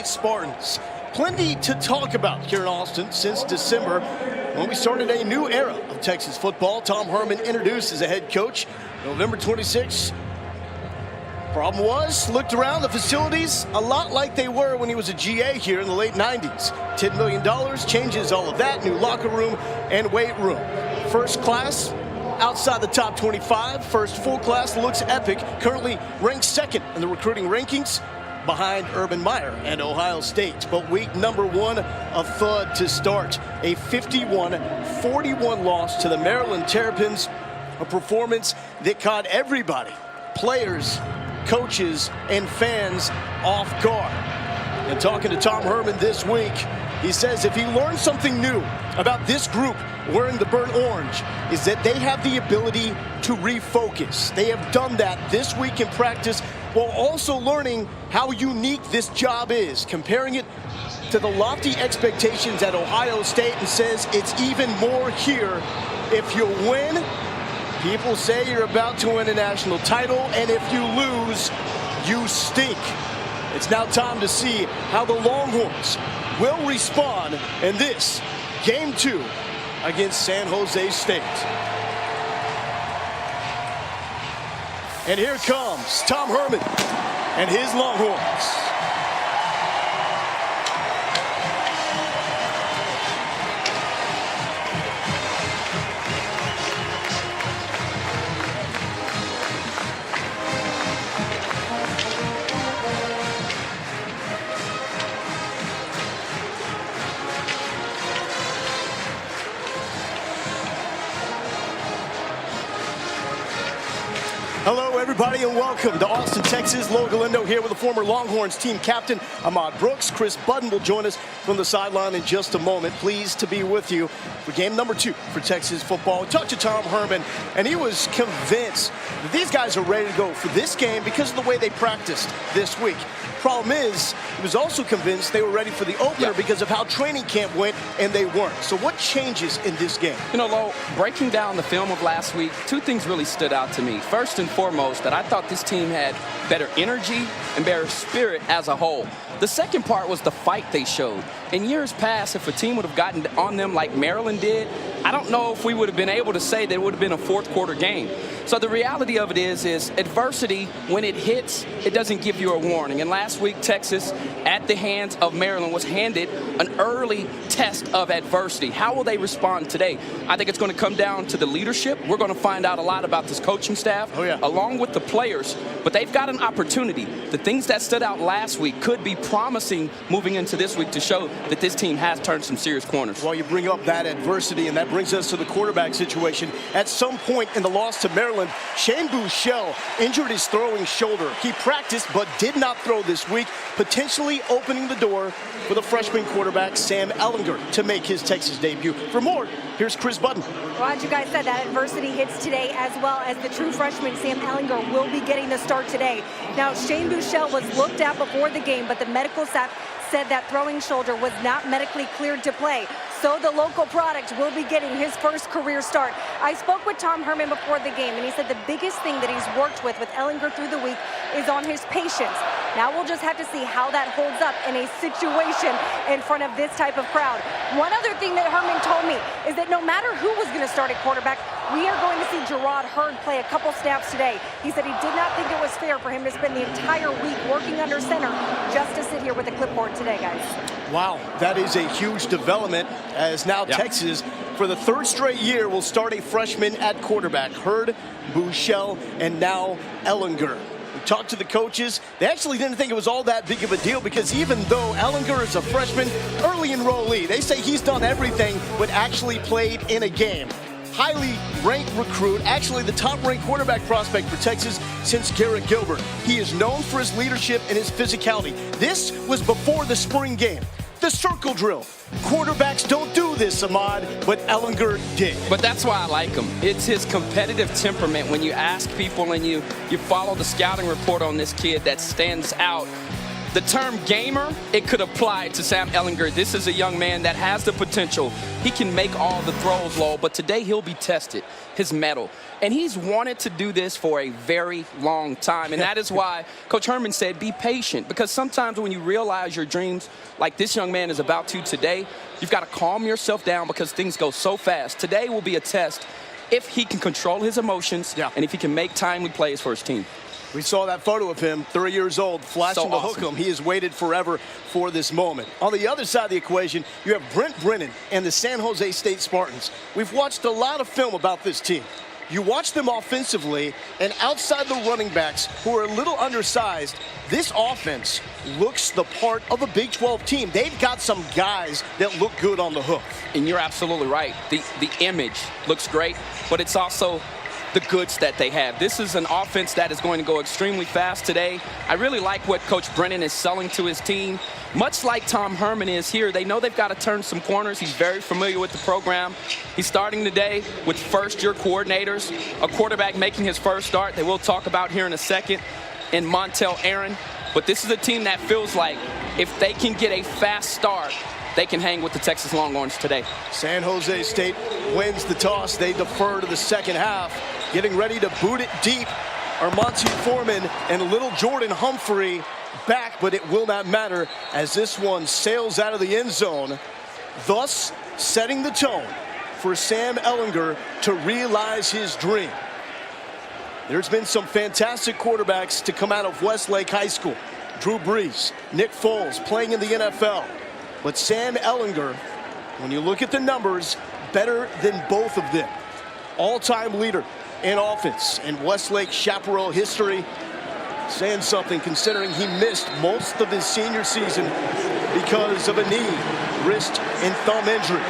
Spartans. Plenty to talk about here in Austin since December when we started a new era of Texas football. Tom Herman introduced as a head coach November 26. Problem was, looked around the facilities a lot like they were when he was a GA here in the late 90s. $10 million, changes all of that, new locker room and weight room. First class, outside the top 25. First full class looks epic. Currently ranked second in the recruiting rankings, behind Urban Meyer and Ohio State. But week number one, a thud to start. A 51-41 loss to the Maryland Terrapins. A performance that caught everybody, players, coaches, and fans off guard. And talking to Tom Herman this week, he says if he learned something new about this group wearing the burnt orange, is that they have the ability to refocus. They have done that this week in practice, while also learning how unique this job is, comparing it to the lofty expectations at Ohio State, and says it's even more here. If you win, people say you're about to win a national title, and if you lose, you stink. It's now time to see how the Longhorns will respond in this Game 2 against San Jose State. And here comes Tom Herman and his Longhorns. Hello, everybody, and welcome to Austin, Texas. Lo Galindo here with the former Longhorns team captain, Ahmad Brooks. Chris Budden will join us from the sideline in just a moment. Pleased to be with you for game number 2 for Texas football. We talked to Tom Herman, and he was convinced that these guys are ready to go for this game because of the way they practiced this week. Problem is, he was also convinced they were ready for the opener because of how training camp went, and they weren't. So what changes in this game? You know, Lo, breaking down the film of last week, two things really stood out to me. First and foremost, that I thought this team had better energy and better spirit as a whole. The second part was the fight they showed. In years past, if a team would have gotten on them like Maryland did, I don't know if we would have been able to say that it would have been a fourth quarter game. So the reality of it is adversity, when it hits, it doesn't give you a warning. And last week, Texas, at the hands of Maryland, was handed an early test of adversity. How will they respond today? I think it's going to come down to the leadership. We're going to find out a lot about this coaching staff, along with the players. But they've got an opportunity. The things that stood out last week could be promising moving into this week to show that this team has turned some serious corners. Well, you bring up that adversity, and that brings us to the quarterback situation. At some point in the loss to Maryland, Shane Buechele injured his throwing shoulder. He practiced but did not throw this week, potentially opening the door for the freshman quarterback Sam Ehlinger to make his Texas debut. For more, here's Chris Budden. Well, as you guys said, that adversity hits today, as well as the true freshman Sam Ehlinger will be getting the start today. Now, Shane Buechele was looked at before the game, but the medical staff said that throwing shoulder was not medically cleared to play. So the local product will be getting his first career start. I spoke with Tom Herman before the game, and he said the biggest thing that he's worked with Ehlinger through the week is on his patience. Now we'll just have to see how that holds up in a situation in front of this type of crowd. One other thing that Herman told me is that no matter who was going to start at quarterback, we are going to see Gerard Hurd play a couple snaps today. He said he did not think it was fair for him to spend the entire week working under center just to sit here with a clipboard today, guys. Wow, that is a huge development, as now Texas, for the third straight year, will start a freshman at quarterback. Hurd, Buechele, and now Ehlinger. We talked to the coaches. They actually didn't think it was all that big of a deal, because even though Ehlinger is a freshman, early enrollee, they say he's done everything but actually played in a game. Highly ranked recruit, actually the top-ranked quarterback prospect for Texas since Garrett Gilbert. He is known for his leadership and his physicality. This was before the spring game. The circle drill. Quarterbacks don't do this, Ahmad, but Ehlinger did. But that's why I like him. It's his competitive temperament. When you ask people and you follow the scouting report on this kid, that stands out. The term gamer, it could apply to Sam Ehlinger. This is a young man that has the potential. He can make all the throws, Lo, but today he'll be tested. His mettle. And he's wanted to do this for a very long time. And that is why Coach Herman said, be patient. Because sometimes when you realize your dreams, like this young man is about to today, you've got to calm yourself down because things go so fast. Today will be a test if he can control his emotions and if he can make timely plays for his team. We saw that photo of him, 3 years old, flashing So to awesome. hook him. He has waited forever for this moment. On the other side of the equation, you have Brent Brennan and the San Jose State Spartans. We've watched a lot of film about this team. You watch them offensively, and outside the running backs, who are a little undersized, this offense looks the part of a Big 12 team. They've got some guys that look good on the hook. And you're absolutely right. The image looks great, but it's also the goods that they have. This is an offense that is going to go extremely fast today. I really like what Coach Brennan is selling to his team. Much like Tom Herman is here, they know they've got to turn some corners. He's very familiar with the program. He's starting today with first-year coordinators, a quarterback making his first start that we'll talk about here in a second, in Montel Aaron. But this is a team that feels like if they can get a fast start, they can hang with the Texas Longhorns today. San Jose State wins the toss. They defer to the second half, getting ready to boot it deep. Armonte Foreman and little Jordan Humphrey back, but it will not matter as this one sails out of the end zone, thus setting the tone for Sam Ehlinger to realize his dream. There's been some fantastic quarterbacks to come out of Westlake High School. Drew Brees, Nick Foles playing in the NFL. But Sam Ehlinger, when you look at the numbers, better than both of them. All-time leader in offense in Westlake Chaparral history. Saying something considering he missed most of his senior season because of a knee, wrist, and thumb injury.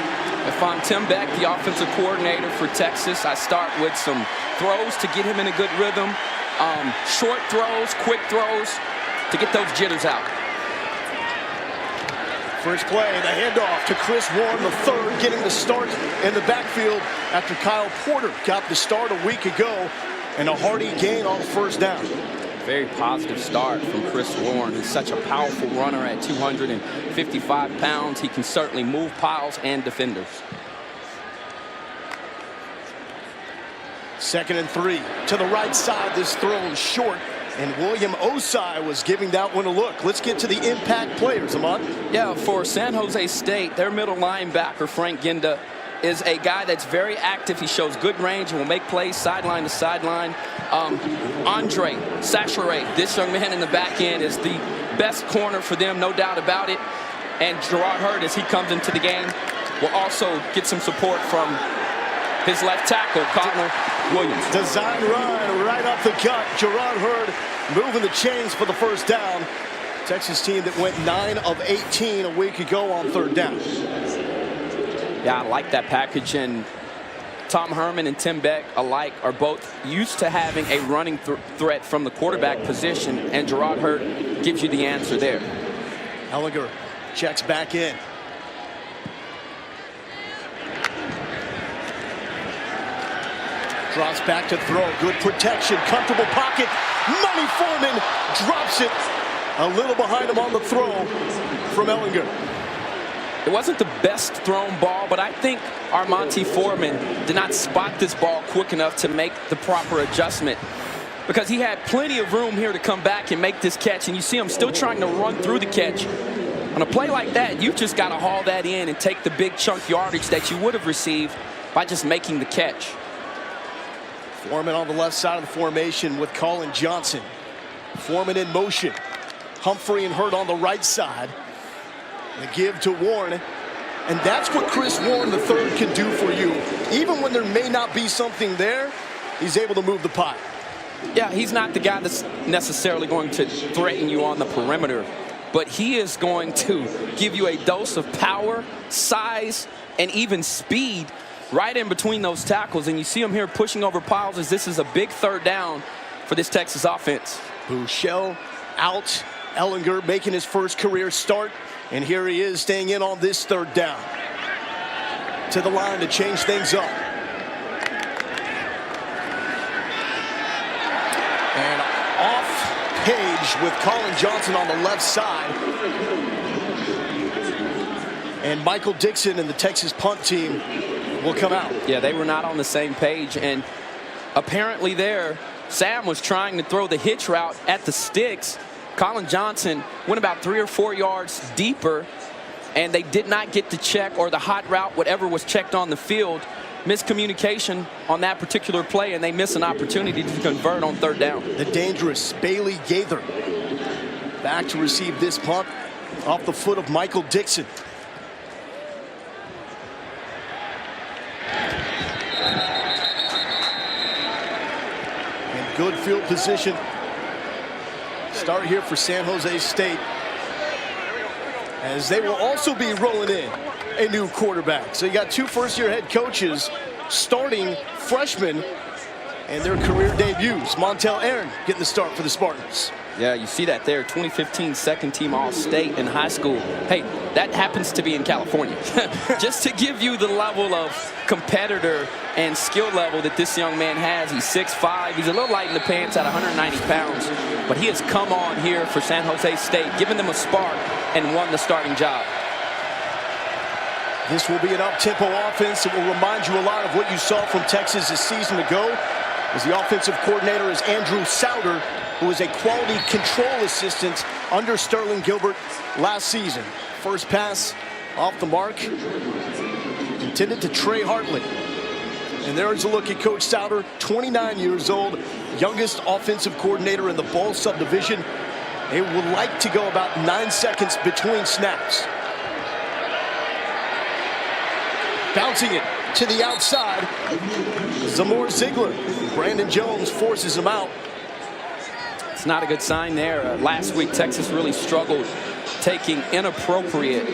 If I'm Tim Beck, the offensive coordinator for Texas, I start with some throws to get him in a good rhythm. Short throws, quick throws to get those jitters out. First play, the handoff to Chris Warren, the third, getting the start in the backfield after Kyle Porter got the start a week ago, and a hearty gain on first down. Very positive start from Chris Warren. He's such a powerful runner at 255 pounds. He can certainly move piles and defenders. 2nd and 3 to the right side. This thrown short, and William Osai was giving that one a look. Let's get to the impact players, Ahmad. Yeah, for San Jose State, their middle linebacker, Frank Ginda, is a guy that's very active. He shows good range and will make plays sideline to sideline. Andre Sacheret, this young man in the back end, is the best corner for them, no doubt about it. And Gerard Hurd, as he comes into the game, will also get some support from his left tackle, Connor Williams. Design run right up the gut. Gerard Hurd moving the chains for the first down. Texas team that went 9 of 18 a week ago on third down. Yeah, I like that package, and Tom Herman and Tim Beck alike are both used to having a running threat from the quarterback position, and Gerard Hurd gives you the answer there. Ehlinger checks back in. Drops back to throw. Good protection. Comfortable pocket. Money Foreman drops it. A little behind him on the throw from Ehlinger. It wasn't the best thrown ball, but I think Armonte Foreman did not spot this ball quick enough to make the proper adjustment, because he had plenty of room here to come back and make this catch, and you see him still trying to run through the catch. On a play like that, you've just got to haul that in and take the big chunk yardage that you would have received by just making the catch. Foreman on the left side of the formation with Colin Johnson. Foreman in motion. Humphrey and Hurd on the right side. The give to Warren. And that's what Chris Warren III can do for you. Even when there may not be something there, he's able to move the pile. Yeah, he's not the guy that's necessarily going to threaten you on the perimeter, but he is going to give you a dose of power, size, and even speed right in between those tackles. And you see him here pushing over piles as this is a big third down for this Texas offense. Bouchel out. Ehlinger making his first career start. And here he is staying in on this third down. To the line to change things up. And off page with Colin Johnson on the left side. And Michael Dixon and the Texas punt team will come out. Yeah, they were not on the same page. And apparently there, Sam was trying to throw the hitch route at the sticks. Colin Johnson went about 3 or 4 yards deeper, and they did not get the check or the hot route, whatever was checked on the field. Miscommunication on that particular play, and they miss an opportunity to convert on 3rd down. The dangerous Bailey Gaither back to receive this punt off the foot of Michael Dixon. And good field position. Start here for San Jose State, as they will also be rolling in a new quarterback. So you got 2 first-year head coaches starting freshmen and their career debuts. Montel Aaron getting the start for the Spartans. Yeah, you see that there, 2015 second-team All-State in high school. Hey, that happens to be in California. Just to give you the level of competitor and skill level that this young man has. He's 6'5". He's a little light in the pants at 190 pounds. But he has come on here for San Jose State, given them a spark, and won the starting job. This will be an up-tempo offense. It will remind you a lot of what you saw from Texas a season ago, as the offensive coordinator is Andrew Souter, who was a quality control assistant under Sterling Gilbert last season. First pass off the mark, intended to Trey Hartley. And there's a look at Coach Souter, 29 years old, youngest offensive coordinator in the Ball subdivision. They would like to go about 9 seconds between snaps. Bouncing it to the outside, Zamor Ziegler. Brandon Jones forces him out. It's not a good sign there. Last week, Texas really struggled taking inappropriate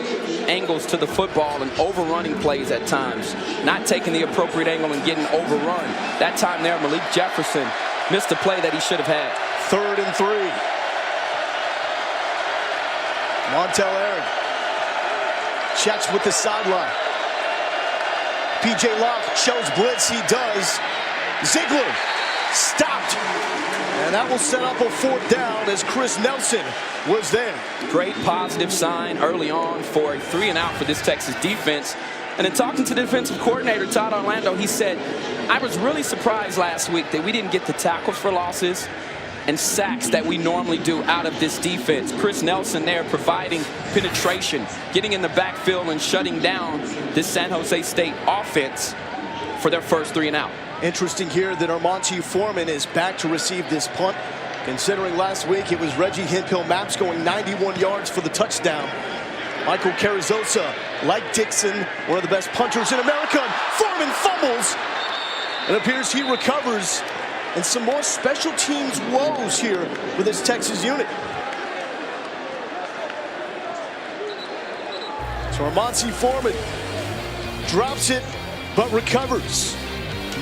angles to the football and overrunning plays at times. Not taking the appropriate angle and getting overrun. That time there, Malik Jefferson missed a play that he should have had. 3rd and 3. Montel Aaron checks with the sideline. P.J. Locke shows blitz. He does. Ziegler stopped. And that will set up a 4th down, as Chris Nelson was there. Great positive sign early on for a 3-and-out for this Texas defense. And in talking to the defensive coordinator, Todd Orlando, he said, I was really surprised last week that we didn't get the tackles for losses and sacks that we normally do out of this defense. Chris Nelson there providing penetration, getting in the backfield and shutting down this San Jose State offense for their first 3-and-out. Interesting here that Armonte Foreman is back to receive this punt, considering last week it was Reggie Hemphill-Maps going 91 yards for the touchdown. Michael Carrizosa, like Dixon, one of the best punters in America. Foreman fumbles. It appears he recovers. And some more special teams woes here with this Texas unit. So Armonte Foreman drops it, but recovers.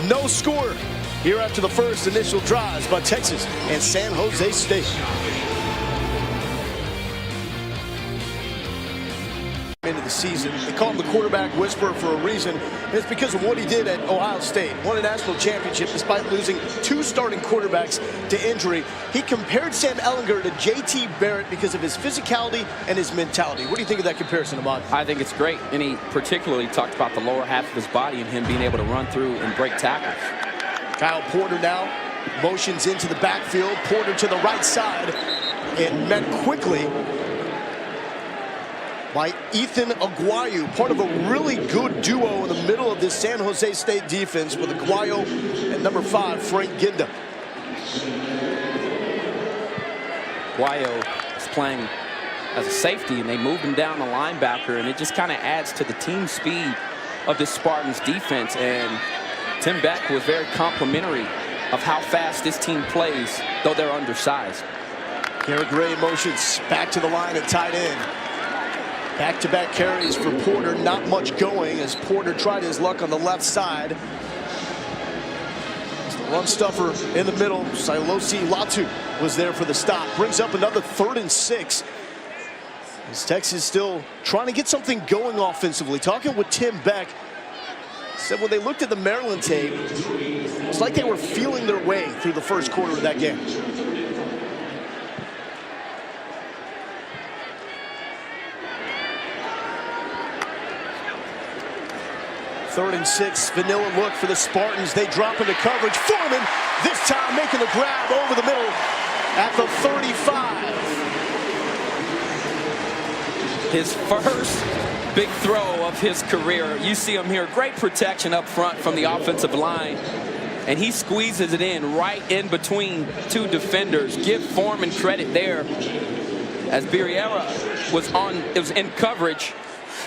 No score here after the first initial drives by Texas and San Jose State. Into the season, they call him the quarterback whisperer for a reason, and it's because of what he did at Ohio State. Won a national championship despite losing 2 starting quarterbacks to injury. He compared Sam Ehlinger to J.T. Barrett because of his physicality and his mentality. What do you think of that comparison, Ahmad? I think it's great, and he particularly talked about the lower half of his body and him being able to run through and break tackles. Kyle Porter now motions into the backfield. Porter to the right side, and met quickly by Ethan Aguayo, part of a really good duo in the middle of this San Jose State defense with Aguayo and number 5, Frank Ginda. Aguayo is playing as a safety, and they moved him down the linebacker, and it just kind of adds to the team speed of this Spartans defense. And Tim Beck was very complimentary of how fast this team plays, though they're undersized. Garrett Gray motions back to the line at tight end. Back-to-back carries for Porter, not much going as Porter tried his luck on the left side. As the run stuffer in the middle, Silosi Latu was there for the stop. Brings up another 3rd and 6. As Texas still trying to get something going offensively. Talking with Tim Beck, said when they looked at the Maryland tape, it's like they were feeling their way through the first quarter of that game. 3rd and 6, vanilla look for the Spartans. They drop into coverage. Foreman, this time making the grab over the middle at the 35. His first big throw of his career. You see him here. Great protection up front from the offensive line. And he squeezes it in right in between two defenders. Give Foreman credit there, as Birriera was in coverage,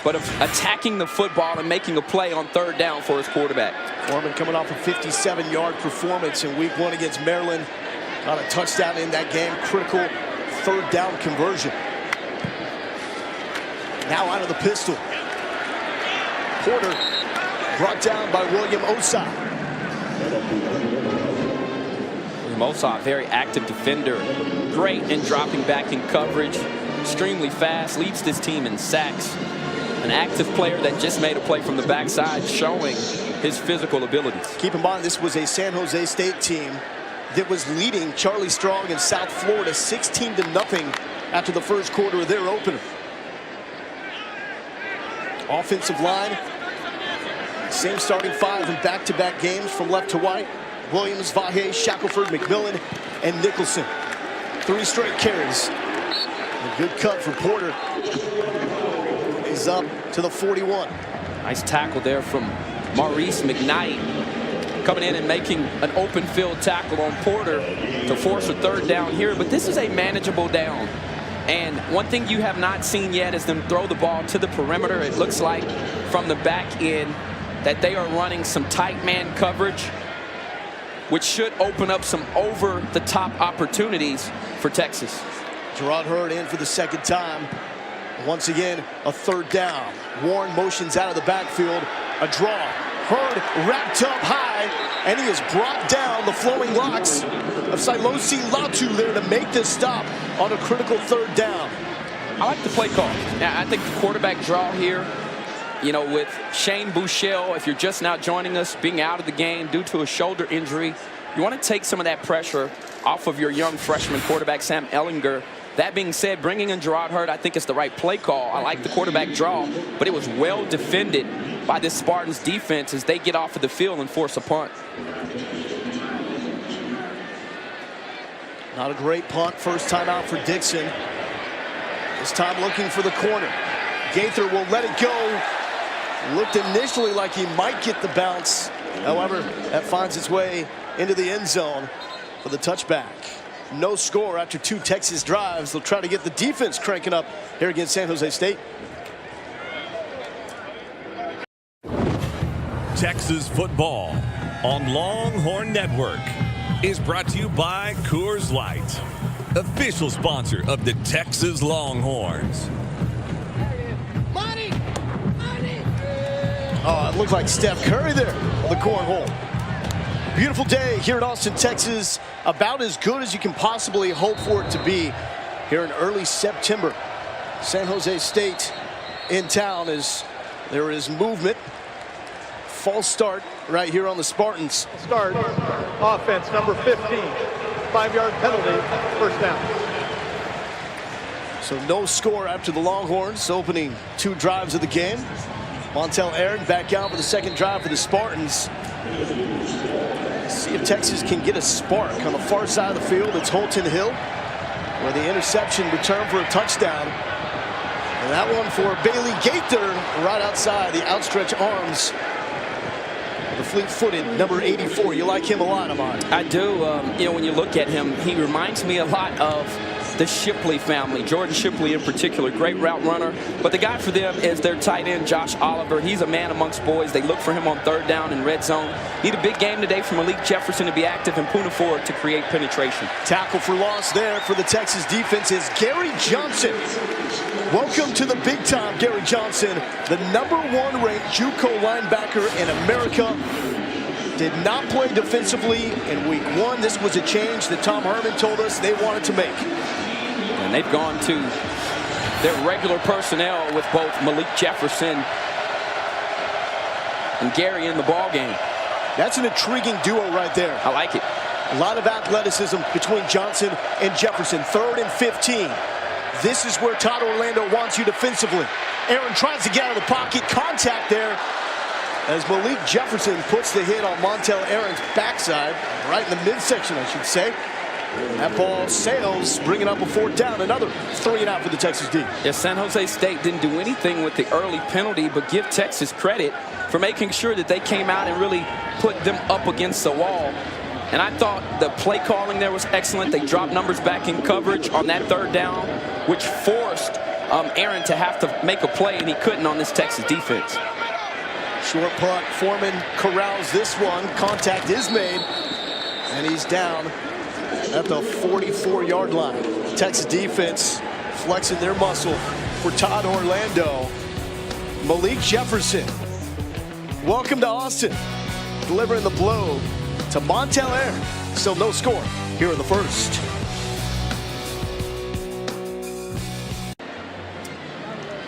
but of attacking the football and making a play on 3rd down for his quarterback. Foreman coming off a 57-yard performance in week 1 against Maryland. Got a touchdown in that game. Critical 3rd down conversion. Now out of the pistol. Porter brought down by William Osai. Osai, very active defender. Great in dropping back in coverage. Extremely fast. Leads this team in sacks. An active player that just made a play from the backside, showing his physical abilities. Keep in mind, this was a San Jose State team that was leading Charlie Strong in South Florida 16-0 after the first quarter of their opener. Offensive line, same starting 5 in back-to-back games from left to right. Williams, Vahe, Shackelford, McMillan, and Nicholson. 3 straight carries. A good cut for Porter. He's up to the 41. Nice tackle there from Maurice McKnight, coming in and making an open field tackle on Porter to force a 3rd down here. But this is a manageable down. And one thing you have not seen yet is them throw the ball to the perimeter. It looks like from the back end that they are running some tight man coverage, which should open up some over-the-top opportunities for Texas. Gerard Hurd in for the 2nd time. Once again, a 3rd down. Warren motions out of the backfield. A draw. Hurd wrapped up high, and he has brought down the flowing locks of Silosi Latu there to make this stop on a critical 3rd down. I like the play call. Now, I think the quarterback draw here, you know, with Shane Buechele, if you're just now joining us, being out of the game due to a shoulder injury, you want to take some of that pressure off of your young freshman quarterback, Sam Ehlinger. That being said, bringing in Gerard Hurd, I think it's the right play call. I like the quarterback draw, but it was well defended by this Spartans defense as they get off of the field and force a punt. Not a great punt. First time out for Dixon. This time looking for the corner. Gaither will let it go. Looked initially like he might get the bounce. However, that finds its way into the end zone for the touchback. No score after 2 Texas drives. They'll try to get the defense cranking up here against San Jose State. Texas football on Longhorn Network is brought to you by Coors Light, official sponsor of the Texas Longhorns. Oh, it looked like Steph Curry there on the cornhole. Beautiful day here in Austin, Texas. About as good as you can possibly hope for it to be here in early September. San Jose State in town as there is movement. False start right here on the Spartans. Start, offense number 15, 5-yard penalty, 1st down. So no score after the Longhorns opening 2 drives of the game. Montel Aaron back out for the 2nd drive for the Spartans. See if Texas can get a spark on the far side of the field. It's Holton Hill, where the interception returned for a touchdown. And that one for Bailey Gaither right outside the outstretched arms. The fleet-footed number 84. You like him a lot, Ahmad. I do. You know, when you look at him, he reminds me a lot of the Shipley family. Jordan Shipley in particular, great route runner. But the guy for them is their tight end, Josh Oliver. He's a man amongst boys. They look for him on 3rd down and red zone. Need a big game today from Malik Jefferson to be active and Puna Ford to create penetration. Tackle for loss there for the Texas defense is Gary Johnson. Welcome to the big time, Gary Johnson, the number 1 ranked JUCO linebacker in America. Did not play defensively in week 1. This was a change that Tom Herman told us they wanted to make. And they've gone to their regular personnel with both Malik Jefferson and Gary in the ball game. That's an intriguing duo right there. I like it. A lot of athleticism between Johnson and Jefferson. 3rd and 15. This is where Todd Orlando wants you defensively. Aaron tries to get out of the pocket. Contact there. as Malik Jefferson puts the hit on Montel Aaron's backside, right in the midsection, I should say. That ball sails, bringing up a 4th down. Another 3 and out for the Texas D. Yeah, San Jose State didn't do anything with the early penalty, but give Texas credit for making sure that they came out and really put them up against the wall. And I thought the play calling there was excellent. They dropped numbers back in coverage on that 3rd down, which forced Aaron to have to make a play, and he couldn't on this Texas defense. Short punt. Foreman corrals this one. Contact is made, and he's down at the 44-yard line. Texas defense flexing their muscle for Todd Orlando. Malik Jefferson, welcome to Austin, delivering the blow to Montel Aaron. Still no score here in the 1st.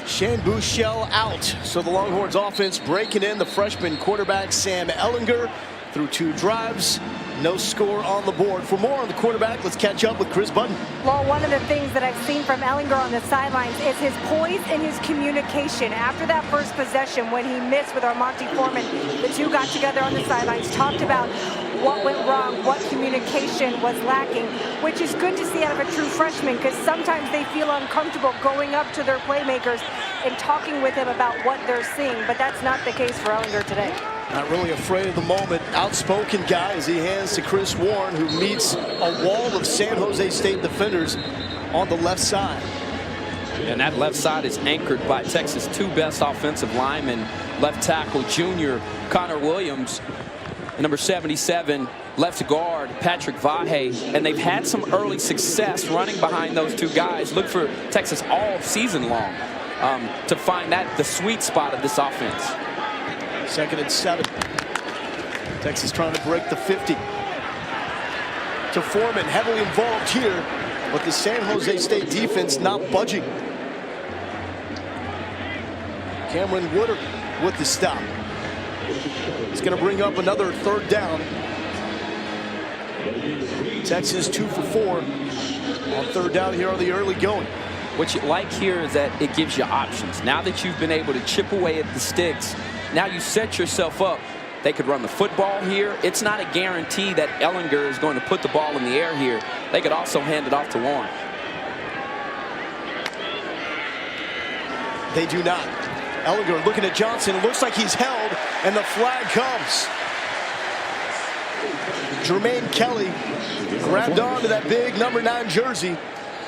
Shane Buechele out, so the Longhorns offense breaking in. The freshman quarterback Sam Ehlinger through 2 drives. No score on the board. For more on the quarterback, let's catch up with Chris Button. Well, one of the things that I've seen from Ehlinger on the sidelines is his poise and his communication. After that first possession, when he missed with Armonte Foreman, the two got together on the sidelines, talked about what went wrong, what communication was lacking, which is good to see out of a true freshman, because sometimes they feel uncomfortable going up to their playmakers and talking with them about what they're seeing, but that's not the case for Ehlinger today. Not really afraid of the moment. Outspoken guy as he hands to Chris Warren, who meets a wall of San Jose State defenders on the left side. And that left side is anchored by Texas' 2 best offensive linemen, left tackle junior Connor Williams, and number 77 left guard Patrick Vahe. And they've had some early success running behind those 2 guys. Look for Texas all season long to find the sweet spot of this offense. 2nd and 7. Texas trying to break the 50. To Foreman, heavily involved here, but the San Jose State defense not budging. Cameron Woodard with the stop. It's going to bring up another 3rd down. Texas 2 for 4 on 3rd down here on the early going. What you like here is that it gives you options. Now that you've been able to chip away at the sticks, now you set yourself up. They could run the football here. It's not a guarantee that Ehlinger is going to put the ball in the air here. They could also hand it off to Warren. They do not. Ehlinger looking at Johnson. It looks like he's held, and the flag comes. Jermaine Kelly grabbed onto that big number 9 jersey,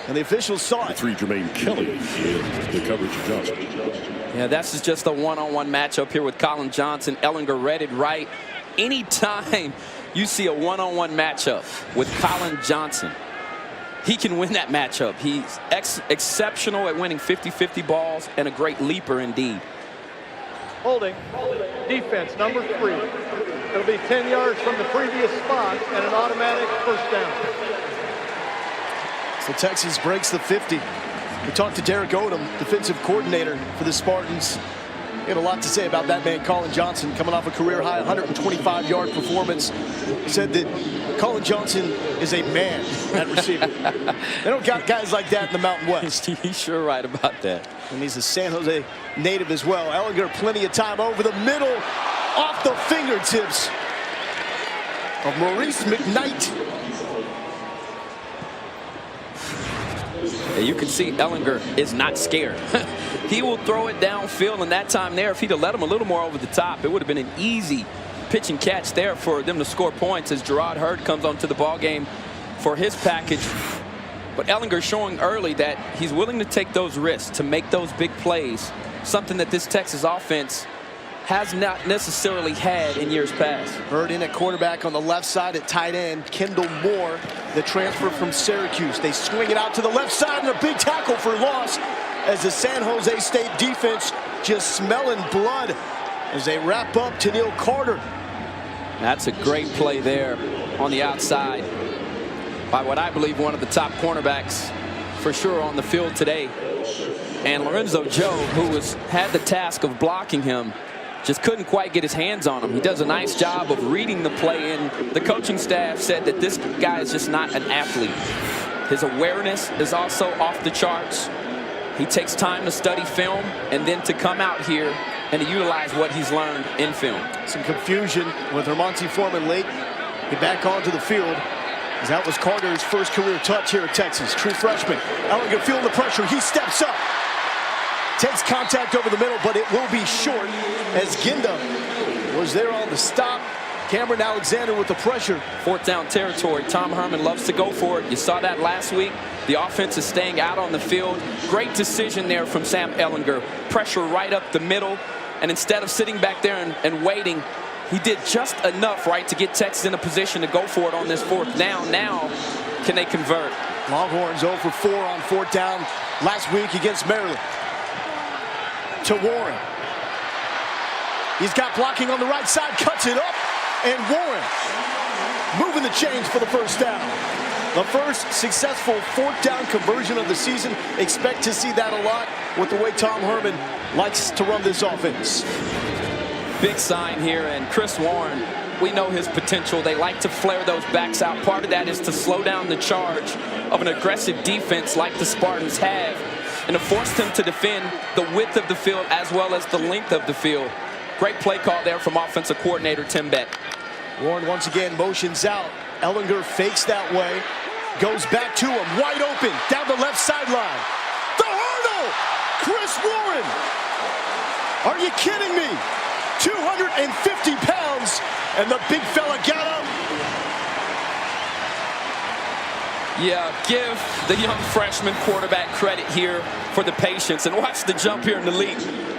and the officials saw it. 3 Jermaine Kelly in the coverage of Johnson. Yeah, this is just a one-on-one matchup here with Colin Johnson. Ehlinger read it right. Anytime you see a one-on-one matchup with Colin Johnson, he can win that matchup. He's exceptional at winning 50-50 balls and a great leaper indeed. Holding. Defense, number 3. It'll be 10 yards from the previous spot and an automatic 1st down. So Texas breaks the 50. We talked to Derek Odom, defensive coordinator for the Spartans. He had a lot to say about that man, Colin Johnson, coming off a career-high 125-yard performance. He said that Colin Johnson is a man at receiver. They don't got guys like that in the Mountain West. He's sure right about that. And he's a San Jose native as well. Ehlinger, plenty of time over the middle, off the fingertips of Maurice McKnight. You can see Ehlinger is not scared. He will throw it downfield, and that time there, if he'd have let him a little more over the top, it would have been an easy pitch and catch there for them to score points as Gerard Hurd comes onto the ball game for his package. But Ehlinger showing early that he's willing to take those risks, to make those big plays, something that this Texas offense has not necessarily had in years past. Hurd in at quarterback, on the left side at tight end, Kendall Moore, the transfer from Syracuse. They swing it out to the left side, and a big tackle for loss as the San Jose State defense just smelling blood as they wrap up Tennille Carter. That's a great play there on the outside by what I believe one of the top cornerbacks for sure on the field today. And Lorenzo Joe, who had the task of blocking him, just couldn't quite get his hands on him. He does a nice job of reading the play, and the coaching staff said that this guy is just not an athlete. His awareness is also off the charts. He takes time to study film and then to come out here and to utilize what he's learned in film. Some confusion with Hermonte Foreman late. Get back onto the field, as that was Carter's first career touch here at Texas. True freshman. Ellinger feeling the pressure. He steps up. Takes contact over the middle, but it will be short as Ginda was there on the stop. Cameron Alexander with the pressure. Fourth down territory. Tom Herman loves to go for it. You saw that last week. The offense is staying out on the field. Great decision there from Sam Ehlinger. Pressure right up the middle. And instead of sitting back there and waiting, he did just enough, right, to get Texas in a position to go for it on this fourth down. Now, can they convert? Longhorns 0 for 4 on fourth down last week against Maryland. To Warren. He's got blocking on the right side, cuts it up, and Warren moving the chains for the first down. The first successful fourth down conversion of the season. Expect to see that a lot with the way Tom Herman likes to run this offense. Big sign here, and Chris Warren, we know his potential. They like to flare those backs out. Part of that is to slow down the charge of an aggressive defense like the Spartans have, and to force them to defend the width of the field as well as the length of the field. Great play call there from offensive coordinator Tim Beck. Warren once again motions out. Ehlinger fakes that way. Goes back to him. Wide open. Down the left sideline. The hurdle! Chris Warren! Are you kidding me? 250 pounds, and the big fella got up. Yeah, give the young freshman quarterback credit here for the patience. And watch the jump here in the lead.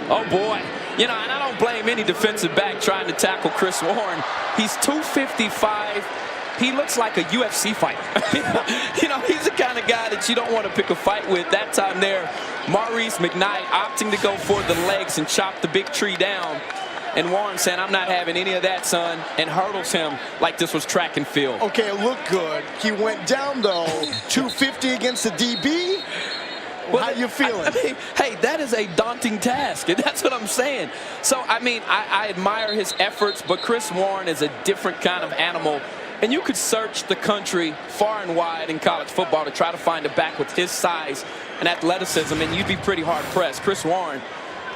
Oh, boy. You know, and I don't blame any defensive back trying to tackle Chris Warren. He's 255. He looks like a UFC fighter. You know, he's the kind of guy that you don't want to pick a fight with. That time there, Maurice McKnight opting to go for the legs and chop the big tree down. And Warren saying, I'm not having any of that, son, and hurdles him like this was track and field. Okay, it looked good. He went down, though. 250 against the DB. Well, how you feeling? I mean, hey, that is a daunting task, and that's what I'm saying. So, I mean, I admire his efforts, but Chris Warren is a different kind of animal. And you could search the country far and wide in college football to try to find a back with his size and athleticism, and you'd be pretty hard-pressed. Chris Warren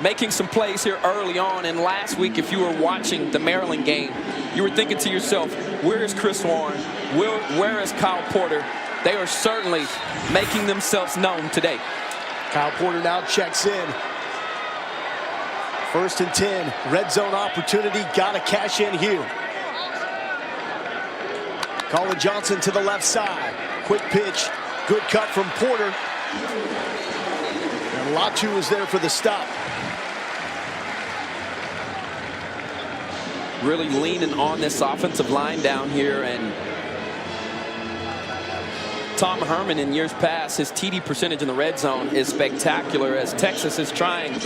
making some plays here early on, and last week, if you were watching the Maryland game, you were thinking to yourself, where is Chris Warren? Where is Kyle Porter? They are certainly making themselves known today. Kyle Porter now checks in. 1st and 10, red zone opportunity, gotta cash in here. Colin Johnson to the left side. Quick pitch, good cut from Porter. And Latu is there for the stop. Really leaning on this offensive line down here, and Tom Herman in years past, his TD percentage in the red zone is spectacular, as Texas is trying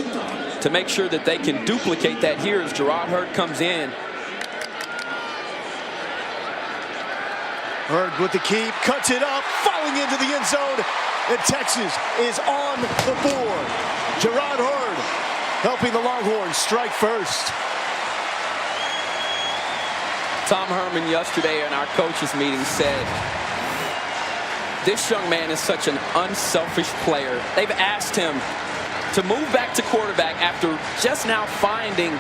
to make sure that they can duplicate that here as Gerard Hurd comes in. Hurd with the keep, cuts it up, falling into the end zone, and Texas is on the board. Gerard Hurd helping the Longhorns strike first. Tom Herman yesterday in our coaches meeting said, this young man is such an unselfish player. They've asked him to move back to quarterback after just now finding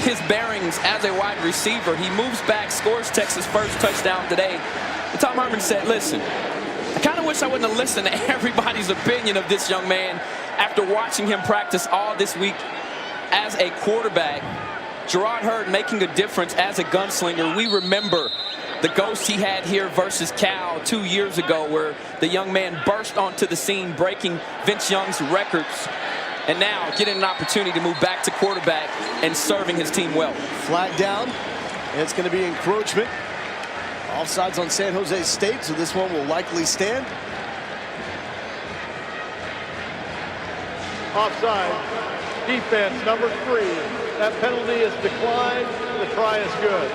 his bearings as a wide receiver. He moves back, scores Texas' first touchdown today. And Tom Herman said, listen, I kind of wish I wouldn't have listened to everybody's opinion of this young man after watching him practice all this week as a quarterback. Gerard Hurd making a difference as a gunslinger. We remember the ghost he had here versus Cal 2 years ago, where the young man burst onto the scene, breaking Vince Young's records, and now getting an opportunity to move back to quarterback and serving his team well. Flag down, and it's going to be encroachment. Offsides on San Jose State, so this one will likely stand. Offside. Defense, number 3. That penalty is declined. The try is good.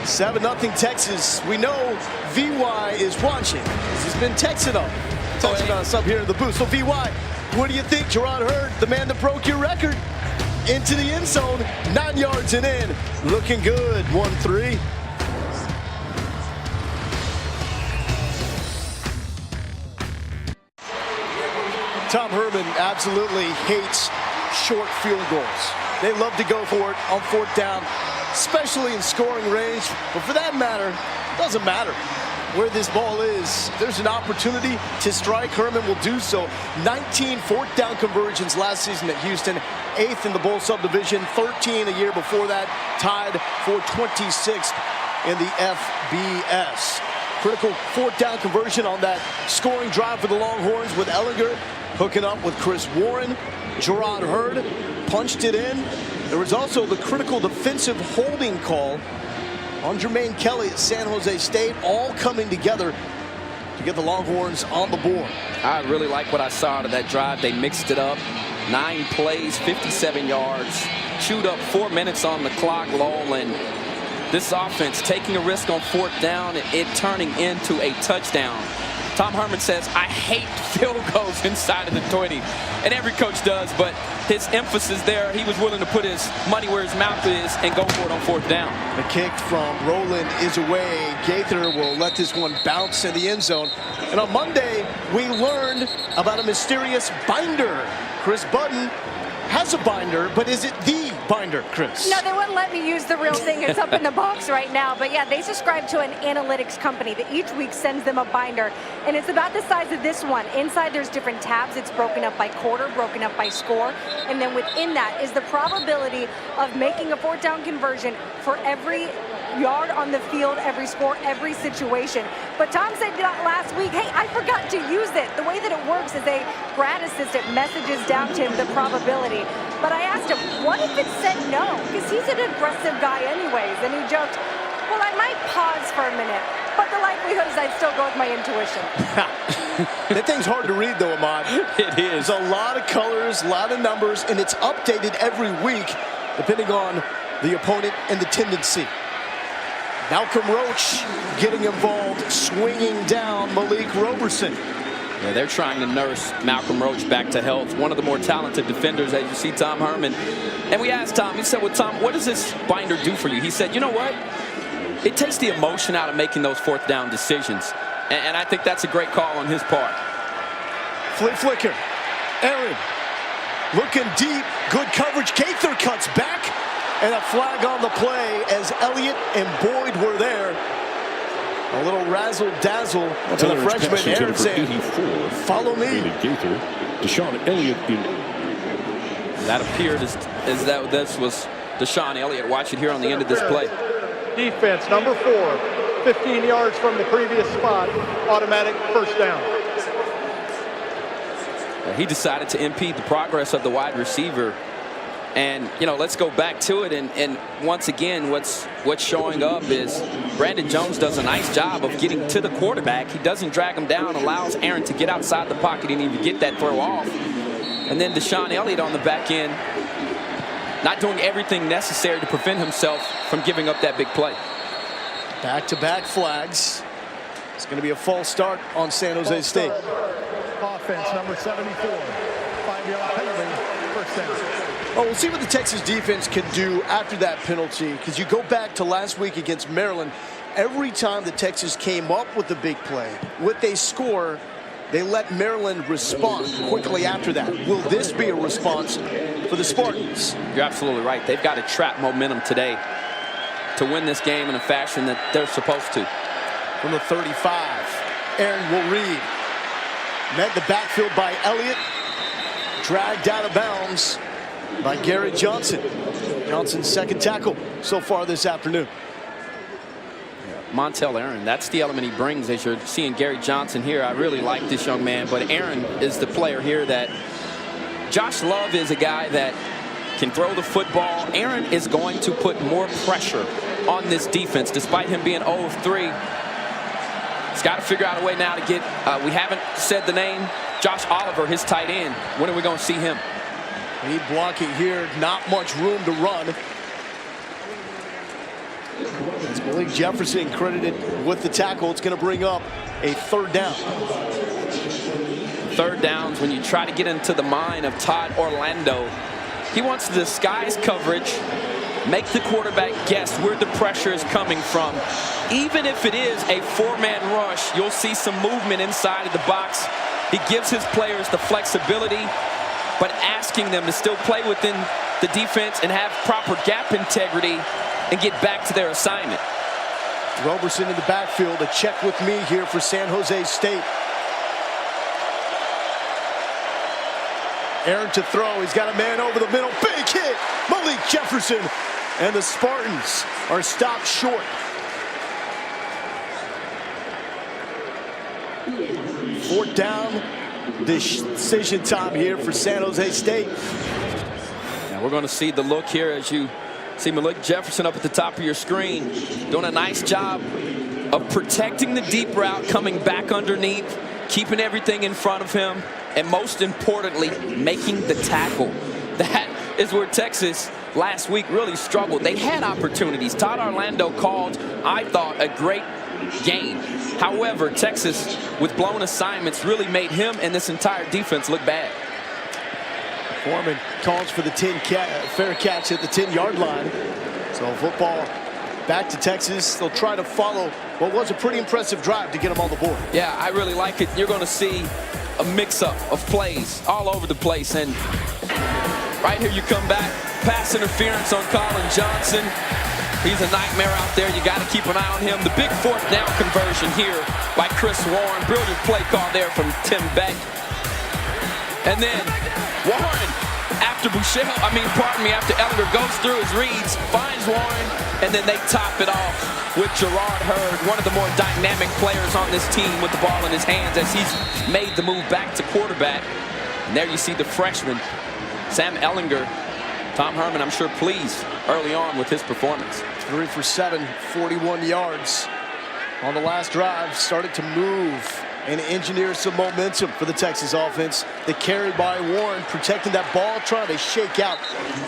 7-0 Texas. We know VY is watching. He's been texting us up here in the booth. So VY, what do you think? Gerard Hurd, the man that broke your record, into the end zone, 9 yards and in. Looking good, 1-3. Tom Herman absolutely hates short field goals. They love to go for it on 4th down, especially in scoring range. But for that matter, it doesn't matter where this ball is. There's an opportunity to strike. Herman will do so. 19 4th down conversions last season at Houston, 8th in the bowl subdivision, 13 a year before that, tied for 26th in the FBS. Critical 4th down conversion on that scoring drive for the Longhorns with Ellinger hooking up with Chris Warren. Gerard Hurd punched it in. There was also the critical defensive holding call on Jermaine Kelly at San Jose State, all coming together to get the Longhorns on the board. I really like what I saw out of that drive. They mixed it up. 9 plays, 57 yards, chewed up 4 minutes on the clock, Lowell, and this offense taking a risk on 4th down and it turning into a touchdown. Tom Herman says, I hate field goals inside of the 20. And every coach does, but his emphasis there, he was willing to put his money where his mouth is and go for it on 4th down. The kick from Rowland is away. Gaither will let this one bounce in the end zone. And on Monday, we learned about a mysterious binder. Chris Budden has a binder, but is it the binder, Chris? No, they wouldn't let me use the real thing. It's up in the box right now. But yeah, they subscribe to an analytics company that each week sends them a binder. And it's about the size of this one. Inside, there's different tabs. It's broken up by quarter, broken up by score. And then within that is the probability of making a 4th down conversion for every yard on the field, every score, every situation. But Tom said last week, hey, I forgot to use it. The way that it works is a grad assistant messages down to him the probability. But I asked him, what if it said no? Because he's an aggressive guy anyways. And he joked, well, I might pause for a minute, but the likelihood is I'd still go with my intuition. That thing's hard to read, though, Ahmad. It is. There's a lot of colors, a lot of numbers, and it's updated every week depending on the opponent and the tendency. Malcolm Roach getting involved, swinging down Malik Roberson. Yeah, they're trying to nurse Malcolm Roach back to health. One of the more talented defenders, as you see, Tom Herman. And we asked Tom, he said, well, Tom, what does this binder do for you? He said, you know what? It takes the emotion out of making those 4th down decisions. And I think that's a great call on his part. Flea flicker. Aaron looking deep. Good coverage. Gaither cuts back. And a flag on the play as Elliott and Boyd were there. A little razzle-dazzle to the freshman Aaron saying, follow me. Gaither, Deshaun Elliott. That appeared as that this was Deshaun Elliott. Watch it here on the end of this play. Defense, number 4, 15 yards from the previous spot, automatic 1st down. He decided to impede the progress of the wide receiver. And, you know, let's go back to it. And once again, what's showing up is Brandon Jones does a nice job of getting to the quarterback. He doesn't drag him down, allows Aaron to get outside the pocket and even get that throw off. And then Deshaun Elliott on the back end, not doing everything necessary to prevent himself from giving up that big play. Back-to-back flags. It's going to be a false start on San Jose State. Offense, number 74, 5-yard penalty, 1st down. Oh, we'll see what the Texas defense can do after that penalty, because you go back to last week against Maryland. Every time the Texas came up with the big play, with a score, they let Maryland respond quickly after that. Will this be a response for the Spartans? You're absolutely right. They've got to trap momentum today to win this game in a fashion that they're supposed to. From the 35, Aaron will read. Met the backfield by Elliott. Dragged out of bounds by Garrett Johnson. Johnson's 2nd tackle so far this afternoon. Montel Aaron, that's the element he brings. As you're seeing Gary Johnson here, I really like this young man, but Aaron is the player here that Josh Love is a guy that can throw the football. Aaron is going to put more pressure on this defense, despite him being 0 of 3. He's got to figure out a way now to get, we haven't said the name, Josh Oliver, his tight end. When are we going to see him? Lead blocking here, not much room to run. It's Malik Jefferson credited with the tackle. It's going to bring up a 3rd down. 3rd downs, when you try to get into the mind of Todd Orlando, he wants to disguise coverage, make the quarterback guess where the pressure is coming from. Even if it is a 4-man rush, you'll see some movement inside of the box. He gives his players the flexibility but asking them to still play within the defense and have proper gap integrity and get back to their assignment. Roberson in the backfield, a check with me here for San Jose State. Aaron to throw, he's got a man over the middle, big hit, Malik Jefferson, and the Spartans are stopped short. Fourth down, decision time here for San Jose State. Now we're going to see the look here as you see Malik Jefferson up at the top of your screen, doing a nice job of protecting the deep route, coming back underneath, keeping everything in front of him, and most importantly, making the tackle. That is where Texas last week really struggled. They had opportunities. Todd Orlando called, I thought, a great game. However, Texas, with blown assignments, really made him and this entire defense look bad. Foreman calls for the fair catch at the 10-yard line. So football back to Texas. They'll try to follow what was a pretty impressive drive to get them on the board. Yeah, I really like it. You're going to see a mix-up of plays all over the place. And right here you come back. Pass interference on Colin Johnson. He's a nightmare out there. You got to keep an eye on him. The big fourth down conversion here by Chris Warren. Brilliant play call there from Tim Beck. And then Warren, after after Ellinger goes through his reads, finds Warren, and then they top it off with Gerard Hurd, one of the more dynamic players on this team with the ball in his hands as he's made the move back to quarterback. And there you see the freshman, Sam Ellinger. Tom Herman, I'm sure, pleased early on with his performance. 3 for 7, 41 yards on the last drive. Started to move and engineer some momentum for the Texas offense. They carried by Warren, protecting that ball, trying to shake out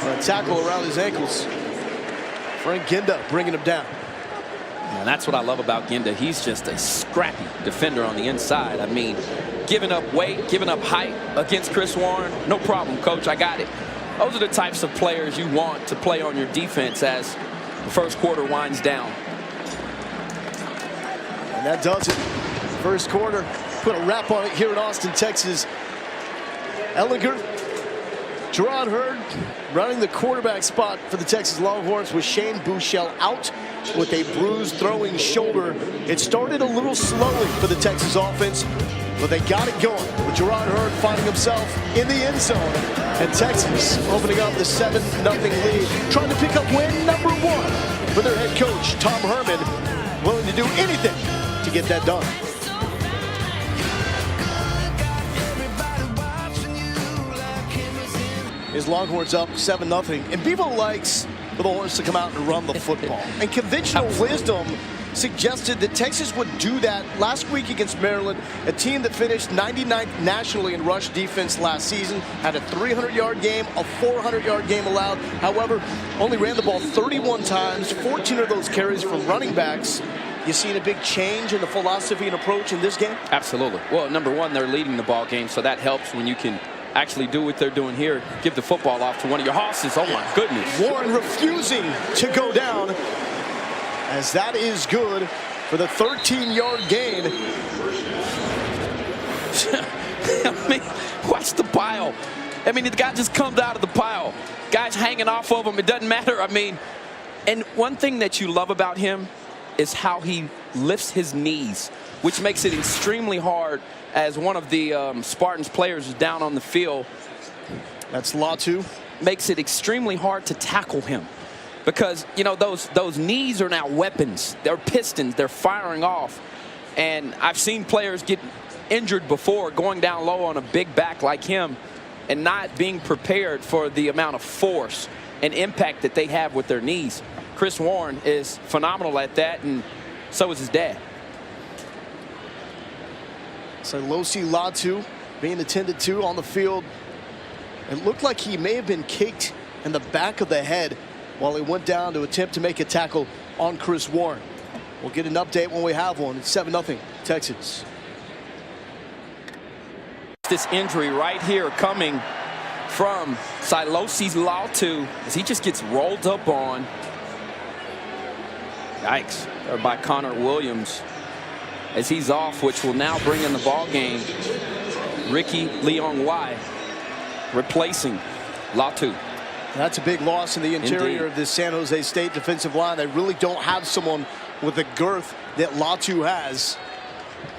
a tackle around his ankles. Frank Ginda bringing him down. And that's what I love about Ginda. He's just a scrappy defender on the inside. I mean, giving up weight, giving up height against Chris Warren, no problem, coach, I got it. Those are the types of players you want to play on your defense as the first quarter winds down. And that does it. First quarter, put a wrap on it here in Austin, Texas. Ellinger, Gerard Hurd running the quarterback spot for the Texas Longhorns with Shane Buechele out with a bruised throwing shoulder. It started a little slowly for the Texas offense, but they got it going with Gerard Hurd finding himself in the end zone. And Texas opening up the 7-0 lead, trying to pick up win number 1 for their head coach, Tom Herman, willing to do anything to get that done. His Longhorns up 7-0, and Bevo likes for the Horns to come out and run the football. And conventional wisdom suggested that Texas would do that last week against Maryland, a team that finished 99th nationally in rush defense last season, had a 300-yard game, a 400-yard game allowed. However, only ran the ball 31 times, 14 of those carries from running backs. You seen a big change in the philosophy and approach in this game? Absolutely. Well, number one, they're leading the ball game, so that helps when you can actually do what they're doing here. Give the football off to one of your horses. Oh, my goodness. Warren refusing to go down, as that is good for the 13-yard gain. I mean, watch the pile. I mean, the guy just comes out of the pile. Guy's hanging off of him. It doesn't matter. I mean, and one thing that you love about him is how he lifts his knees, which makes it extremely hard as one of the Spartans players is down on the field. That's Latu. Makes it extremely hard to tackle him because, you know, those knees are now weapons. They're pistons. They're firing off. And I've seen players get injured before going down low on a big back like him and not being prepared for the amount of force and impact that they have with their knees. Chris Warren is phenomenal at that, and so is his dad. So Losi Latu being attended to on the field. It looked like he may have been kicked in the back of the head while he went down to attempt to make a tackle on Chris Warren. We'll get an update when we have one. It's 7-0 Texas. This injury right here coming from Silosi Latu as he just gets rolled up on. Yikes. Or by Connor Williams as he's off, which will now bring in the ball game Ricky Leong-Wai. replacing Latu. That's a big loss in the interior Indeed. of this San Jose State defensive line. They really don't have someone with the girth that Latu has.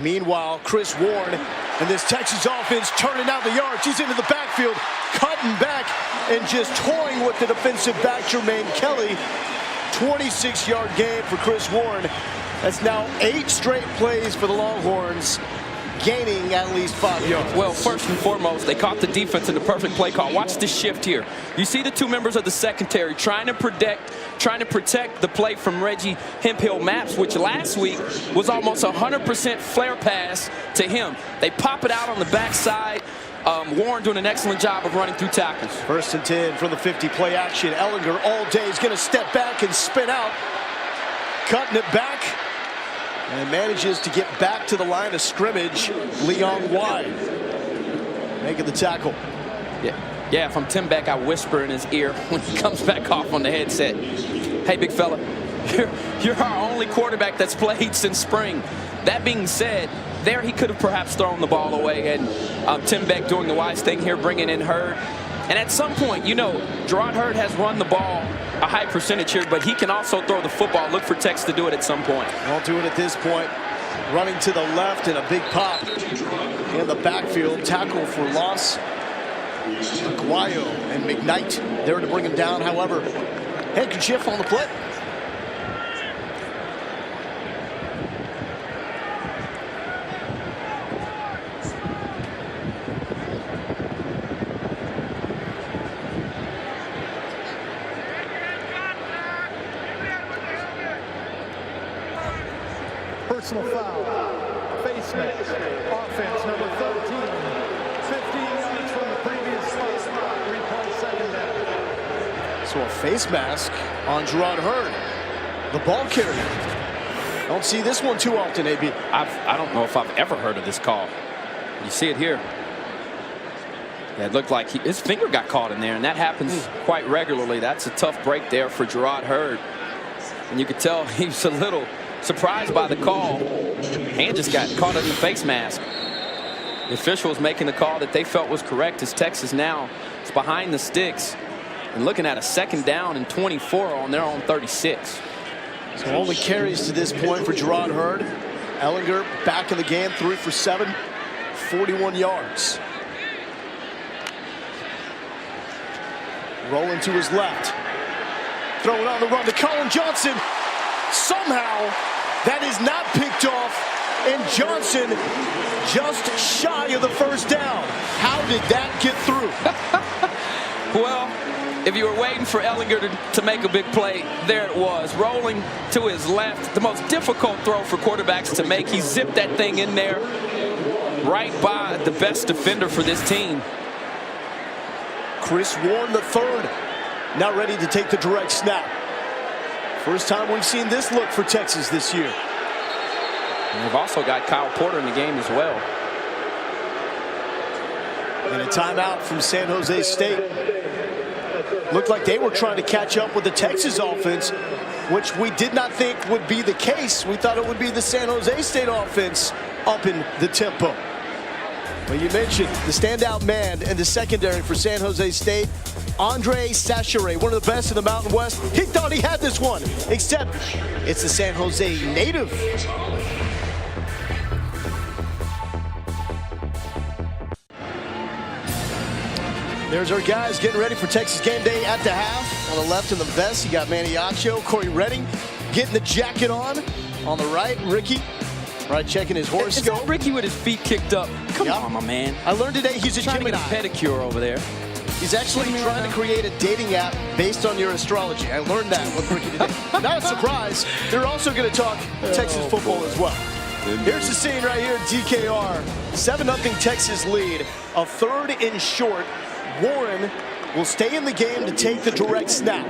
Meanwhile, Chris Warren and this Texas offense turning out the yards. He's into the backfield, cutting back and just toying with the defensive back, Jermaine Kelly. 26-yard gain for Chris Warren. That's now 8 straight plays for the Longhorns, gaining at least 5 yards. Well, first and foremost, they caught the defense in the perfect play call. Watch this shift here. You see the 2 members of the secondary trying to protect the play from Reggie Hemphill-Maps, which last week was almost 100% flare pass to him. They pop it out on the backside. Warren doing an excellent job of running through tackles. 1st and 10 from the 50, play action. Ellinger all day is going to step back and spin out. Cutting it back. And manages to get back to the line of scrimmage. Leon Wide making the tackle. Yeah, if I'm Tim Beck, I whisper in his ear when he comes back off on the headset. Hey, big fella, you're our only quarterback that's played since spring. That being said, there he could have perhaps thrown the ball away. And Tim Beck doing the wise thing here, bringing in Hurd. And at some point, you know, Gerard Hurd has run the ball a high percentage here, but he can also throw the football. Look for Tex to do it at some point. Won't do it at this point. Running to the left and a big pop in the backfield. Tackle for loss. Aguayo and McKnight there to bring him down. However, handkerchief on the play. Personal foul. Face mask. Offense number 13. 15 yards from the previous spot. 3-play second down. So a face mask on Gerard Hurd, the ball carrier. Don't see this one too often, AB. I don't know if I've ever heard of this call. You see it here. Yeah, it looked like his finger got caught in there, and that happens quite regularly. That's a tough break there for Gerard Hurd. And you could tell he was a little surprised by the call. Hand just got caught in the face mask. The officials making the call that they felt was correct as Texas now is behind the sticks and looking at a 2nd down and 24 on their own 36. So only carries to this point for Gerard Hurd. Ellinger back in the game, 3 for 7, 41 yards. Rolling to his left. Throwing on the run to Colin Johnson. Somehow that is not picked off, and Johnson just shy of the 1st down. How did that get through? Well, if you were waiting for Ellinger to make a big play, there it was. Rolling to his left, the most difficult throw for quarterbacks to make. He zipped that thing in there right by the best defender for this team. Chris Warren III now ready to take the direct snap. First time we've seen this look for Texas this year. And they've also got Kyle Porter in the game as well. And a timeout from San Jose State. Looked like they were trying to catch up with the Texas offense, which we did not think would be the case. We thought it would be the San Jose State offense up in the tempo. Well, you mentioned the standout man in the secondary for San Jose State, Andre Sachere, one of the best in the Mountain West. He thought he had this one, except it's a San Jose native. There's our guys getting ready for Texas game day at the half. On the left in the vest, you got Manny Accio, Corey Redding getting the jacket on. On the right, Ricky. Right, checking his horoscope. Is that Ricky with his feet kicked up? Come on, my man. I learned today he's a trying Gemini. to get a pedicure over there. He's actually trying to create a dating app based on your astrology. I learned that with Ricky today. Not a surprise. They're also going to talk Texas football as well. Here's the scene right here at DKR. 7-0 Texas lead. A 3rd and short. Warren will stay in the game to take the direct snap.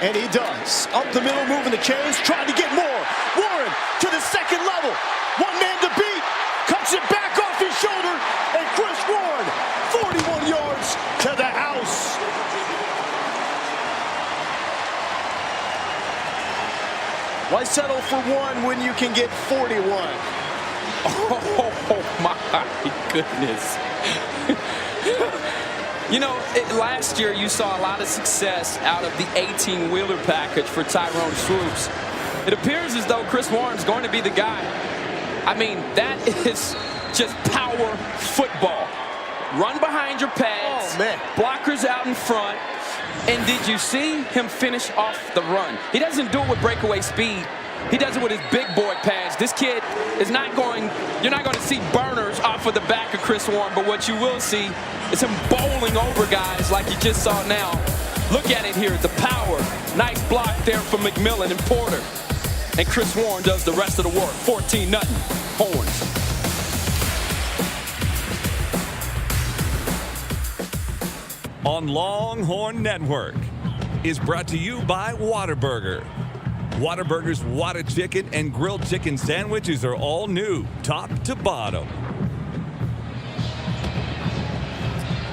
And he does. Up the middle, moving the chains, trying to get more. Warren to the 2nd level. 1 man to beat. Cuts it back off his shoulder. And Chris Warren, 41 yards to the house. Why settle for 1 when you can get 41? Oh my goodness. You know, last year you saw a lot of success out of the 18-wheeler package for Tyrone Swoops. It appears as though Chris Warren's going to be the guy. I mean, that is just power football. Run behind your pads, blockers out in front, and did you see him finish off the run? He doesn't do it with breakaway speed. He does it with his big boy pads. This kid is not going, you're not going to see burners off of the back of Chris Warren, but what you will see is him bowling over guys like you just saw now. Look at it here, the power. Nice block there from McMillan and Porter. And Chris Warren does the rest of the work. 14-0, Horns. On Longhorn Network is brought to you by Whataburger. Whataburger's Whata Chicken and Grilled Chicken Sandwiches are all new, top to bottom.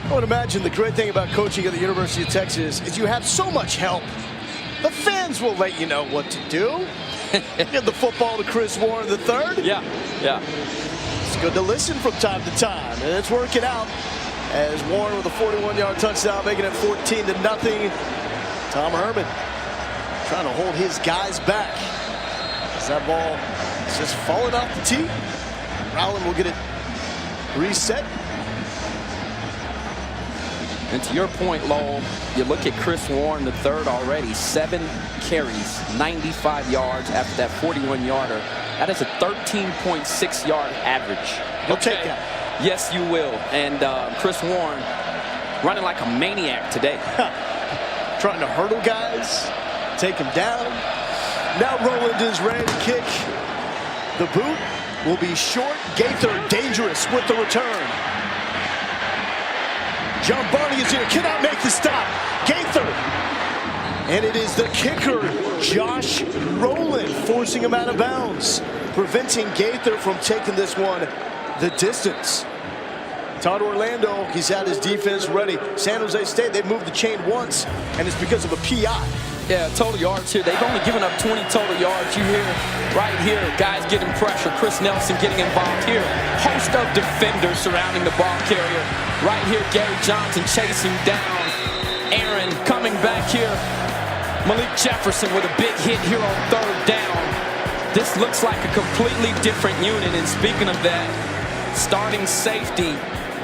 I would imagine the great thing about coaching at the University of Texas is you have so much help. The fans will let you know what to do. Give the football to Chris Warren III. Yeah. It's good to listen from time to time, and it's working out. As Warren with a 41-yard touchdown, making it 14-0. Tom Herman trying to hold his guys back. As that ball is just falling off the tee. Rowland will get it reset. And to your point, Lowell, you look at Chris Warren III already, 7 carries, 95 yards after that 41-yarder. That is a 13.6-yard average. You'll take that. Yes, you will. And Chris Warren running like a maniac today. Trying to hurdle guys, take him down. Now Rowland is ready to kick. The boot will be short. Gaither dangerous with the return. John Barney is here, cannot make the stop. Gaither. And it is the kicker, Josh Rowland, forcing him out of bounds, preventing Gaither from taking this one the distance. Todd Orlando, he's had his defense ready. San Jose State, they've moved the chain once, and it's because of a PI. Yeah, total yards here. They've only given up 20 total yards. You hear right here, guys getting pressure. Chris Nelson getting involved here. Host of defenders surrounding the ball carrier. Right here, Gary Johnson chasing down Aaron. Coming back here, Malik Jefferson with a big hit here on 3rd down. This looks like a completely different unit. And speaking of that, starting safety,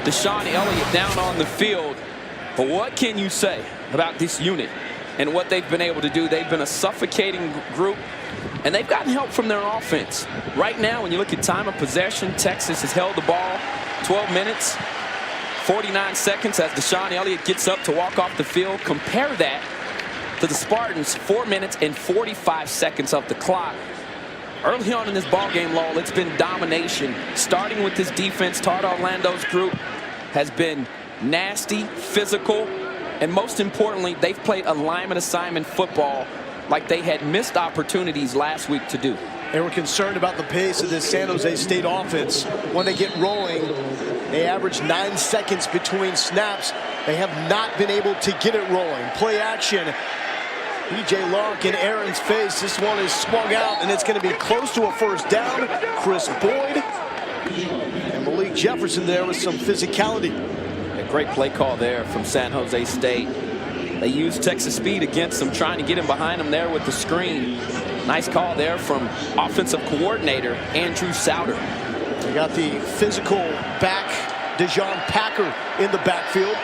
Deshaun Elliott down on the field. But what can you say about this unit and what they've been able to do? They've been a suffocating group, and they've gotten help from their offense. Right now, when you look at time of possession, Texas has held the ball 12 minutes, 49 seconds as Deshaun Elliott gets up to walk off the field. Compare that to the Spartans, 4 minutes and 45 seconds of the clock. Early on in this ball game, Lowell, it's been domination. Starting with this defense, Todd Orlando's group has been nasty, physical, and most importantly, they've played alignment assignment football like they had missed opportunities last week to do. And we're concerned about the pace of this San Jose State offense. When they get rolling, they average 9 seconds between snaps. They have not been able to get it rolling. Play action. B.J. Lark in Aaron's face. This one is swung out, and it's going to be close to a first down. Chris Boyd and Malik Jefferson there with some physicality. A great play call there from San Jose State. They used Texas speed against them, trying to get him behind them there with the screen. Nice call there from offensive coordinator Andrew Souter. They got the physical back, Dejon Packer in the backfield.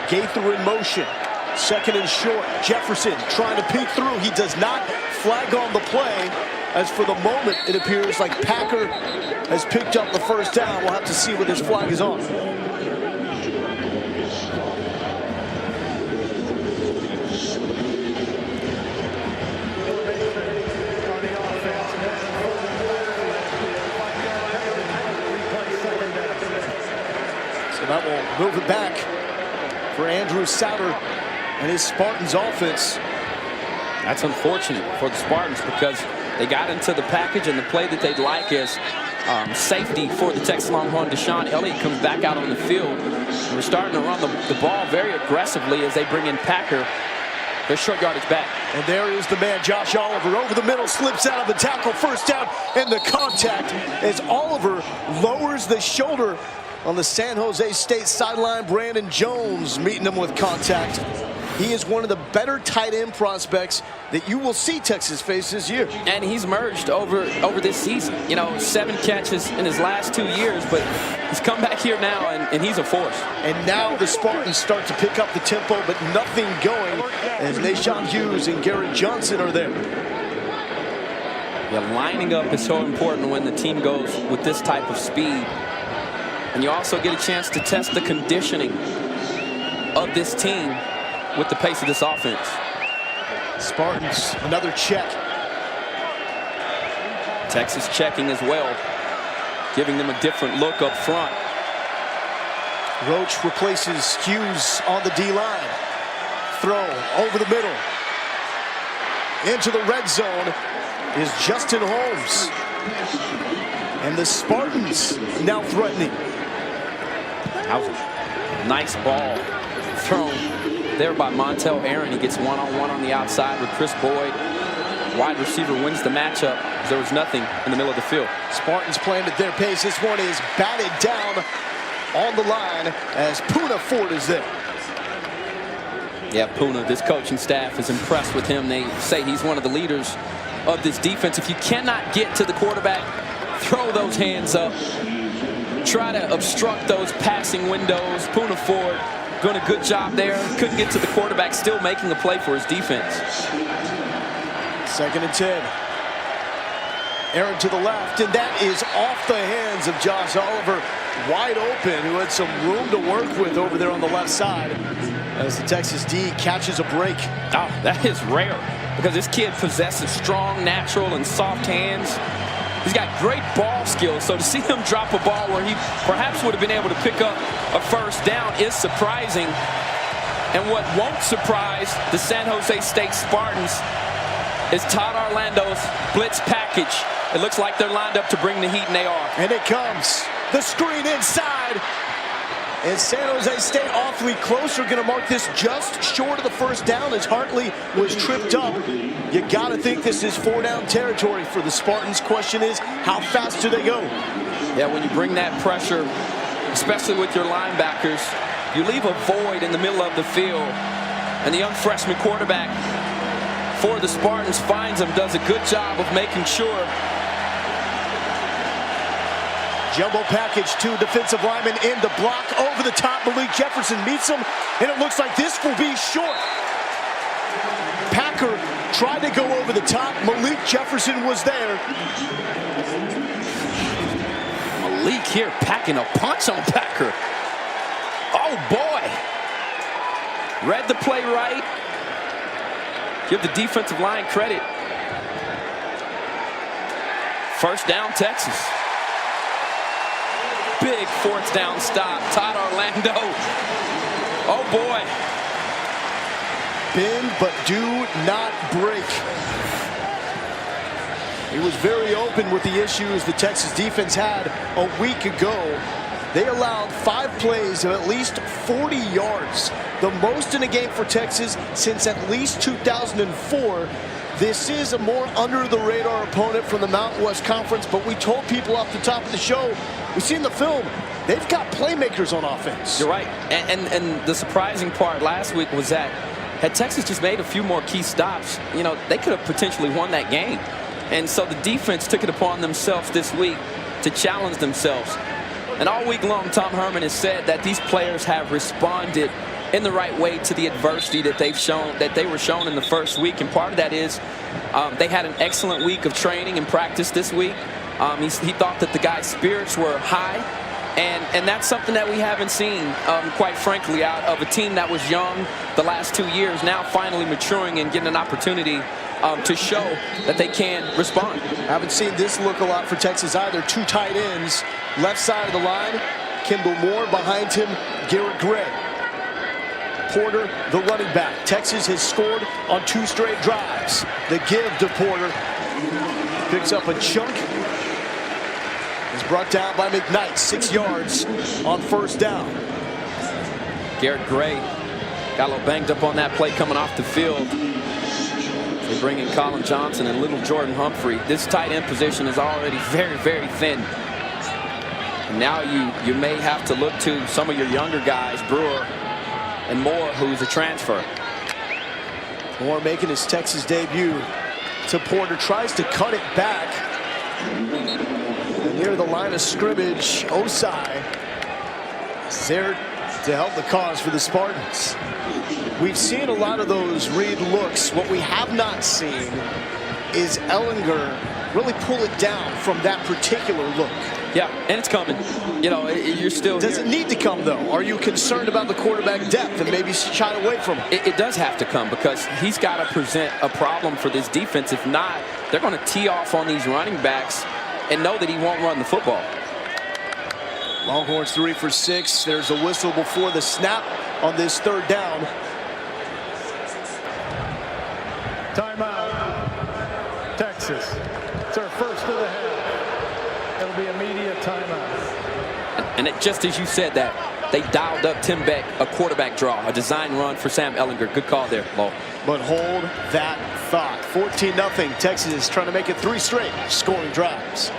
Gaither in motion. 2nd and short. Jefferson trying to peek through. He does not. Flag on the play. As for the moment, it appears like Packer has picked up the first down. We'll have to see what this flag is on. So that will move it back for Andrew Souter and his Spartans offense. That's unfortunate for the Spartans because they got into the package, and the play that they'd like is safety for the Texas Longhorn. Deshaun Elliott comes back out on the field. And we're starting to run the ball very aggressively as they bring in Packer. Their short yardage back. And there is the man, Josh Oliver, over the middle, slips out of the tackle, first down, and the contact as Oliver lowers the shoulder On the San Jose State sideline, Brandon Jones meeting them with contact. He is one of the better tight end prospects that you will see Texas face this year. And he's merged over this season. You know, 7 catches in his last 2 years, but he's come back here now, and he's a force. And now the Spartans start to pick up the tempo, but nothing going as Nashawn Hughes and Garrett Johnson are there. Yeah, lining up is so important when the team goes with this type of speed. And you also get a chance to test the conditioning of this team with the pace of this offense. Spartans, another check. Texas checking as well, giving them a different look up front. Roach replaces Hughes on the D-line. Throw over the middle. Into the red zone is Justin Holmes. And the Spartans now threatening. That was a nice ball thrown there by Montel Aaron. He gets one-on-one on the outside with Chris Boyd. Wide receiver wins the matchup. There was nothing in the middle of the field. Spartans playing at their pace. This one is batted down on the line as Poona Ford is there. Yeah, Poona, this coaching staff is impressed with him. They say he's one of the leaders of this defense. If you cannot get to the quarterback, throw those hands up. Try to obstruct those passing windows. Poona Ford doing a good job there. Couldn't get to the quarterback, still making a play for his defense. 2nd and 10. Aaron to the left, and that is off the hands of Josh Oliver. Wide open, who had some room to work with over there on the left side. As the Texas D catches a break. Oh, that is rare because this kid possesses strong, natural, and soft hands. He's got great ball skills, so to see him drop a ball where he perhaps would have been able to pick up a first down is surprising. And what won't surprise the San Jose State Spartans is Todd Orlando's blitz package. It looks like they're lined up to bring the heat, and they are. And it comes. The screen inside. And San Jose State awfully close. They're going to mark this just short of the first down as Hartley was tripped up. You got to think this is 4-down territory for the Spartans. Question is, how fast do they go? Yeah, when you bring that pressure, especially with your linebackers, you leave a void in the middle of the field. And the young freshman quarterback for the Spartans finds him, does a good job of making sure. Jumbo package, 2 defensive linemen in the block. Over the top, Malik Jefferson meets him, and it looks like this will be short. Packer tried to go over the top. Malik Jefferson was there. Malik here packing a punch on Packer. Oh, boy. Read the play right. Give the defensive line credit. First down, Texas. Big 4th down stop. Todd Orlando. Oh, boy. Bend but do not break. He was very open with the issues the Texas defense had a week ago. They allowed 5 plays of at least 40 yards, the most in a game for Texas since at least 2004. This is a more under-the-radar opponent from the Mountain West Conference, but we told people off the top of the show, we've seen the film, they've got playmakers on offense. You're right, and the surprising part last week was that had Texas just made a few more key stops, you know, they could have potentially won that game. And so the defense took it upon themselves this week to challenge themselves. And all week long, Tom Herman has said that these players have responded in the right way to the adversity that they were shown in the first week. And part of that is they had an excellent week of training and practice this week. He thought that the guys' spirits were high. And that's something that we haven't seen, quite frankly, out of a team that was young the last 2 years, now finally maturing and getting an opportunity to show that they can respond. Haven't seen this look a lot for Texas either. 2 tight ends, left side of the line. Kimball Moore behind him, Garrett Gray. Porter, the running back. Texas has scored on 2 straight drives. The give to Porter. Picks up a chunk. Is brought down by McKnight, 6 yards on first down. Garrett Gray got a little banged up on that play coming off the field. They bring in Colin Johnson and little Jordan Humphrey. This tight end position is already very, very thin. Now you may have to look to some of your younger guys, Brewer and Moore, who's a transfer. Moore making his Texas debut to Porter, tries to cut it back. And near the line of scrimmage, Osai is there to help the cause for the Spartans. We've seen a lot of those read looks. What we have not seen is Ehlinger really pull it down from that particular look. Yeah, and it's coming. You know, you're still Does it need to come, though? Are you concerned about the quarterback depth and maybe shy away from it? It does have to come, because he's got to present a problem for this defense. If not, they're going to tee off on these running backs and know that he won't run the football. Longhorns 3 for 6. There's a whistle before the snap on this third down. Timeout, Texas. It's our first of the half. It'll be immediate timeout. And just as you said that, they dialed up Tim Beck, a quarterback draw, a design run for Sam Ehlinger. Good call there, Lo. But hold that thought. 14-0. Texas is trying to make it 3 straight scoring drives.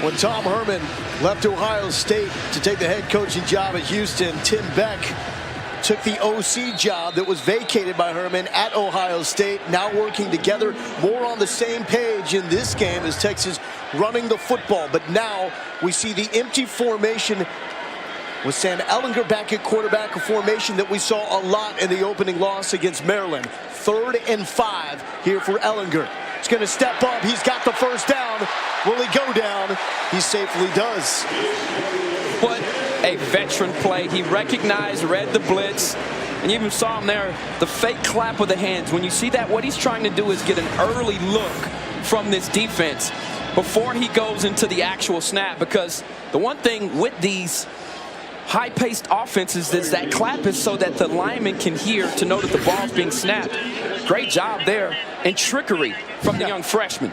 When Tom Herman left Ohio State to take the head coaching job at Houston, Tim Beck took the OC job that was vacated by Herman at Ohio State. Now working together, more on the same page in this game as Texas running the football. But now we see the empty formation with Sam Ehlinger back at quarterback, a formation that we saw a lot in the opening loss against Maryland. 3rd and 5 here for Ehlinger. He's going to step up. He's got the first down. Will he go down? He safely does. What a veteran play. He recognized, read the blitz, and you even saw him there, the fake clap of the hands. When you see that, what he's trying to do is get an early look from this defense before he goes into the actual snap, because the one thing with these high-paced offenses is that clap is so that the lineman can hear to know that the ball's being snapped. Great job there, and trickery from the young freshman.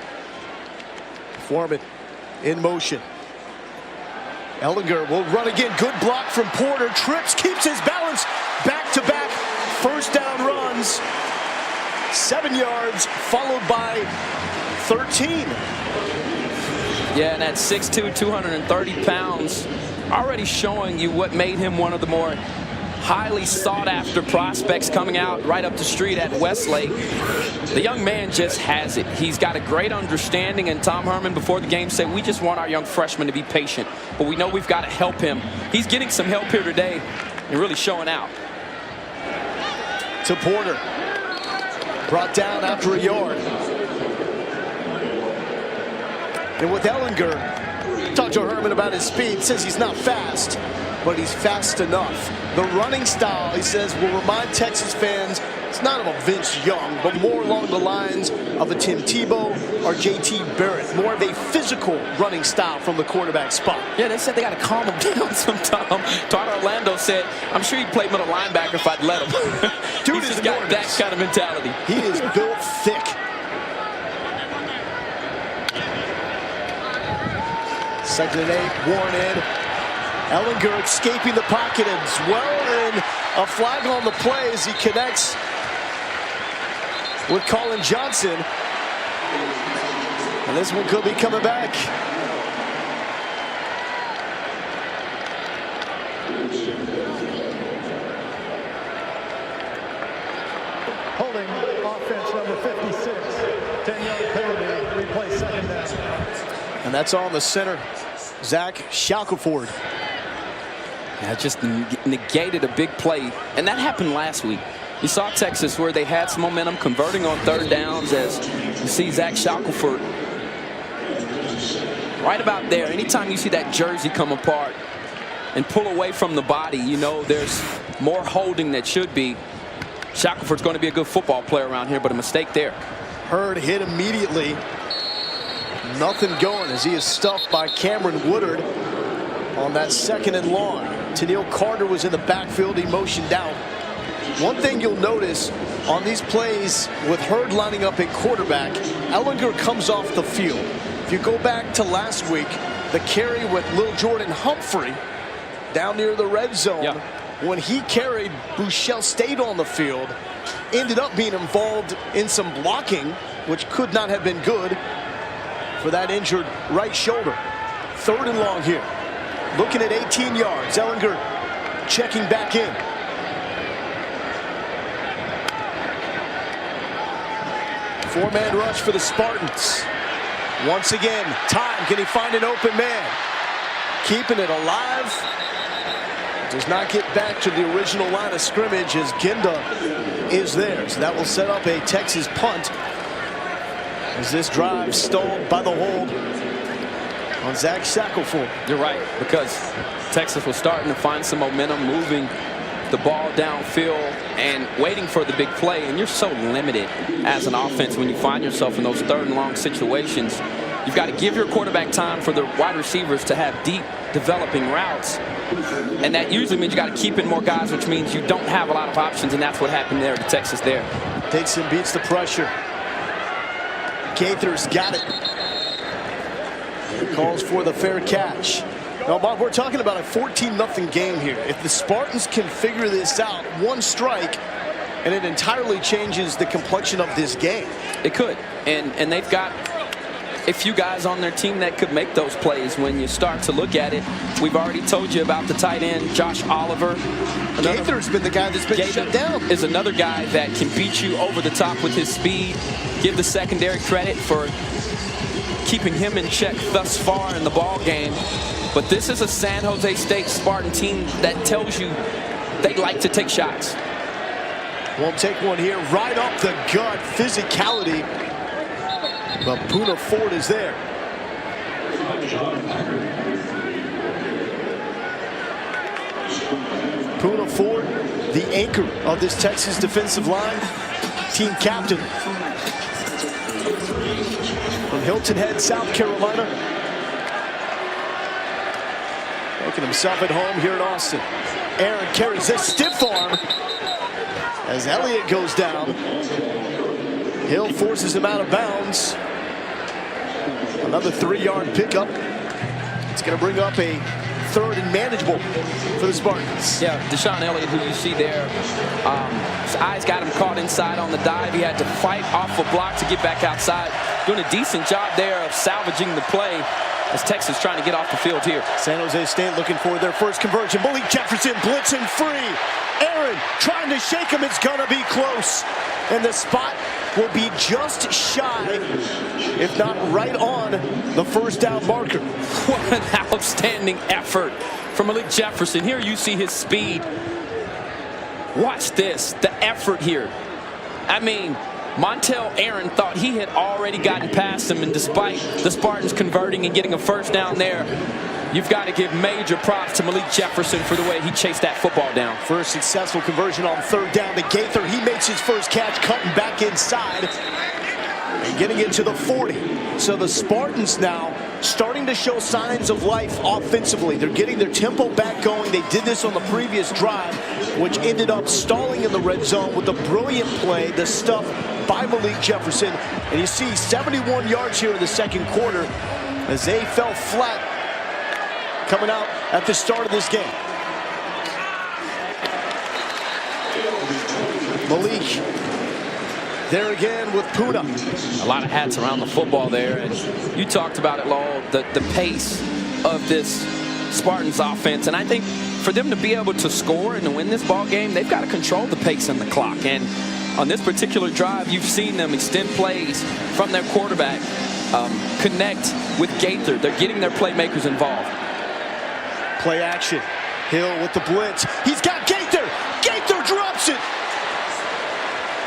Foreman in motion. Ehlinger will run again. Good block from Porter. Trips, keeps his balance. Back-to-back first down runs. 7 yards, followed by 13. Yeah, and at 6'2", 230 pounds, already showing you what made him one of the more highly sought-after prospects coming out right up the street at Westlake. The young man just has it. He's got a great understanding, and Tom Herman before the game said, we just want our young freshman to be patient, but we know we've got to help him. He's getting some help here today and really showing out. To Porter. Brought down after a yard. And with Ehlinger, talked to Herman about his speed. Says he's not fast, but he's fast enough. The running style, he says, will remind Texas fans it's not of a Vince Young, but more along the lines of a Tim Tebow or J.T. Barrett. More of a physical running style from the quarterback spot. Yeah, they said they got to calm him down sometime. Todd Orlando said, I'm sure he'd play middle linebacker if I'd let him. Dude He's is just got that kind of mentality. He is built thick. Second and 8, Warren in. Ehlinger escaping the pocket as well, and a flag on the play as he connects with Colin Johnson. And this one could be coming back. Holding offense number 56. 10-yard penalty, replay second down. And that's on the center, Zach Shackelford. Yeah, just negated a big play. And that happened last week. You saw Texas where they had some momentum converting on third downs, as you see Zach Shackelford right about there. Anytime you see that jersey come apart and pull away from the body, you know there's more holding that should be. Shackelford's going to be a good football player around here, but a mistake there. Hurd hit immediately. Nothing going as he is stuffed by Cameron Woodard on that 2nd and long. Tennille Carter was in the backfield. He motioned out. One thing you'll notice on these plays with Hurd lining up at quarterback, Ehlinger comes off the field. If you go back to last week, the carry with Lil Jordan Humphrey down near the red zone, yeah. When he carried, Buechele stayed on the field, ended up being involved in some blocking, which could not have been good for that injured right shoulder. 3rd and long here. Looking at 18 yards. Ellinger checking back in. Four-man rush for the Spartans. Once again, time. Can he find an open man? Keeping it alive. Does not get back to the original line of scrimmage as Ginda is there. So that will set up a Texas punt as this drive stalled by the hold on Zach Shackelford. You're right, because Texas was starting to find some momentum, moving the ball downfield and waiting for the big play. And you're so limited as an offense when you find yourself in those 3rd and long situations. You've got to give your quarterback time for the wide receivers to have deep developing routes. And that usually means you got to keep in more guys, which means you don't have a lot of options. And that's what happened there to Texas there. Takes and beats the pressure. Gaither's got it. Calls for the fair catch. Now, Bob, we're talking about a 14-0 game here. If the Spartans can figure this out, one strike, and it entirely changes the complexion of this game. It could. And they've got a few guys on their team that could make those plays when you start to look at it. We've already told you about the tight end, Josh Oliver. Gaither's been the guy that's been shut down. Is another guy that can beat you over the top with his speed. Give the secondary credit for keeping him in check thus far in the ball game. But this is a San Jose State Spartan team that tells you they like to take shots. Won't take one here. Right up the gut. Physicality. But Poona Ford is there. Poona Ford, the anchor of this Texas defensive line. Team captain from Hilton Head, South Carolina. Making himself at home here in Austin. Aaron carries this stiff arm as Elliott goes down. Hill forces him out of bounds. Another 3-yard pickup. It's going to bring up a 3rd and manageable for the Spartans. Yeah, Deshaun Elliott, who you see there, his eyes got him caught inside on the dive. He had to fight off a block to get back outside. Doing a decent job there of salvaging the play as Texas trying to get off the field here. San Jose State looking for their first conversion. Malik Jefferson blitzing free. Aaron trying to shake him. It's going to be close. And the spot will be just shy, if not right on, the first down marker. What an outstanding effort from Malik Jefferson. Here you see his speed. Watch this, the effort here. I mean, Montel Aaron thought he had already gotten past him, and despite the Spartans converting and getting a first down there, you've got to give major props to Malik Jefferson for the way he chased that football down. First successful conversion on 3rd down to Gaither. He makes his first catch, cutting back inside and getting it to the 40. So the Spartans now starting to show signs of life offensively. They're getting their tempo back going. They did this on the previous drive, which ended up stalling in the red zone with a brilliant play, the stuff by Malik Jefferson. And you see 71 yards here in the 2nd quarter as they fell flat coming out at the start of this game. Malik there again with Poona. A lot of hats around the football there, and you talked about it, Lowell, the pace of this Spartans offense. And I think for them to be able to score and to win this ball game, they've got to control the pace and the clock. And on this particular drive, you've seen them extend plays from their quarterback, connect with Gaither. They're getting their playmakers involved. Play action. Hill with the blitz. He's got Gaither. Gaither drops it.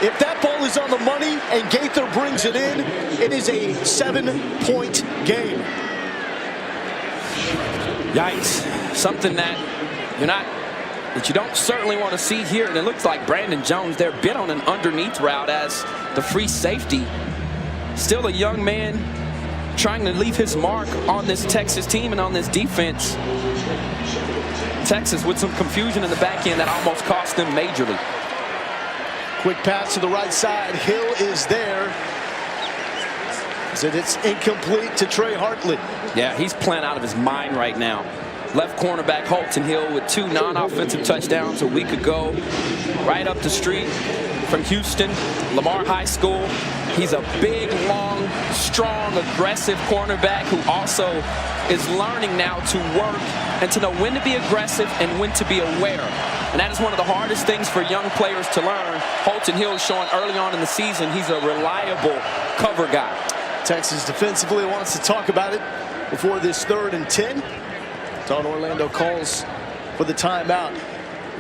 If that ball is on the money and Gaither brings it in, it is a 7-point game. Yikes. Something that you don't certainly want to see here. And it looks like Brandon Jones there bit on an underneath route as the free safety. Still a young man trying to leave his mark on this Texas team and on this defense. Texas with some confusion in the back end that almost cost them majorly. Quick pass to the right side. Hill is there. So it's incomplete to Trey Hartley. Yeah, he's playing out of his mind right now. Left cornerback Holton Hill with 2 non-offensive touchdowns a week ago. Right up the street from Houston, Lamar High School. He's a big, long, strong, aggressive cornerback who also is learning now to work and to know when to be aggressive and when to be aware. And that is one of the hardest things for young players to learn. Holton Hill showing early on in the season he's a reliable cover guy. Texas defensively wants to talk about it before this 3rd and 10. Todd Orlando calls for the timeout.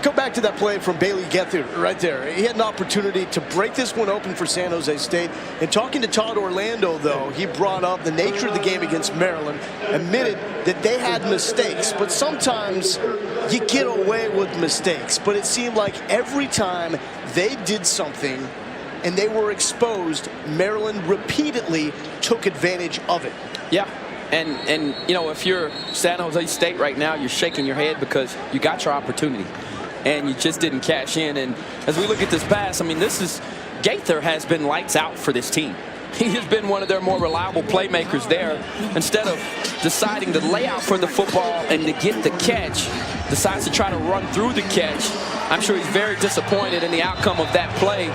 Go back to that play from Bailey Gether right there. He had an opportunity to break this one open for San Jose State. And talking to Todd Orlando, though, he brought up the nature of the game against Maryland, admitted that they had mistakes. But sometimes you get away with mistakes. But it seemed like every time they did something and they were exposed, Maryland repeatedly took advantage of it. Yeah. And you know, if you're San Jose State right now, you're shaking your head because you got your opportunity and you just didn't cash in. And as we look at this pass, I mean, Gaither has been lights out for this team. He has been one of their more reliable playmakers there. Instead of deciding to lay out for the football and to get the catch, decides to try to run through the catch. I'm sure he's very disappointed in the outcome of that play,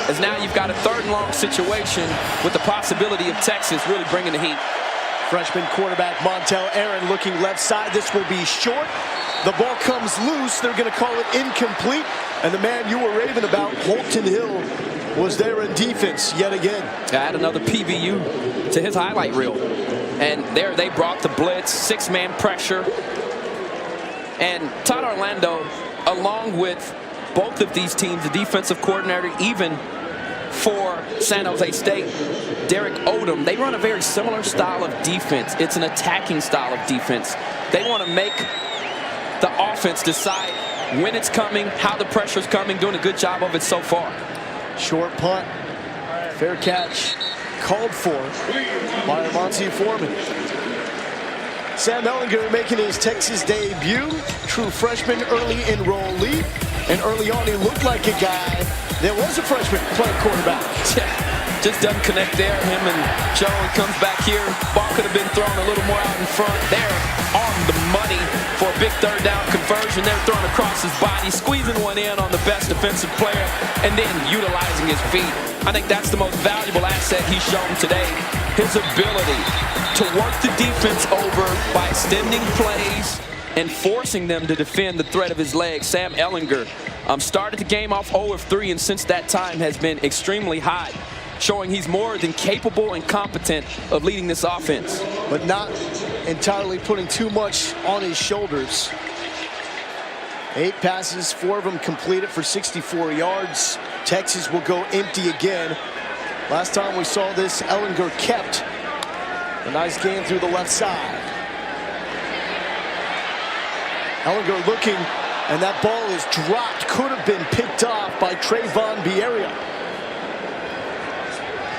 as now you've got a 3rd and long situation with the possibility of Texas really bringing the heat. Freshman quarterback Montel Aaron looking left side. This will be short. The ball comes loose. They're going to call it incomplete. And the man you were raving about, Holton Hill, was there in defense yet again. Add another PBU to his highlight reel. And there they brought the blitz, 6-man pressure. And Todd Orlando, along with both of these teams, the defensive coordinator, even for San Jose State, Derek Odom, they run a very similar style of defense. It's an attacking style of defense. They want to make the offense decide when it's coming, how the pressure's coming, doing a good job of it so far. Short punt, fair catch, called for by Monty Foreman. Sam Ellinger making his Texas debut, true freshman, early enrollee. And early on, he looked like a guy that was a freshman playing quarterback. Just doesn't connect there. Him and Joe comes back here. Ball could have been thrown a little more out in front. There on the money for a big 3rd down conversion. They're throwing across his body, squeezing one in on the best defensive player, and then utilizing his feet. I think that's the most valuable asset he's shown today. His ability to work the defense over by extending plays and forcing them to defend the threat of his legs. Sam Ellinger started the game off 0 of 3, and since that time has been extremely hot, showing he's more than capable and competent of leading this offense. But not entirely putting too much on his shoulders. 8 passes, 4 of them completed for 64 yards. Texas will go empty again. Last time we saw this, Ellinger kept a nice game through the left side. Ellinger looking, and that ball is dropped. Could have been picked off by Trayvon Bieria.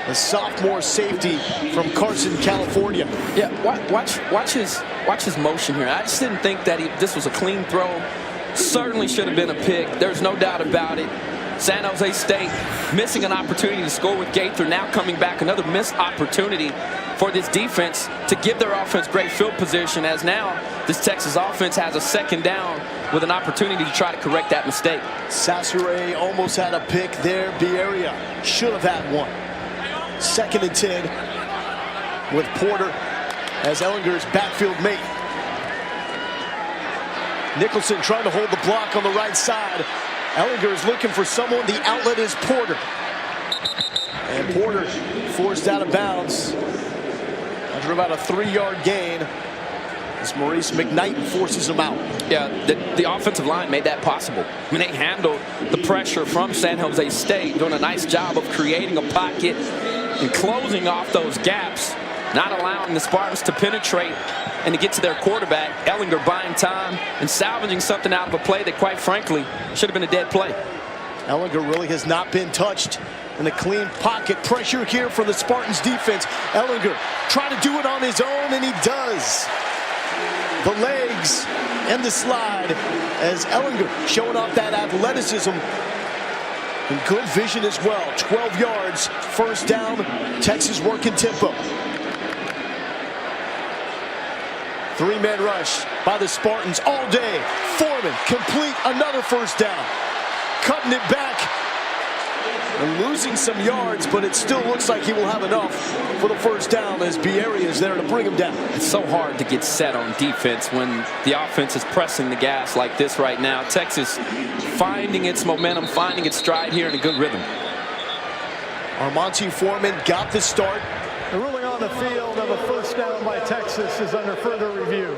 The sophomore safety from Carson, California. Yeah, watch his motion here. I just didn't think that this was a clean throw. Certainly should have been a pick. There's no doubt about it. San Jose State missing an opportunity to score with Gaither. Now coming back, another missed opportunity for this defense to give their offense great field position, as now this Texas offense has a 2nd down with an opportunity to try to correct that mistake. Sassere almost had a pick there. Bieria should have had one. 2nd and 10 with Porter as Ellinger's backfield mate. Nicholson trying to hold the block on the right side. Ellinger is looking for someone. The outlet is Porter. And Porter forced out of bounds after about a 3-yard gain as Maurice McKnight forces him out. Yeah, the offensive line made that possible. I mean, they handled the pressure from San Jose State, doing a nice job of creating a pocket and closing off those gaps, not allowing the Spartans to penetrate and to get to their quarterback. Ellinger buying time and salvaging something out of a play that, quite frankly, should have been a dead play. Ellinger really has not been touched. And a clean pocket pressure here for the Spartans defense. Ellinger trying to do it on his own, and he does. The legs and the slide as Ellinger showing off that athleticism and good vision as well. 12 yards, 1st down, Texas working tempo. 3-man rush by the Spartans all day. Foreman complete, another 1st down. Cutting it back. And losing some yards, but it still looks like he will have enough for the first down as Bieri is there to bring him down. It's so hard to get set on defense when the offense is pressing the gas like this right now. Texas finding its momentum, finding its stride here in a good rhythm. Armonte Foreman got the start. The ruling on the field of a first down by Texas is under further review.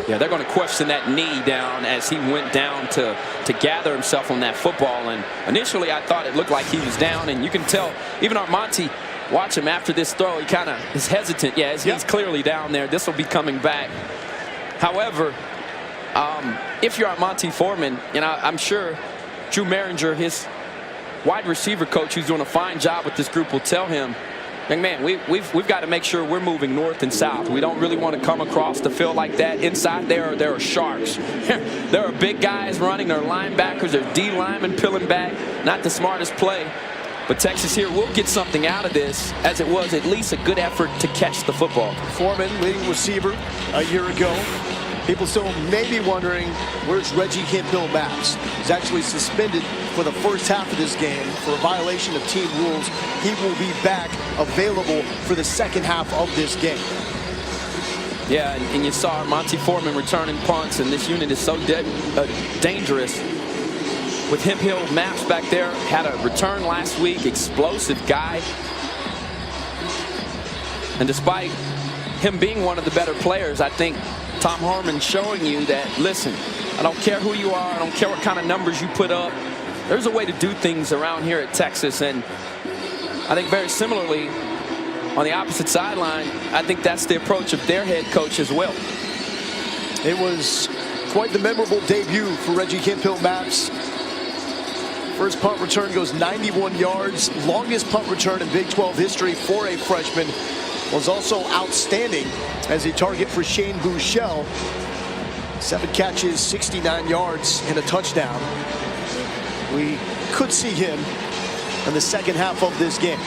Yeah, they're going to question that knee down as he went down to gather himself on that football. And initially, I thought it looked like he was down. And you can tell, even Armonte, watch him after this throw, he kind of is hesitant. Yeah, he's clearly down there. This will be coming back. However, if you're Armonte Foreman, I'm sure Drew Maringer, his wide receiver coach, who's doing a fine job with this group, will tell him, young man, we've got to make sure we're moving north and south. We don't really want to come across the field like that. Inside there are sharks. There are big guys running. There are linebackers. There are D linemen peeling back. Not the smartest play. But Texas here will get something out of this, as it was at least a good effort to catch the football. Foreman, leading receiver a year ago. People still may be wondering, where's Reggie Campbell-Maps? He's actually suspended for the first half of this game for a violation of team rules. He will be back available for the second half of this game. Yeah, and you saw Armonte Foreman returning punts, and this unit is so dangerous. With him, Maps back there, had a return last week, explosive guy. And despite him being one of the better players, I think Tom Herman showing you that, listen, I don't care who you are, I don't care what kind of numbers you put up. There's a way to do things around here at Texas, and I think very similarly on the opposite sideline, I think that's the approach of their head coach as well. It was quite the memorable debut for Reggie Campbell-Maps. First punt return goes 91 yards, longest punt return in Big 12 history for a freshman. Was also outstanding as a target for Shane Buechele. 7 catches, 69 yards, and a touchdown. We could see him in the second half of this game.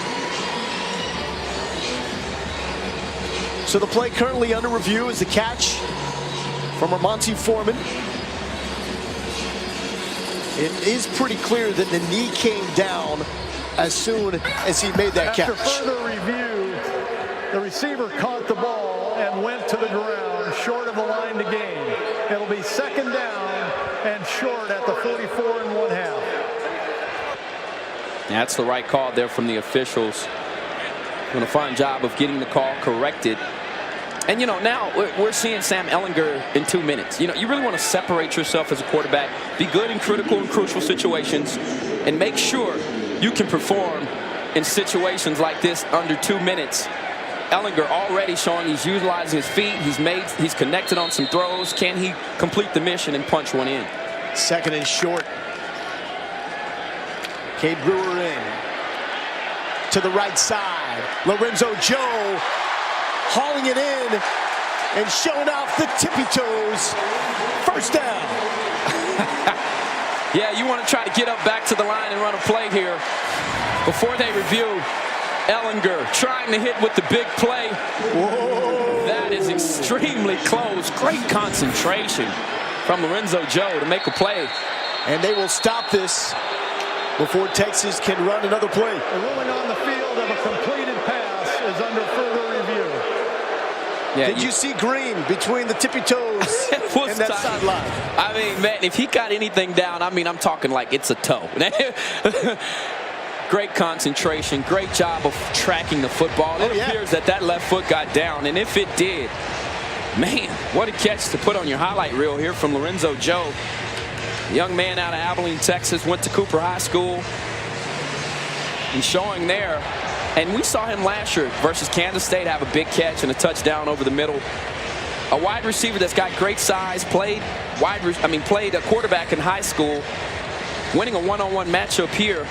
So the play currently under review is the catch from Armonte Foreman. It is pretty clear that the knee came down as soon as he made that catch. After further review, the receiver caught the ball and went to the ground short of the line to gain. It'll be second down and short at the 44 1/2. That's the right call there from the officials. Doing a fine job of getting the call corrected. And, now we're seeing Sam Ehlinger in 2 minutes. You really want to separate yourself as a quarterback, be good in critical and crucial situations, and make sure you can perform in situations like this under 2 minutes. Ehlinger already showing he's utilizing his feet. He's connected on some throws. Can he complete the mission and punch one in? Second and short. Cade Brewer in. To the right side. Lorenzo Joe hauling it in and showing off the tippy toes. First down. Yeah, you want to try to get up back to the line and run a play here before they review. Ehlinger trying to hit with the big play. Whoa. That is extremely close. Great concentration from Lorenzo Joe to make a play. And they will stop this before Texas can run another play. The ruling on the field of a completed pass is under further review. Yeah, Did you see green between the tippy toes and that sideline? I mean, man, if he got anything down, I'm talking like it's a toe. Great concentration, great job of tracking the football. It appears that left foot got down, and if it did, man, what a catch to put on your highlight reel here from Lorenzo Joe. Young man out of Abilene, Texas, went to Cooper High School, and showing there. And we saw him last year versus Kansas State have a big catch and a touchdown over the middle. A wide receiver that's got great size, played a quarterback in high school, winning a one-on-one matchup here.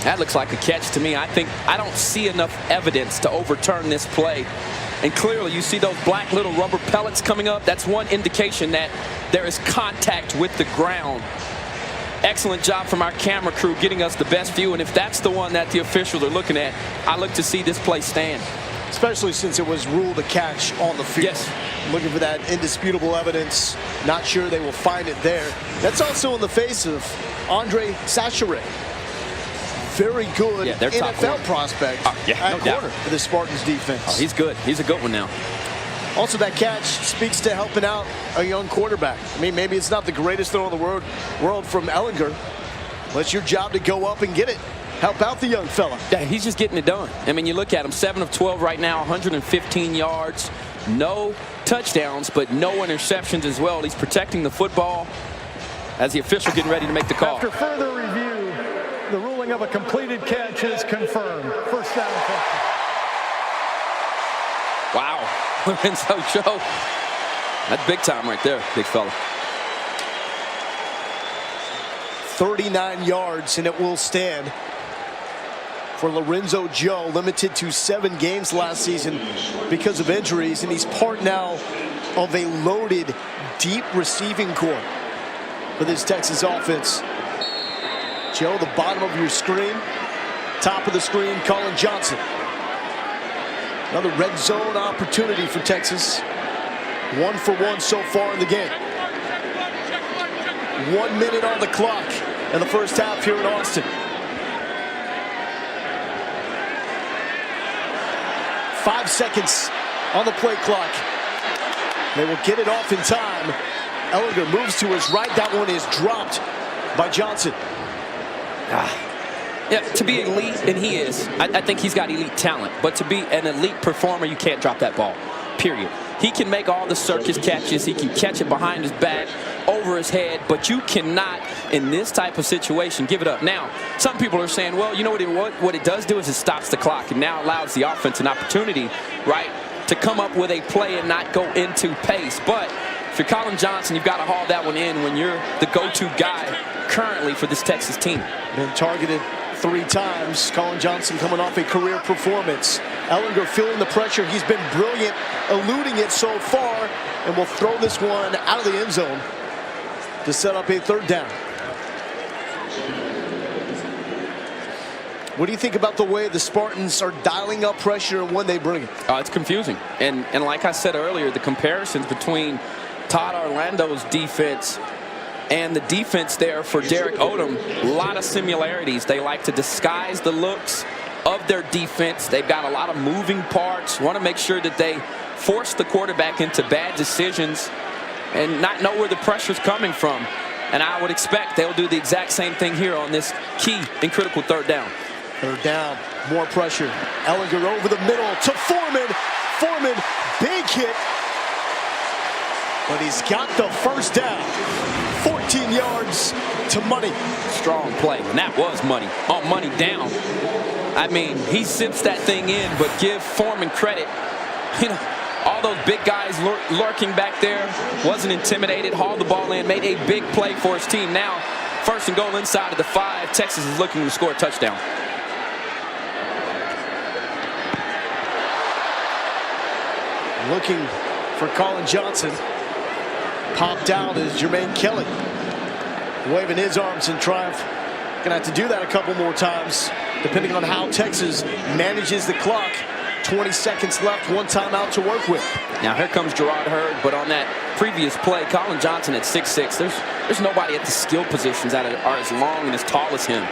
That looks like a catch to me. I don't see enough evidence to overturn this play. And clearly you see those black little rubber pellets coming up. That's one indication that there is contact with the ground. Excellent job from our camera crew getting us the best view. And if that's the one that the officials are looking at, I look to see this play stand. Especially since it was ruled a catch on the field. Yes. looking for that indisputable evidence. Not sure they will find it there. That's also in the face of Andre Sacheret. Very good NFL prospect at corner for the Spartans defense. Oh, he's good. He's a good one now. Also, that catch speaks to helping out a young quarterback. I mean, maybe it's not the greatest throw in the world from Ehlinger, but it's your job to go up and get it. Help out the young fella. Yeah, he's just getting it done. I mean, you look at him, 7 of 12 right now, 115 yards, no touchdowns, but no interceptions as well. He's protecting the football as the official getting ready to make the call. After further review, the ruling of a completed catch is confirmed. First down. Wow. Lorenzo Joe. That's big time right there, big fella. 39 yards, and it will stand for Lorenzo Joe, limited to 7 games last season because of injuries, and he's part now of a loaded, deep receiving corps for this Texas offense. Joe, the bottom of your screen, top of the screen, Colin Johnson. Another red zone opportunity for Texas. 1 for 1 so far in the game. 1 minute on the clock in the first half here in Austin. 5 seconds on the play clock. They will get it off in time. Ehlinger moves to his right. That one is dropped by Johnson. Yeah, to be elite, and he is, I think he's got elite talent. But to be an elite performer, you can't drop that ball, period. He can make all the circus catches. He can catch it behind his back, over his head, but you cannot, in this type of situation, give it up. Now, some people are saying, well, you know what it does do is it stops the clock and now allows the offense an opportunity, right, to come up with a play and not go into pace. But if you're Colin Johnson, you've got to haul that one in when you're the go-to guy currently for this Texas team. Been targeted 3 times. Colin Johnson coming off a career performance. Ehlinger feeling the pressure. He's been brilliant eluding it so far, and will throw this one out of the end zone to set up a 3rd down. What do you think about the way the Spartans are dialing up pressure and when they bring it? It's confusing. And like I said earlier, the comparisons between Todd Orlando's defense and the defense there for Derek Odom, a lot of similarities. They like to disguise the looks of their defense. They've got a lot of moving parts, want to make sure that they force the quarterback into bad decisions and not know where the pressure's coming from. And I would expect they'll do the exact same thing here on this key and critical 3rd down. 3rd down, more pressure. Ehlinger over the middle to Foreman. Foreman, big hit. But he's got the 1st down. 14 yards to Money. Strong play, and that was Money. On Money down. I mean, he sips that thing in, but give Foreman credit. You know, all those big guys lurking back there, wasn't intimidated, hauled the ball in, made a big play for his team. Now, 1st and goal inside of the 5. Texas is looking to score a touchdown. Looking for Colin Johnson. Popped out is Jermaine Kelly, waving his arms in triumph. Gonna have to do that a couple more times, depending on how Texas manages the clock. 20 seconds left, 1 timeout to work with. Now here comes Gerard Hurd, but on that previous play, Colin Johnson at 6'6", there's nobody at the skill positions that are as long and as tall as him.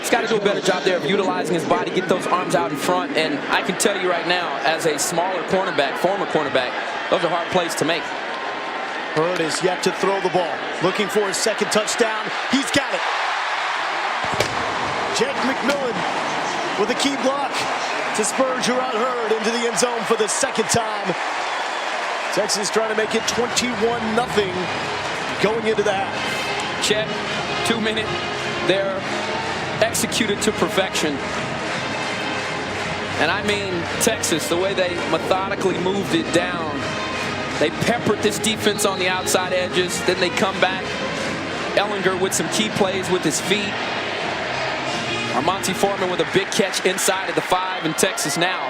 He's got to do a better job there of utilizing his body, get those arms out in front, and I can tell you right now, as a smaller cornerback, former cornerback, those are hard plays to make. Hurd is yet to throw the ball. Looking for his 2nd touchdown. He's got it. Jake McMillan with a key block to spur Gerard Hurd into the end zone for the 2nd time. Texas trying to make it 21-0 going into the half. Check, 2 minute. They're executed to perfection. And I mean, Texas, the way they methodically moved it down. They peppered this defense on the outside edges. Then they come back. Ehlinger with some key plays with his feet. Armonte Foreman with a big catch inside of the 5, and Texas now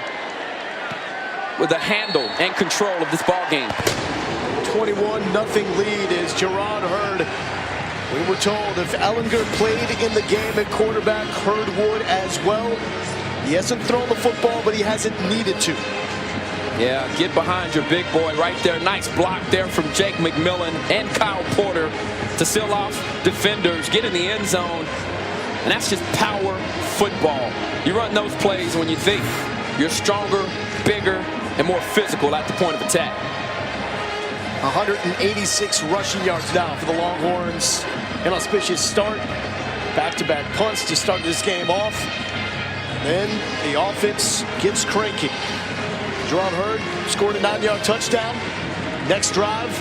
with a handle and control of this ball game. 21-0 lead is Gerard Hurd. We were told if Ehlinger played in the game at quarterback, Hurd would as well. He hasn't thrown the football, but he hasn't needed to. Yeah, get behind your big boy right there. Nice block there from Jake McMillan and Kyle Porter to seal off defenders, get in the end zone. And that's just power football. You run those plays when you think you're stronger, bigger, and more physical at the point of attack. 186 rushing yards now for the Longhorns. An auspicious start. Back-to-back punts to start this game off. And then the offense gets cranky. Gerard Hurd scored a 9-yard touchdown. Next drive,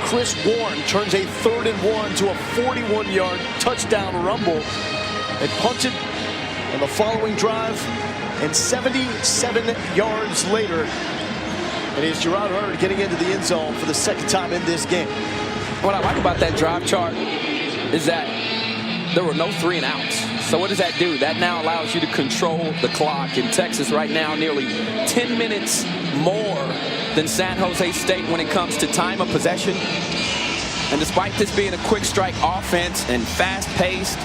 Chris Warren turns a 3rd and 1 to a 41-yard touchdown rumble. They punted on the following drive, and 77 yards later, it is Gerard Hurd getting into the end zone for the 2nd time in this game. What I like about that drive chart is that there were no 3 and outs. So what does that do? That now allows you to control the clock. In Texas right now, nearly 10 minutes more than San Jose State when it comes to time of possession. And despite this being a quick strike offense and fast-paced,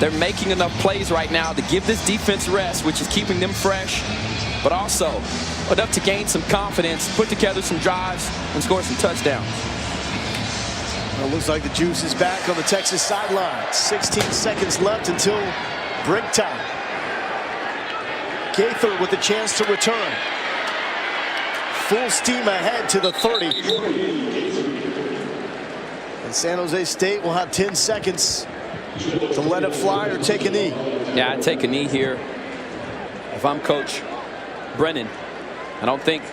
they're making enough plays right now to give this defense rest, which is keeping them fresh, but also enough to gain some confidence, put together some drives, and score some touchdowns. Well, it looks like the juice is back on the Texas sideline. 16 seconds left until break time. Gaither with the chance to return. Full steam ahead to the 30. And San Jose State will have 10 seconds to let it fly or take a knee. Yeah, I'd take a knee here if I'm Coach Brennan. I don't think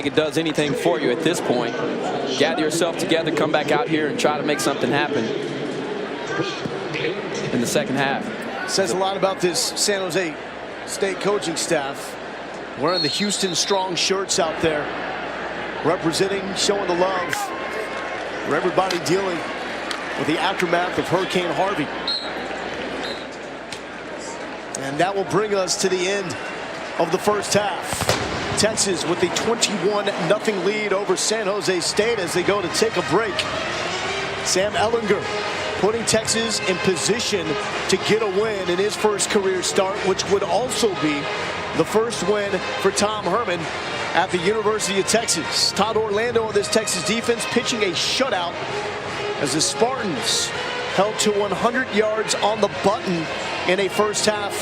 it does anything for you at this point. Gather yourself together, come back out here and try to make something happen in the second half. Says a lot about this San Jose State coaching staff. Wearing the Houston Strong shirts out there, representing, showing the love for everybody dealing with the aftermath of Hurricane Harvey. And that will bring us to the end of the first half. Texas with the 21-0 lead over San Jose State as they go to take a break. Sam Ehlinger putting Texas in position to get a win in his first career start, which would also be the first win for Tom Herman at the University of Texas. Todd Orlando on this Texas defense pitching a shutout as the Spartans held to 100 yards on the button in a first half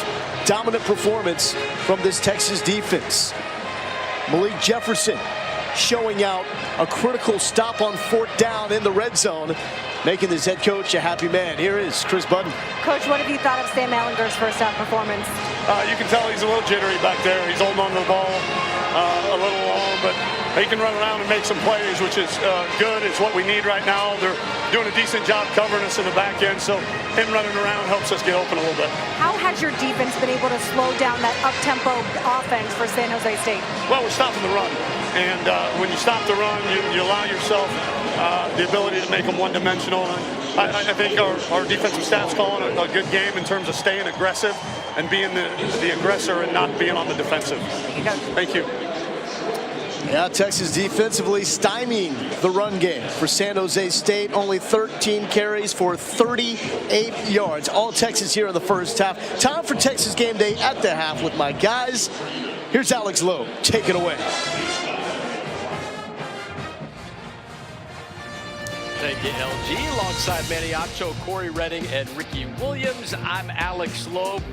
dominant performance from this Texas defense. Malik Jefferson showing out a critical stop on 4th down in the red zone, making this head coach a happy man. Here is Chris Budden. Coach, what have you thought of Sam Ehlinger's first half performance? You can tell he's a little jittery back there. He's holding on to the ball a little long, but he can run around and make some plays, which is good. It's what we need right now. They're doing a decent job covering us in the back end, so him running around helps us get open a little bit. How has your defense been able to slow down that up-tempo offense for San Jose State? Well, we're stopping the run, and when you stop the run, you allow yourself the ability to make them one-dimensional. I think our defensive staff's calling a good game in terms of staying aggressive and being the aggressor and not being on the defensive. Thank you. Yeah, Texas defensively stymieing the run game for San Jose State. Only 13 carries for 38 yards. All Texas here in the first half. Time for Texas Game Day at the half with my guys. Here's Alex Lowe. Take it away. Thank you, LG. Alongside Manny Acho, Corey Redding, and Ricky Williams, I'm Alex Loeb.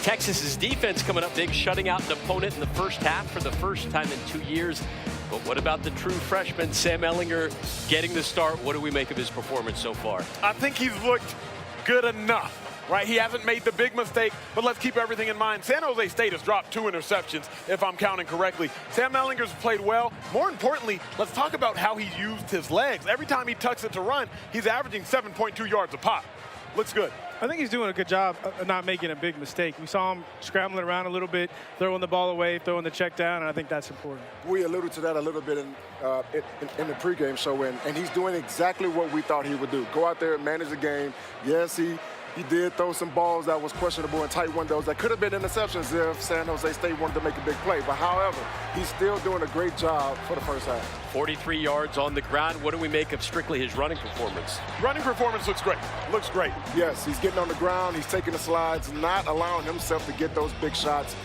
Texas's defense coming up big, shutting out an opponent in the first half for the first time in 2 years. But what about the true freshman, Sam Ehlinger, getting the start? What do we make of his performance so far? I think he's looked good enough. Right, he hasn't made the big mistake, but let's keep everything in mind. San Jose State has dropped 2 interceptions, if I'm counting correctly. Sam Ehlinger's played well. More importantly, let's talk about how he used his legs. Every time he tucks it to run, he's averaging 7.2 yards a pop. Looks good. I think he's doing a good job of not making a big mistake. We saw him scrambling around a little bit, throwing the ball away, throwing the check down, and I think that's important. We alluded to that a little bit in the pregame show, and he's doing exactly what we thought he would do. Go out there and manage the game. Yes, he He did throw some balls that was questionable in tight windows that could have been interceptions if San Jose State wanted to make a big play. But however, he's still doing a great job for the first half. 43 yards on the ground. What do we make of strictly his running performance? Running performance looks great. Looks great. Yes, he's getting on the ground. He's taking the slides, not allowing himself to get those big shots,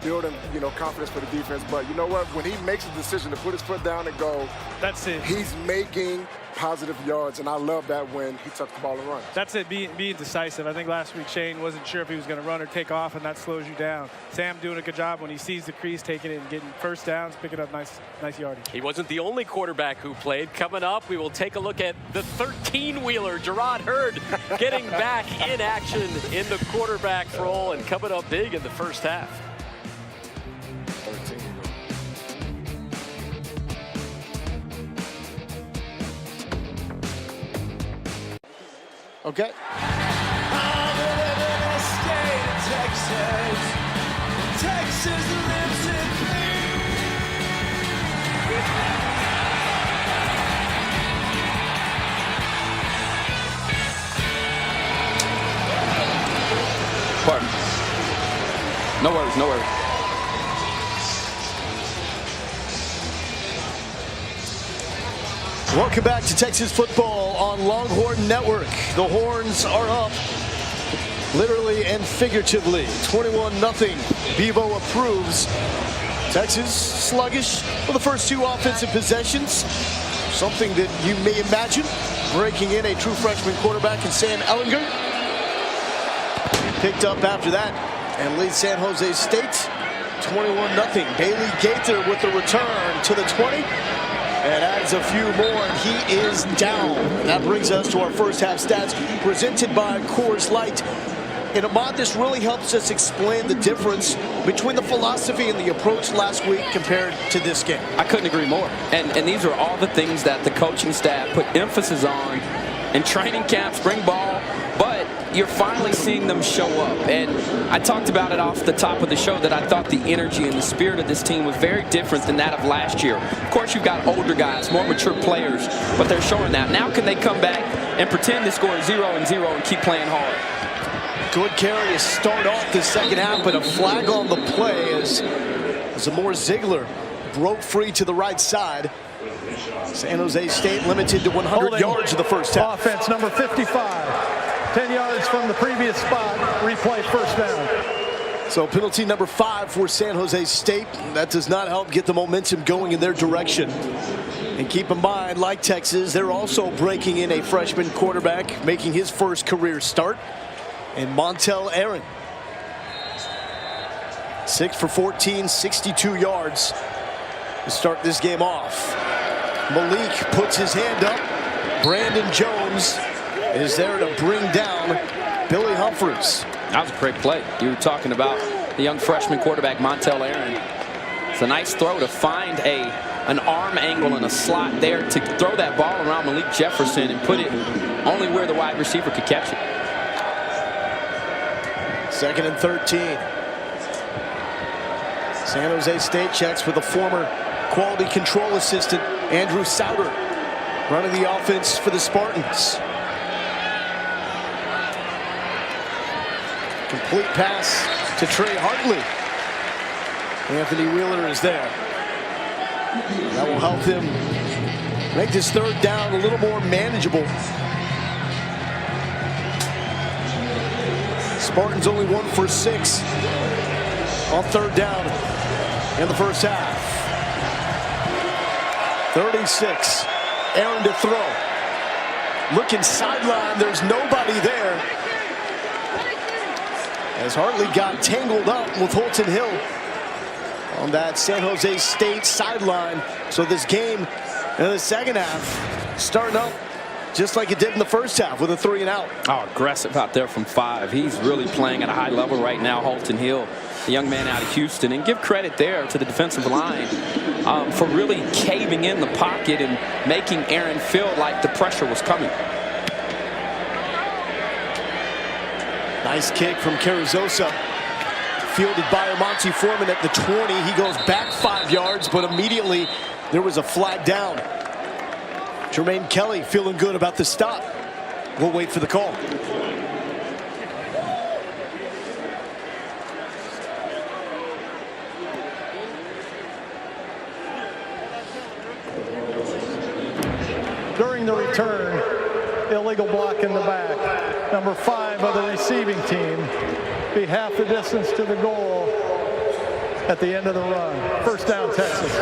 building, confidence for the defense. But you know what? When he makes a decision to put his foot down and go, That's it. he's making positive yards, and I love that when he tucks the ball and runs. That's it, being decisive. I think last week Shane wasn't sure if he was going to run or take off, and that slows you down. Sam doing a good job when he sees the crease, taking it and getting first downs, picking up nice yardage. He wasn't the only quarterback who played. Coming up, we will take a look at the 13-wheeler, Gerard Hurd, getting back in action in the quarterback role and coming up big in the first half. 13. Okay. Pardon. No worries, no worries. Welcome back to Texas football on Longhorn Network. The Horns are up, literally and figuratively. 21-0. Bevo approves. Texas sluggish for the first two offensive possessions. Something that you may imagine. Breaking in a true freshman quarterback in Sam Ellinger. Picked up after that and leads San Jose State 21-0. Bailey Gaither with the return to the 20. And adds a few more, and he is down. And that brings us to our first half stats presented by Coors Light. And Ahmad, this really helps us explain the difference between the philosophy and the approach last week compared to this game. I couldn't agree more. And these are all the things that the coaching staff put emphasis on in training camp, spring ball, but you're finally seeing them show up. And I talked about it off the top of the show that I thought the energy and the spirit of this team was very different than that of last year. Of course, you've got older guys, more mature players, but they're showing that. Now can they come back and pretend to score 0-0 and keep playing hard? Good carry to start off the second half, but a flag on the play as Zamore Ziegler broke free to the right side. San Jose State limited to 100 yards in the first half. Offense number 55. 10 yards from the previous spot. Replay first down. So penalty number 5 for San Jose State. That does not help get the momentum going in their direction. And keep in mind, like Texas, they're also breaking in a freshman quarterback, making his first career start. And Montel Aaron. 6 for 14, 62 yards to start this game off. Malik puts his hand up. Brandon Jones is there to bring down Billy Humphries. That was a great play. You were talking about the young freshman quarterback, Montel Aaron. It's a nice throw to find an arm angle and a slot there to throw that ball around Malik Jefferson and put it only where the wide receiver could catch it. 2nd and 13. San Jose State checks with the former quality control assistant, Andrew Souter, running the offense for the Spartans. Complete pass to Trey Hartley. Anthony Wheeler is there. That will help him make this third down a little more manageable. Spartans only 1 for 6 on third down in the first half. 36. Aaron to throw. Looking sideline, there's nobody there. As Hartley got tangled up with Holton Hill on that San Jose State sideline. So this game in the second half starting up just like it did in the first half with a 3 and out. Oh, aggressive out there from 5. He's really playing at a high level right now, Holton Hill, the young man out of Houston. And give credit there to the defensive line for really caving in the pocket and making Aaron feel like the pressure was coming. Nice kick from Carrizosa. Fielded by Monty Foreman at the 20. He goes back 5 yards, but immediately there was a flag down. Jermaine Kelly feeling good about the stop. We'll wait for the call. illegal block in the back. Number 5 of the receiving team. Be half the distance to the goal at the end of the run. First down, Texas.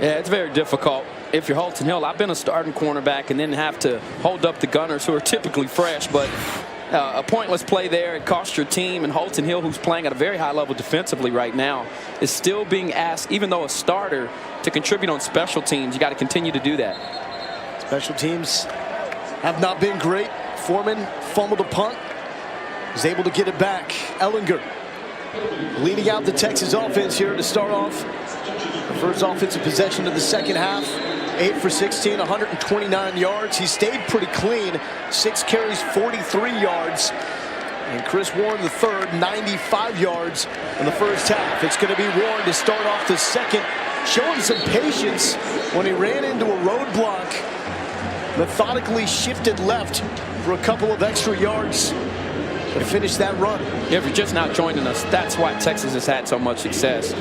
Yeah, it's very difficult. If you're Holton Hill, I've been a starting cornerback and then have to hold up the gunners who are typically fresh, but a pointless play there, it cost your team. And Holton Hill, who's playing at a very high level defensively right now, is still being asked, even though a starter, to contribute on special teams. You got to continue to do that. Special teams have not been great. Foreman fumbled a punt. Was able to get it back. Ellinger leading out the Texas offense here to start off the first offensive possession of the second half. 8 for 16, 129 yards. He stayed pretty clean. 6 carries, 43 yards. And Chris Warren, the third, 95 yards in the first half. It's going to be Warren to start off the second, showing some patience when he ran into a roadblock. Methodically shifted left for a couple of extra yards to finish that run. If you're just now joining us, that's why Texas has had so much success.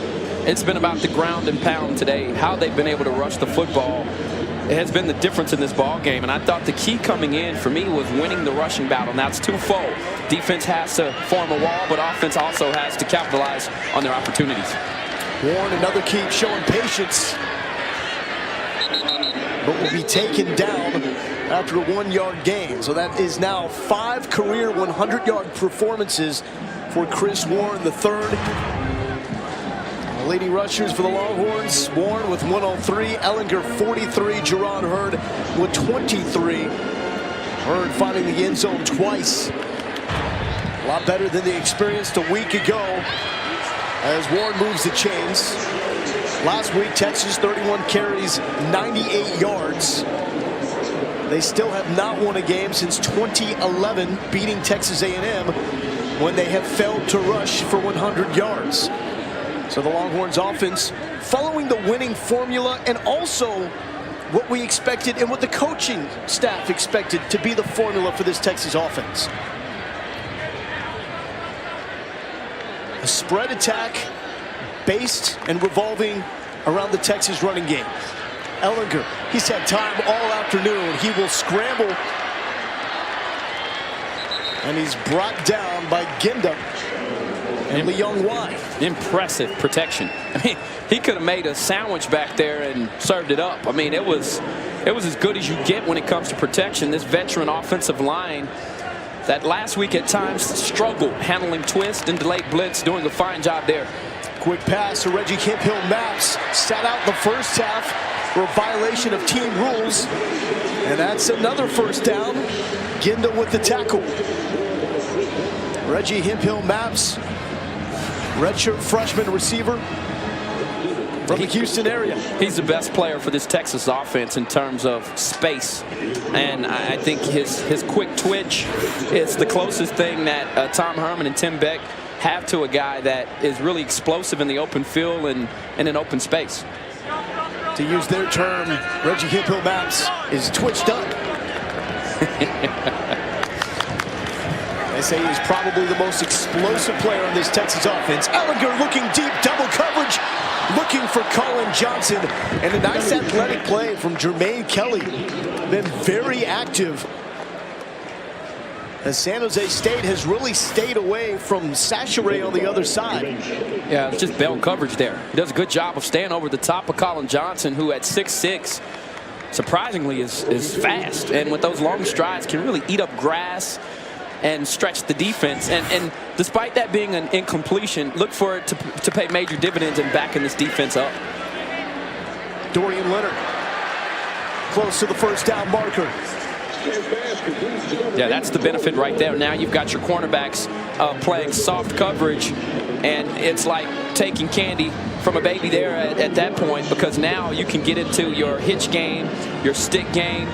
It's been about the ground and pound today, how they've been able to rush the football. It has been the difference in this ball game, and I thought the key coming in for me was winning the rushing battle. Now it's twofold. Defense has to form a wall, but offense also has to capitalize on their opportunities. Warren, another key, showing patience, but will be taken down after a 1-yard gain. So that is now 5 career 100-yard performances for Chris Warren, the third. The leading rushers for the Longhorns, Warren with 103, Ellinger 43, Gerard Hurd with 23. Hurd finding the end zone twice. A lot better than they experienced a week ago as Warren moves the chains. Last week, Texas 31 carries, 98 yards. They still have not won a game since 2011, beating Texas A&M when they have failed to rush for 100 yards. So the Longhorns offense following the winning formula, and also what we expected and what the coaching staff expected to be the formula for this Texas offense. A spread attack based and revolving around the Texas running game. Ellinger, he's had time all afternoon. He will scramble, and he's brought down by Ginda and Leung Wai. Impressive protection. I mean, he could have made a sandwich back there and served it up. I mean, it was as good as you get when it comes to protection. This veteran offensive line that last week at times struggled handling twist and delayed blitz, doing a fine job there. Quick pass to Reggie Hemphill. Maps sat out the first half for a violation of team rules, and that's another first down. Ginda with the tackle. Reggie Hemphill Maps, redshirt freshman receiver from the Houston area. He's the best player for this Texas offense in terms of space, and I think his quick twitch is the closest thing that Tom Herman and Tim Beck have to a guy that is really explosive in the open field and in open space. To use their term, Reggie Hemphill Maps is twitched up. They say he's probably the most explosive player on this Texas offense. Ellinger looking deep, double coverage, looking for Colin Johnson. And a nice athletic play from Jermaine Kelly. Been very active, as San Jose State has really stayed away from Sachere on the other side. Yeah, it's just bell coverage there. He does a good job of staying over the top of Colin Johnson, who at 6'6", surprisingly is fast. And with those long strides can really eat up grass and stretch the defense. And despite that being an incompletion, look for it to pay major dividends in backing this defense up. Dorian Leonard close to the first down marker. Yeah, that's the benefit right there. Now you've got your cornerbacks playing soft coverage, and it's like taking candy from a baby there at that point, because now you can get into your hitch game, your stick game,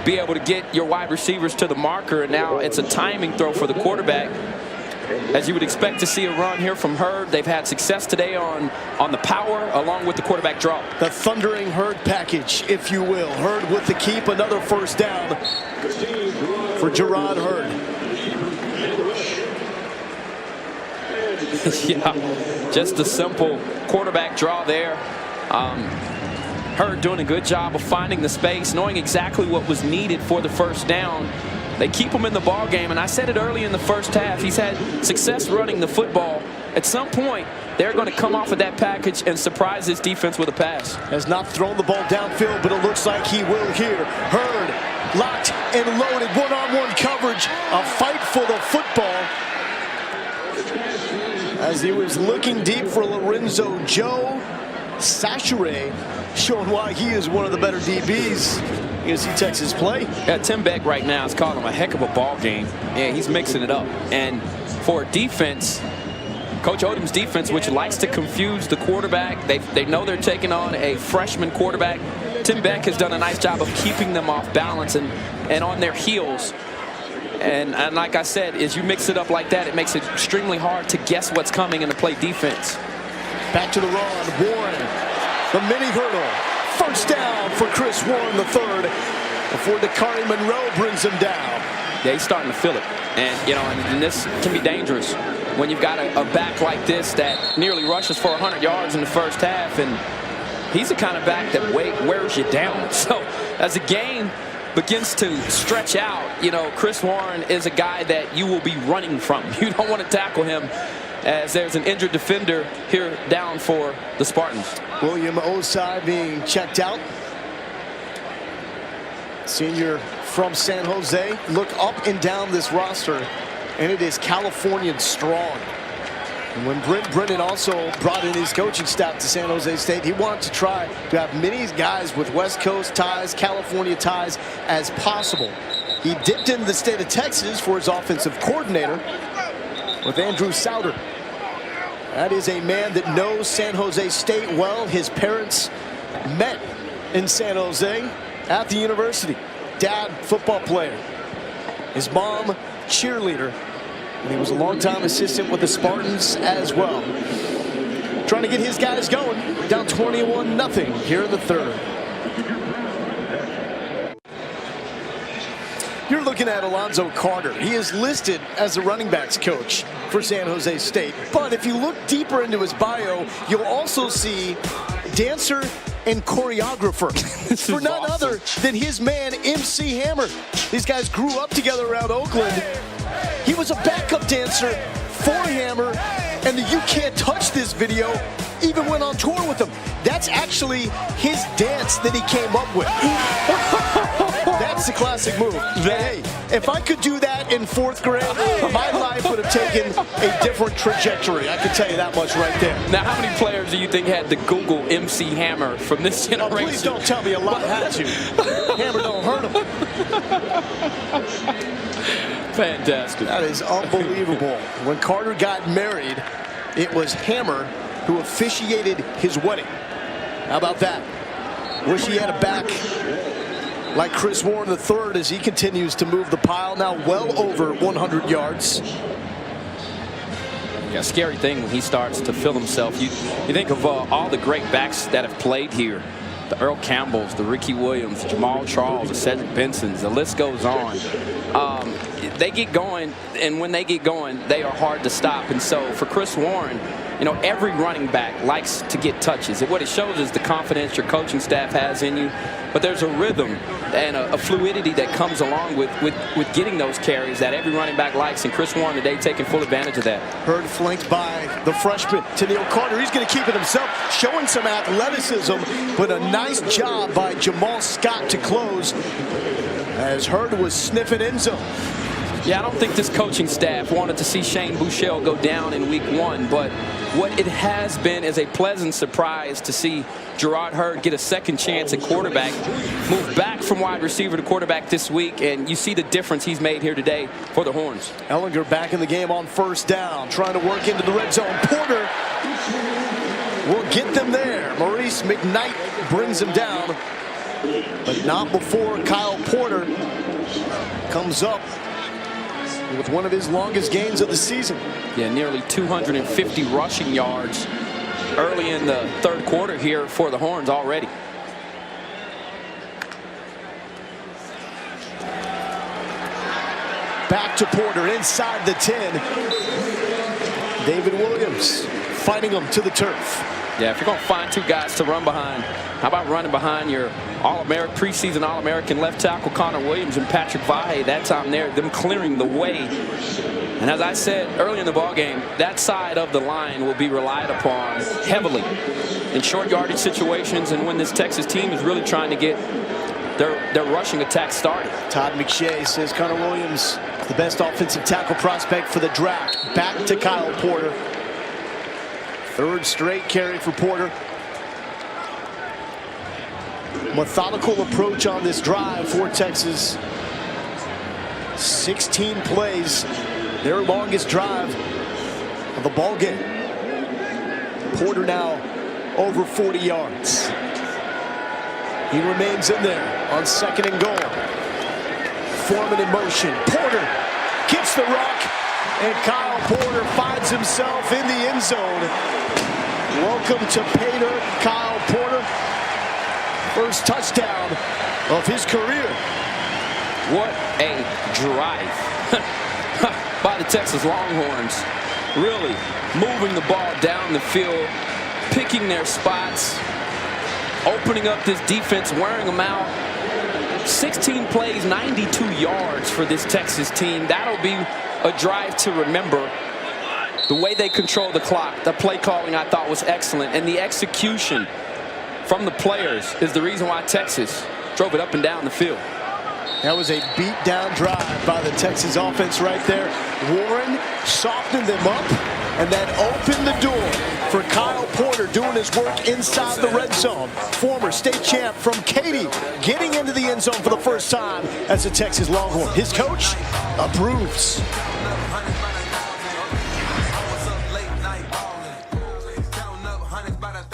be able to get your wide receivers to the marker, and now it's a timing throw for the quarterback. As you would expect to see a run here from Hurd. They've had success today on the power along with the quarterback draw. The thundering Hurd package, if you will. Hurd with the keep, another first down for Gerard Hurd. Yeah, just a simple quarterback draw there. Hurd doing a good job of finding the space, knowing exactly what was needed for the first down. They keep him in the ball game, and I said it early in the first half. He's had success running the football. At some point, they're going to come off of that package and surprise this defense with a pass. Has not thrown the ball downfield, but it looks like he will here. Hurd locked and loaded, one-on-one coverage, a fight for the football. As he was looking deep for Lorenzo Joe, Sachere showing why he is one of the better DBs. You see Texas play. Yeah, Tim Beck right now is calling him a heck of a ball game. Yeah, he's mixing it up. And for defense, Coach Odom's defense, which likes to confuse the quarterback, they know they're taking on a freshman quarterback. Tim Beck has done a nice job of keeping them off balance and on their heels. And like I said, as you mix it up like that, it makes it extremely hard to guess what's coming and to play defense. Back to the run, Warren, the mini hurdle. First down for Chris Warren III before Dakari Monroe brings him down. Yeah, he's starting to feel it. And, you know, and this can be dangerous when you've got a back like this that nearly rushes for 100 yards in the first half. And he's the kind of back that wears you down. So as the game begins to stretch out, you know, Chris Warren is a guy that you will be running from. You don't want to tackle him as there's an injured defender here down for the Spartans. William Osai being checked out. Senior from San Jose. Look up and down this roster, and it is Californian strong. And when Brent Brennan also brought in his coaching staff to San Jose State, he wanted to try to have many guys with West Coast ties, California ties as possible. He dipped into the state of Texas for his offensive coordinator with Andrew Souter. That is a man that knows San Jose State well. His parents met in San Jose at the university. Dad, football player. His mom, cheerleader. And he was a longtime assistant with the Spartans as well. Trying to get his guys going. Down 21-0 here in the third. You're looking at Alonzo Carter. He is listed as the running backs coach for San Jose State. But if you look deeper into his bio, you'll also see dancer and choreographer for none other than his man, MC Hammer. These guys grew up together around Oakland. He was a backup dancer for Hammer, and the You Can't Touch This video even went on tour with him. That's actually his dance that he came up with. That's the classic move. Hey, if I could do that in 4th grade, my life would have taken a different trajectory. I can tell you that much right there. Now, how many players do you think had to Google MC Hammer from this generation? Oh, please don't tell me a lot had to. Hammer don't hurt him. Fantastic. That is unbelievable. When Carter got married, it was Hammer who officiated his wedding. How about that? Wish he had a back like Chris Warren III as he continues to move the pile, now well over 100 yards. Yeah, scary thing when he starts to feel himself. You think of all the great backs that have played here. The Earl Campbells, the Ricky Williams, Jamal Charles, the Cedric Bensons, the list goes on. They get going, and when they get going, they are hard to stop. And so for Chris Warren, you know, every running back likes to get touches. What it shows is the confidence your coaching staff has in you. But there's a rhythm and a fluidity that comes along with getting those carries that every running back likes. And Chris Warren today taking full advantage of that. Hurd flanked by the freshman, Tennille Carter. He's going to keep it himself, showing some athleticism, but a nice job by Jamal Scott to close as Hurd was sniffing end zone. Yeah, I don't think this coaching staff wanted to see Shane Buechele go down in week 1, but what it has been is a pleasant surprise to see Gerard Hurd get a second chance at quarterback, move back from wide receiver to quarterback this week, and you see the difference he's made here today for the Horns. Ellinger back in the game on first down, trying to work into the red zone. Porter will get them there. Maurice McKnight brings him down, but not before Kyle Porter comes up with one of his longest gains of the season. Yeah, nearly 250 rushing yards early in the third quarter here for the Horns already. Back to Porter inside the 10. David Williams fighting him to the turf. Yeah, if you're going to find two guys to run behind, how about running behind your All-American, preseason All-American left tackle Connor Williams and Patrick Vahe that time there, them clearing the way. And as I said earlier in the ballgame, that side of the line will be relied upon heavily in short yardage situations and when this Texas team is really trying to get their rushing attack started. Todd McShay says Connor Williams, the best offensive tackle prospect for the draft. Back to Kyle Porter. Third straight carry for Porter. Methodical approach on this drive for Texas. 16 plays, their longest drive of the ball game. Porter now over 40 yards. He remains in there on 2nd and goal. Foreman in motion. Porter gets the rock, and Kyle Porter finds himself in the end zone. Welcome to Pater, Kyle Porter. First touchdown of his career. What a drive by the Texas Longhorns. Really moving the ball down the field, picking their spots, opening up this defense, wearing them out. 16 plays, 92 yards for this Texas team. That'll be a drive to remember. The way they control the clock, the play calling I thought was excellent, and the execution from the players is the reason why Texas drove it up and down the field. That was a beat down drive by the Texas offense right there. Warren softened them up and then opened the door for Kyle Porter doing his work inside the red zone. Former state champ from Katy getting into the end zone for the first time as a Texas Longhorn. His coach approves.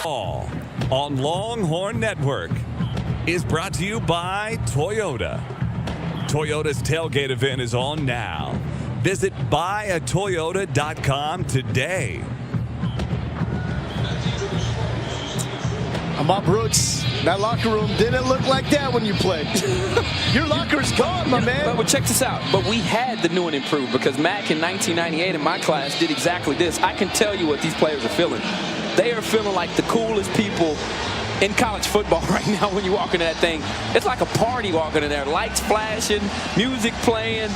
All on Longhorn Network is brought to you by Toyota. Toyota's tailgate event is on now. Visit buyatoyota.com today. Ahmad Brooks, that locker room didn't look like that when you played. Your locker's gone, my man. But check this out. But we had the new and improved because Mac in 1998 in my class did exactly this. I can tell you what these players are feeling. They are feeling like the coolest people in college football right now when you walk into that thing. It's like a party walking in there. Lights flashing, music playing.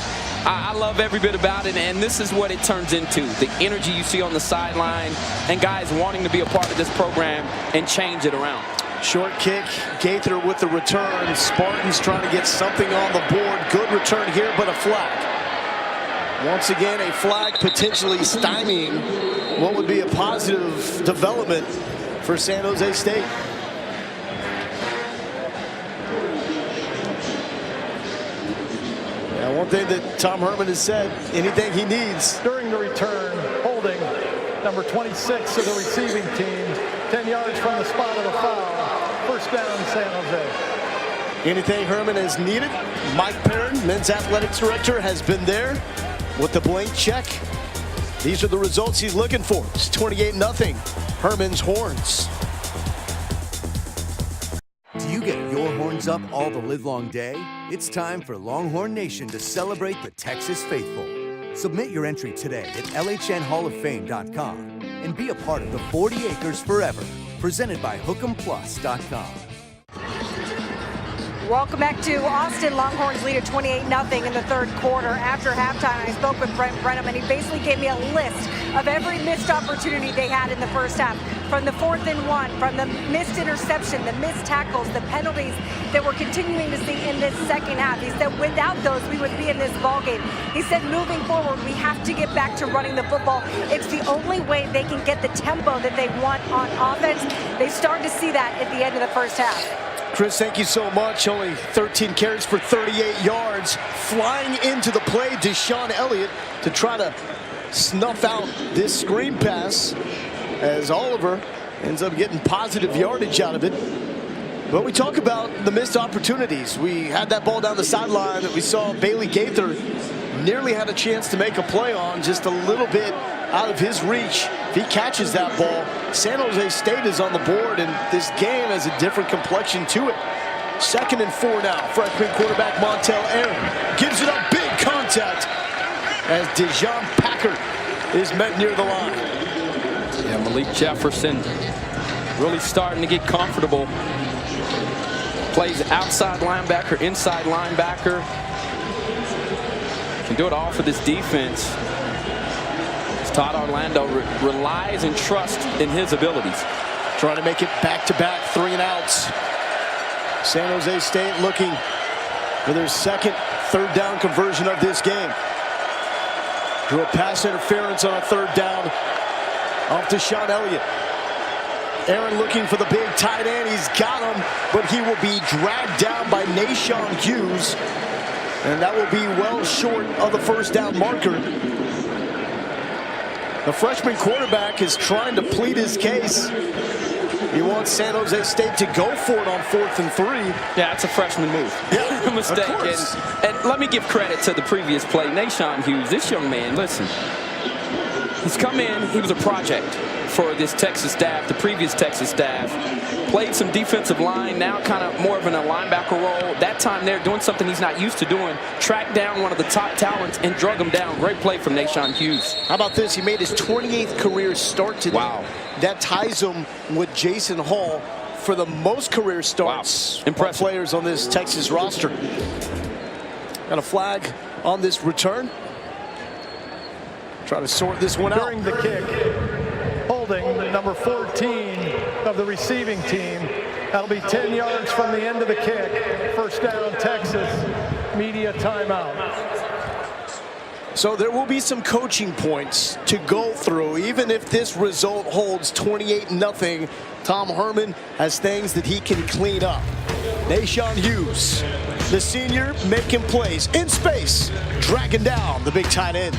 I love every bit about it, and this is what it turns into. The energy you see on the sideline and guys wanting to be a part of this program and change it around. Short kick, Gaither with the return. Spartans trying to get something on the board. Good return here, but a flag. Once again, a flag potentially stymieing what would be a positive development for San Jose State. Now, one thing that Tom Herman has said, anything he needs. During the return, holding number 26 of the receiving team, 10 yards from the spot of the foul. First down, San Jose. Anything Herman has needed. Mike Perrin, men's athletics director, has been there with the blank check. These are the results he's looking for. It's 28-0, Herman's Horns. Do you get your horns up all the livelong day? It's time for Longhorn Nation to celebrate the Texas faithful. Submit your entry today at LHNHallOfFame.com and be a part of the 40 Acres Forever, presented by Hook'emPlus.com. Welcome back to Austin. Longhorns lead at 28-0 in the third quarter. After halftime, I spoke with Brent Brenham, and he basically gave me a list of every missed opportunity they had in the first half. From the 4th and 1, from the missed interception, the missed tackles, the penalties that we're continuing to see in this second half. He said without those, we would be in this ballgame. He said moving forward, we have to get back to running the football. It's the only way they can get the tempo that they want on offense. They started to see that at the end of the first half. Chris, thank you so much. Only 13 carries for 38 yards. Flying into the play, Deshaun Elliott to try to snuff out this screen pass as Oliver ends up getting positive yardage out of it. But we talk about the missed opportunities. We had that ball down the sideline that we saw Bailey Gaither nearly had a chance to make a play on, just a little bit out of his reach. If he catches that ball, San Jose State is on the board, and this game has a different complexion to it. 2nd and 4 now. Freshman quarterback Montel Aaron gives it up, big contact as Dejon Packard is met near the line. Yeah, Malik Jefferson Really starting to get comfortable. Plays outside linebacker, inside linebacker. Can do it all for this defense. Todd Orlando relies and trusts in his abilities. Trying to make it back-to-back 3 and outs. San Jose State looking for their second third down conversion of this game. Drew a pass interference on a 3rd down off to Sean Elliott. Aaron looking for the big tight end. He's got him, but he will be dragged down by Nashawn Hughes. And that will be well short of the 1st down marker. The freshman quarterback is trying to plead his case. He wants San Jose State to go for it on 4th and 3. Yeah, it's a freshman move. Yeah, mistake. And let me give credit to the previous play. Nashawn Hughes, this young man, listen. He's come in, he was a project for this Texas staff, the previous Texas staff. Played some defensive line, now kind of more of in a linebacker role. That time they're doing something he's not used to doing. Tracked down one of the top talents and drug him down. Great play from Nashawn Hughes. How about this? He made his 28th career start today. Wow. That ties him with Jason Hall for the most career starts. Wow. Impressive. Players on this Texas roster. Got a flag on this return. Try to sort this one out. During the kick, holding number 14 of the receiving team. That'll be 10 yards from the end of the kick. 1st down, Texas. Media timeout. So there will be some coaching points to go through. Even if this result holds 28-0, Tom Herman has things that he can clean up. Nashawn Hughes, the senior, making plays in space, dragging down the big tight end.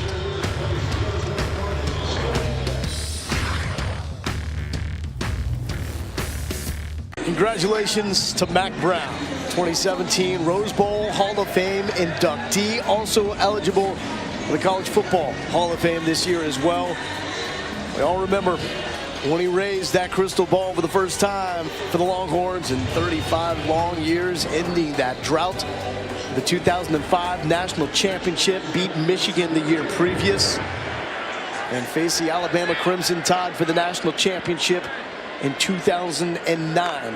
Congratulations to Mack Brown, 2017 Rose Bowl Hall of Fame inductee, also eligible for the College Football Hall of Fame this year as well. We all remember when he raised that crystal ball for the first time for the Longhorns in 35 long years, ending that drought. The 2005 National Championship, beat Michigan the year previous, and faced the Alabama Crimson Tide for the National Championship in 2009.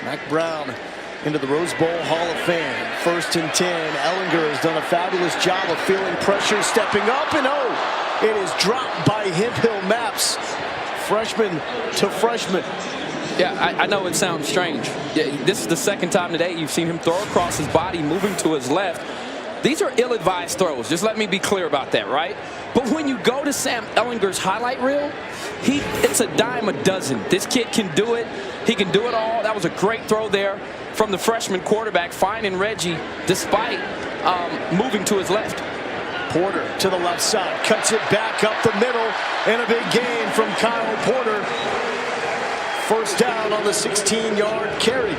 Mack Brown into the Rose Bowl Hall of Fame. 1st and 10. Ellinger has done a fabulous job of feeling pressure, stepping up, and it is dropped by Hemphill Maps. Freshman to freshman. Yeah, I know it sounds strange. Yeah, this is the 2nd time today you've seen him throw across his body, moving to his left. These are ill-advised throws. Just let me be clear about that, right? But when you go to Sam Ellinger's highlight reel, it's a dime a dozen. This kid can do it. He can do it all. That was a great throw there from the freshman quarterback, finding Reggie despite moving to his left. Porter to the left side, cuts it back up the middle, and a big gain from Kyle Porter. 1st down on the 16-yard carry.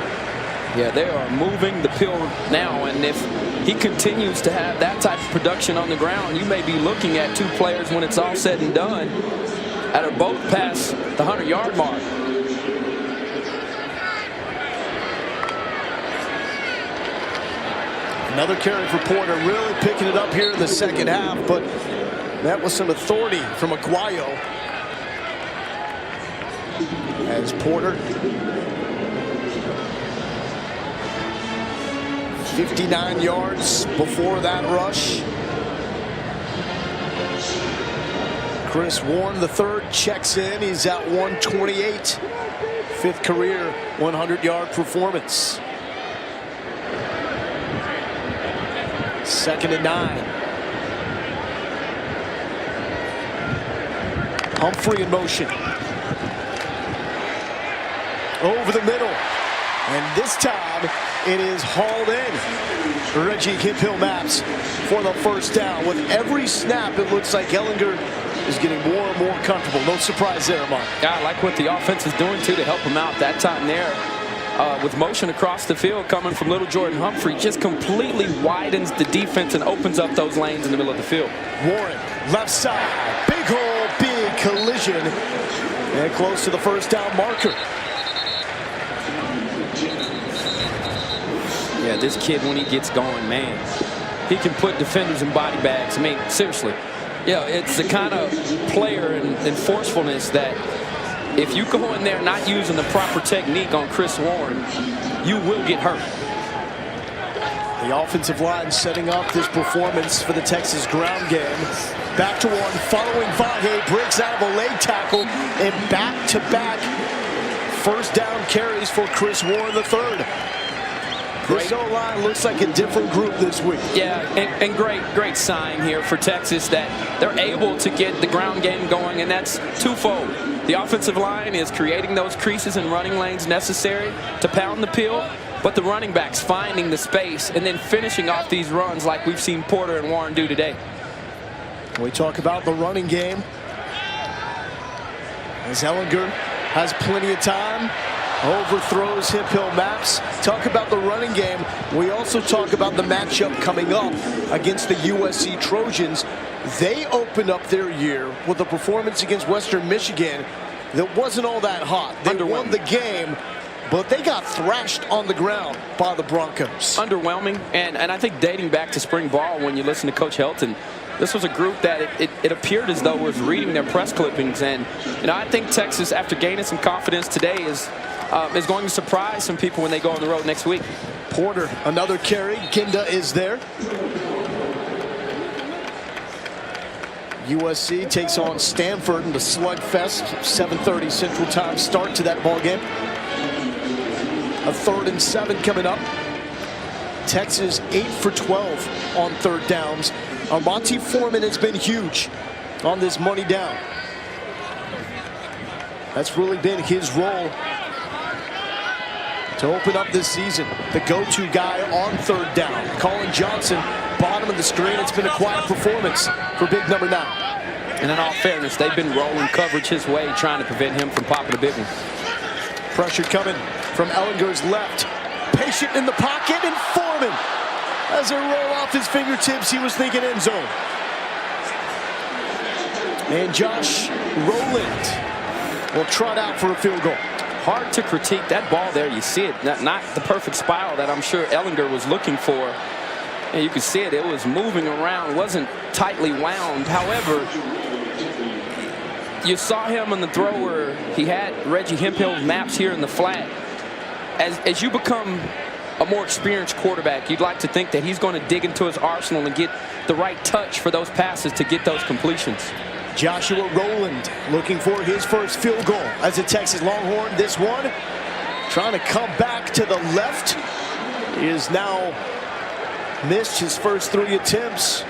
Yeah, they are moving the pill now, and if he continues to have that type of production on the ground, you may be looking at 2 players when it's all said and done that are both past the 100-yard mark. Another carry for Porter, really picking it up here in the 2nd half, but that was some authority from Aguayo. As Porter, 59 yards before that rush. Chris Warren, the 3rd, checks in. He's at 128. 5th career 100-yard performance. 2nd and 9. Humphrey in motion. Over the middle. And this time it is hauled in. Reggie Hemphill Maps for the 1st down. With every snap, it looks like Ellinger is getting more and more comfortable. No surprise there, Mark. Yeah, I like what the offense is doing, too, to help him out that time there. With motion across the field coming from Little Jordan Humphrey, just completely widens the defense and opens up those lanes in the middle of the field. Warren, left side, big hole, big collision, and close to the 1st down marker. Yeah, this kid, when he gets going, man, he can put defenders in body bags. I mean, seriously. Yeah, it's the kind of player and forcefulness that if you go in there not using the proper technique on Chris Warren, you will get hurt. The offensive line setting up this performance for the Texas ground game. Back to one, following Vahe, breaks out of a leg tackle, and back-to-back first down carries for Chris Warren III. This O-line looks like a different group this week. Yeah, and great sign here for Texas that they're able to get the ground game going, and that's twofold. The offensive line is creating those creases and running lanes necessary to pound the peel, but the running backs finding the space and then finishing off these runs like we've seen Porter and Warren do today. We talk about the running game. As Ellinger has plenty of time, overthrows hip hill maps. Talk about the running game. We also talk about the matchup coming up against the USC Trojans. They opened up their year with a performance against Western Michigan that wasn't all that hot. They won the game, but they got thrashed on the ground by the Broncos. Underwhelming, and I think dating back to spring ball, when you listen to Coach Helton, this was a group that it appeared as though was reading their press clippings. And I think Texas, after gaining some confidence today, is going to surprise some people when they go on the road next week. Porter, another carry. Ginda is there. USC takes on Stanford in the slugfest. 7:30 Central Time start to that ball game. A 3rd and 7 coming up. Texas 8 for 12 on 3rd downs. Monty Foreman has been huge on this money down. That's really been his role to open up this season. The go-to guy on 3rd down. Colin Johnson, bottom of the screen. It's been a quiet performance for big number 9. And in all fairness, they've been rolling coverage his way, trying to prevent him from popping a big one. Pressure coming from Ellinger's left. Patient in the pocket, and Foreman, as they roll off his fingertips, he was thinking end zone. And Josh Rowland will trot out for a field goal. Hard to critique that ball there. You see it, not the perfect spiral that I'm sure Ellinger was looking for. And you can see it was moving around, wasn't tightly wound. However, you saw him on the throw where he had Reggie Hemphill's maps here in the flat. As you become a more experienced quarterback, you'd like to think that he's going to dig into his arsenal and get the right touch for those passes to get those completions. Joshua Rowland looking for his first field goal as a Texas Longhorn. This one trying to come back to the left. He has now missed his first 3 attempts.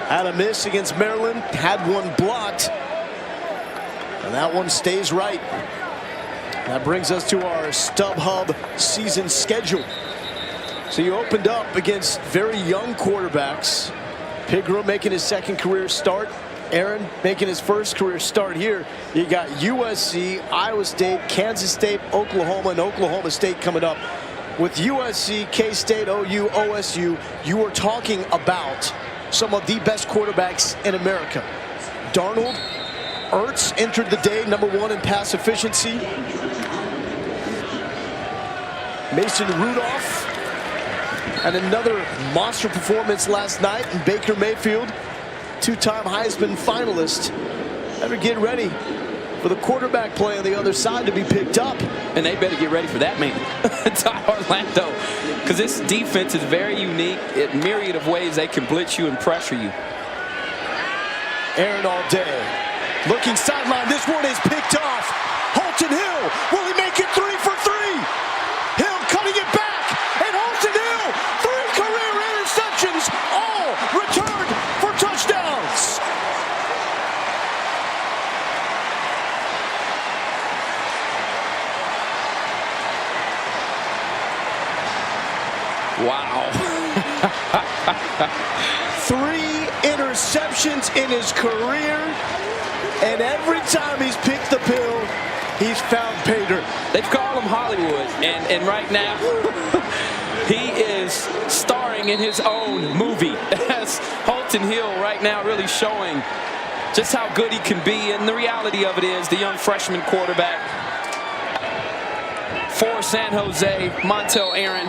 Had a miss against Maryland, had one blocked, and that one stays right. That brings us to our StubHub season schedule. So you opened up against very young quarterbacks. Pigram making his 2nd career start. Aaron making his 1st career start here. You got USC, Iowa State, Kansas State, Oklahoma, and Oklahoma State coming up. With USC, K-State, OU, OSU, you are talking about some of the best quarterbacks in America. Darnold, Ertz entered the day #1 in pass efficiency. Mason Rudolph and another monster performance last night. And Baker Mayfield, 2-time Heisman finalist. Better get ready for the quarterback play on the other side to be picked up. And they better get ready for that man, Ty Orlando, because this defense is very unique. In a myriad of ways they can blitz you and pressure you. Aaron all day. Looking sideline, this one is picked off. Holton Hill, will he make it 3 for 3? Hill cutting it back, and Holton Hill, 3 career interceptions, all returned for touchdowns. Wow. 3 interceptions in his career, and every time he's picked the pill, he's found pay dirt. They've called him Hollywood, and right now he is starring in his own movie. As Holton Hill right now really showing just how good he can be, and the reality of it is the young freshman quarterback for San Jose, Montel Aaron,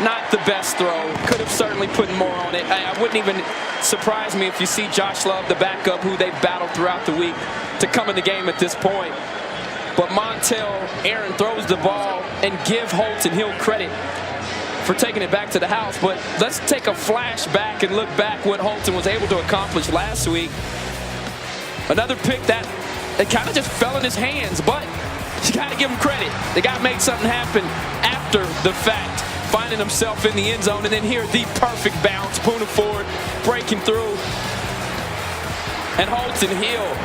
not the best throw. Could have certainly put more on it. I wouldn't even surprise me if you see Josh Love, the backup, who they've battled throughout the week, to come in the game at this point. But Montel Aaron throws the ball and give Holton Hill credit for taking it back to the house. But let's take a flashback and look back what Holton was able to accomplish last week. Another pick that it kind of just fell in his hands, but you got to give him credit. The guy made something happen after the fact, finding himself in the end zone. And then here, the perfect bounce, Poona Ford breaking through. And Holton Hill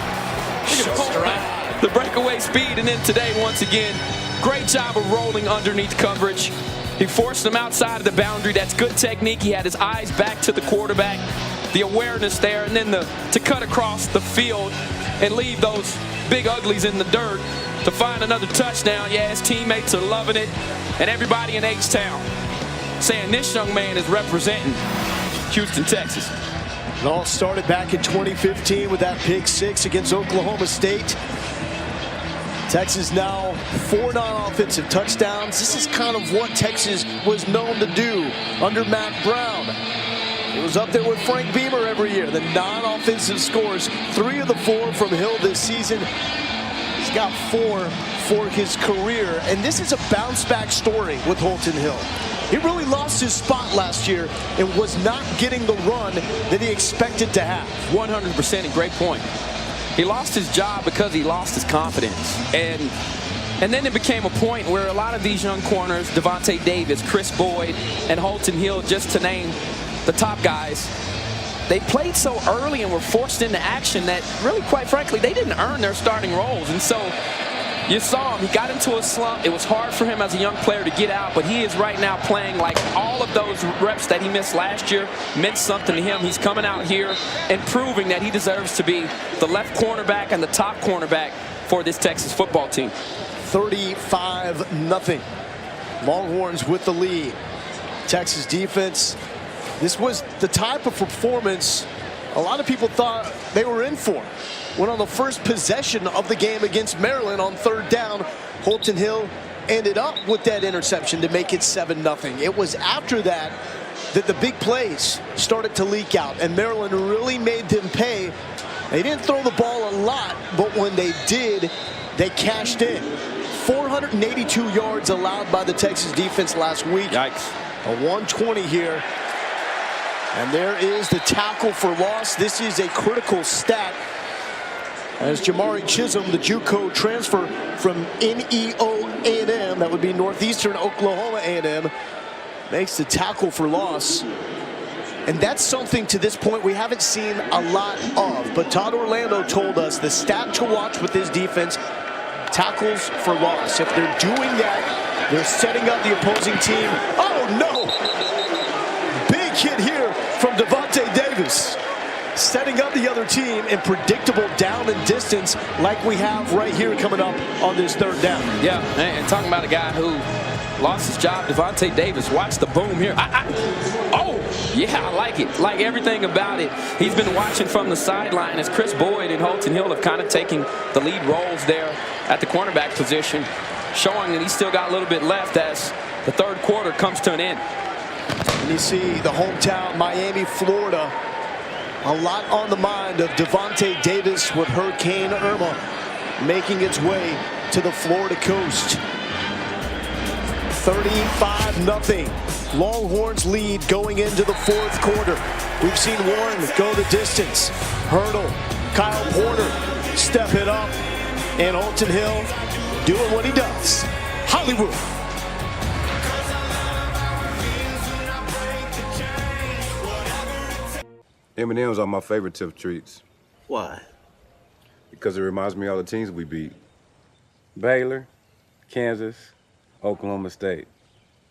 showing the breakaway speed. And then today, once again, great job of rolling underneath coverage. He forced him outside of the boundary. That's good technique. He had his eyes back to the quarterback. The awareness there, and then to cut across the field and leave those big uglies in the dirt to find another touchdown. Yeah, his teammates are loving it, and everybody in H-Town saying this young man is representing Houston, Texas. It all started back in 2015 with that pick six against Oklahoma State. Texas now 4 non-offensive touchdowns. This is kind of what Texas was known to do under Matt Brown. It was up there with Frank Beamer every year. The non-offensive scores, 3 of the 4 from Hill this season. He's got 4 for his career. And this is a bounce-back story with Holton Hill. He really lost his spot last year and was not getting the run that he expected to have. 100%, a great point. He lost his job because he lost his confidence. And then it became a point where a lot of these young corners, Devontae Davis, Chris Boyd, and Holton Hill, just to name the top guys, they played so early and were forced into action that really, quite frankly, they didn't earn their starting roles. And so you saw him, he got into a slump. It was hard for him as a young player to get out, but he is right now playing like all of those reps that he missed last year meant something to him. He's coming out here and proving that he deserves to be the left cornerback and the top cornerback for this Texas football team. 35-0. Longhorns with the lead. Texas defense, this was the type of performance a lot of people thought they were in for. When on the first possession of the game against Maryland on 3rd down, Holton Hill ended up with that interception to make it 7-0. It was after that that the big plays started to leak out, and Maryland really made them pay. They didn't throw the ball a lot, but when they did, they cashed in. 482 yards allowed by the Texas defense last week. Yikes. A 120 here. And there is the tackle for loss. This is a critical stat, as Jamari Chisholm, the JUCO transfer from NEO A&M, that would be Northeastern Oklahoma A&M, makes the tackle for loss. And that's something to this point we haven't seen a lot of. But Todd Orlando told us the stat to watch with his defense, tackles for loss. If they're doing that, they're setting up the opposing team. Oh, no! Big hit here from Devontae Davis, setting up the other team in predictable down and distance like we have right here coming up on this 3rd down. Yeah, and talking about a guy who lost his job, Devontae Davis. Watch the boom here. Oh, yeah, I like it. Like everything about it. He's been watching from the sideline as Chris Boyd and Holton Hill have kind of taken the lead roles there at the cornerback position, showing that he's still got a little bit left as the 3rd quarter comes to an end. And you see the hometown, Miami, Florida, a lot on the mind of Devontae Davis with Hurricane Irma making its way to the Florida coast. 35-0. Longhorns lead going into the 4th quarter. We've seen Warren go the distance. Hurdle, Kyle Porter step it up, and Holton Hill doing what he does. Hollywood. M&M's are my favorite tip treats. Why? Because it reminds me of all the teams we beat. Baylor, Kansas, Oklahoma State.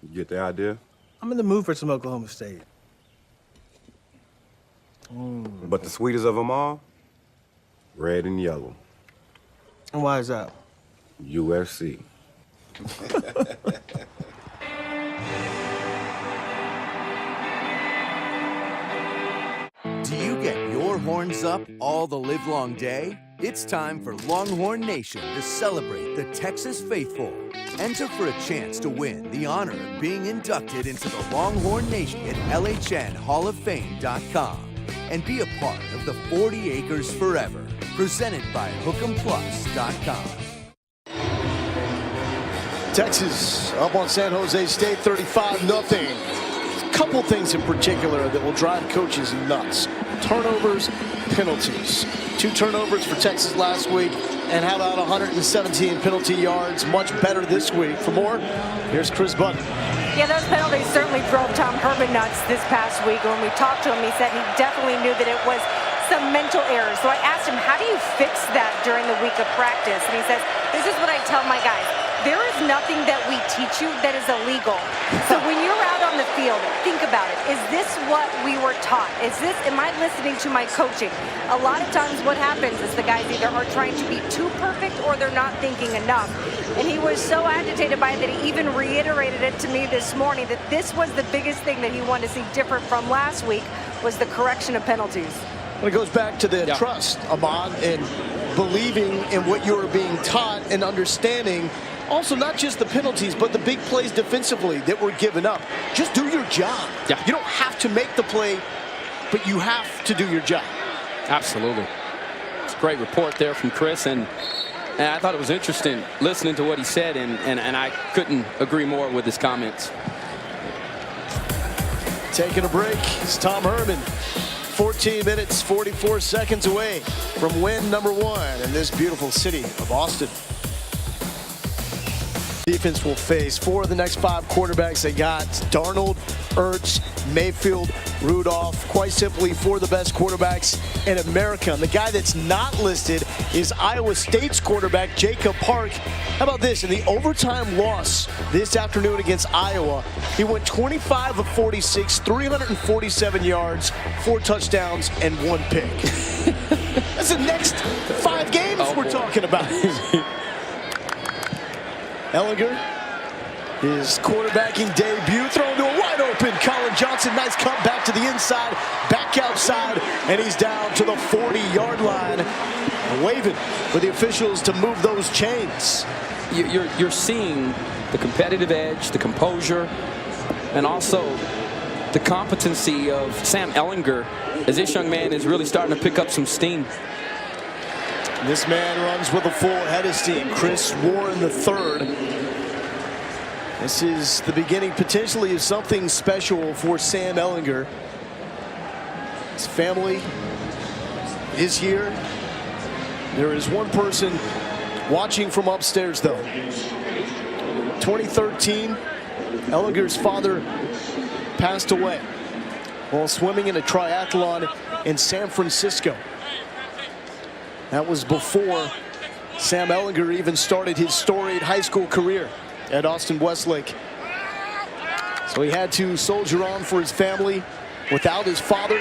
You get the idea? I'm in the mood for some Oklahoma State. But the sweetest of them all, red and yellow. And why is that? USC. Do you get your horns up all the livelong day? It's time for Longhorn Nation to celebrate the Texas faithful. Enter for a chance to win the honor of being inducted into the Longhorn Nation at LHNHallOfFame.com and be a part of the 40 Acres Forever, presented by Hook'emPlus.com. Texas up on San Jose State 35-0. A couple things in particular that will drive coaches nuts. Turnovers, penalties. 2 turnovers for Texas last week, and how about 117 penalty yards? Much better this week. For more, here's Chris Button. Yeah, those penalties certainly drove Tom Herman nuts this past week. When we talked to him, he said he definitely knew that it was some mental errors. So I asked him, how do you fix that during the week of practice? And he says, this is what I tell my guys. There is nothing that we teach you that is illegal. So when you're out on the field, think about it. Is this what we were taught? Am I listening to my coaching? A lot of times what happens is the guys either are trying to be too perfect or they're not thinking enough. And he was so agitated by it that he even reiterated it to me this morning that this was the biggest thing that he wanted to see different from last week was the correction of penalties. Well, it goes back to the trust, Ahmad, and believing in what you are being taught and understanding. Also, not just the penalties, but the big plays defensively that were given up. Just do your job. Yeah. You don't have to make the play, but you have to do your job. Absolutely. It's a great report there from Chris, and I thought it was interesting listening to what he said, and I couldn't agree more with his comments. Taking a break, it's Tom Herman. 14 minutes, 44 seconds away from win number 1 in this beautiful city of Austin. Defense will face 4 of the next 5 quarterbacks they got. Darnold, Ertz, Mayfield, Rudolph. Quite simply 4 of the best quarterbacks in America. And the guy that's not listed is Iowa State's quarterback, Jacob Park. How about this? In the overtime loss this afternoon against Iowa, he went 25 of 46, 347 yards, 4 touchdowns, and 1 pick. That's the next 5 games we're talking about. Ellinger, his quarterbacking debut, thrown to a wide open Colin Johnson. Nice cut back to the inside, back outside, and he's down to the 40-yard line. Waving for the officials to move those chains. You're seeing the competitive edge, the composure, and also the competency of Sam Ellinger as this young man is really starting to pick up some steam. This man runs with a full head of steam. Chris Warren III. This is the beginning potentially of something special for Sam Ellinger. His family is here. There is one person watching from upstairs, though. 2013, Ellinger's father passed away while swimming in a triathlon in San Francisco. That was before Sam Ellinger even started his storied high school career at Austin Westlake. So he had to soldier on for his family without his father.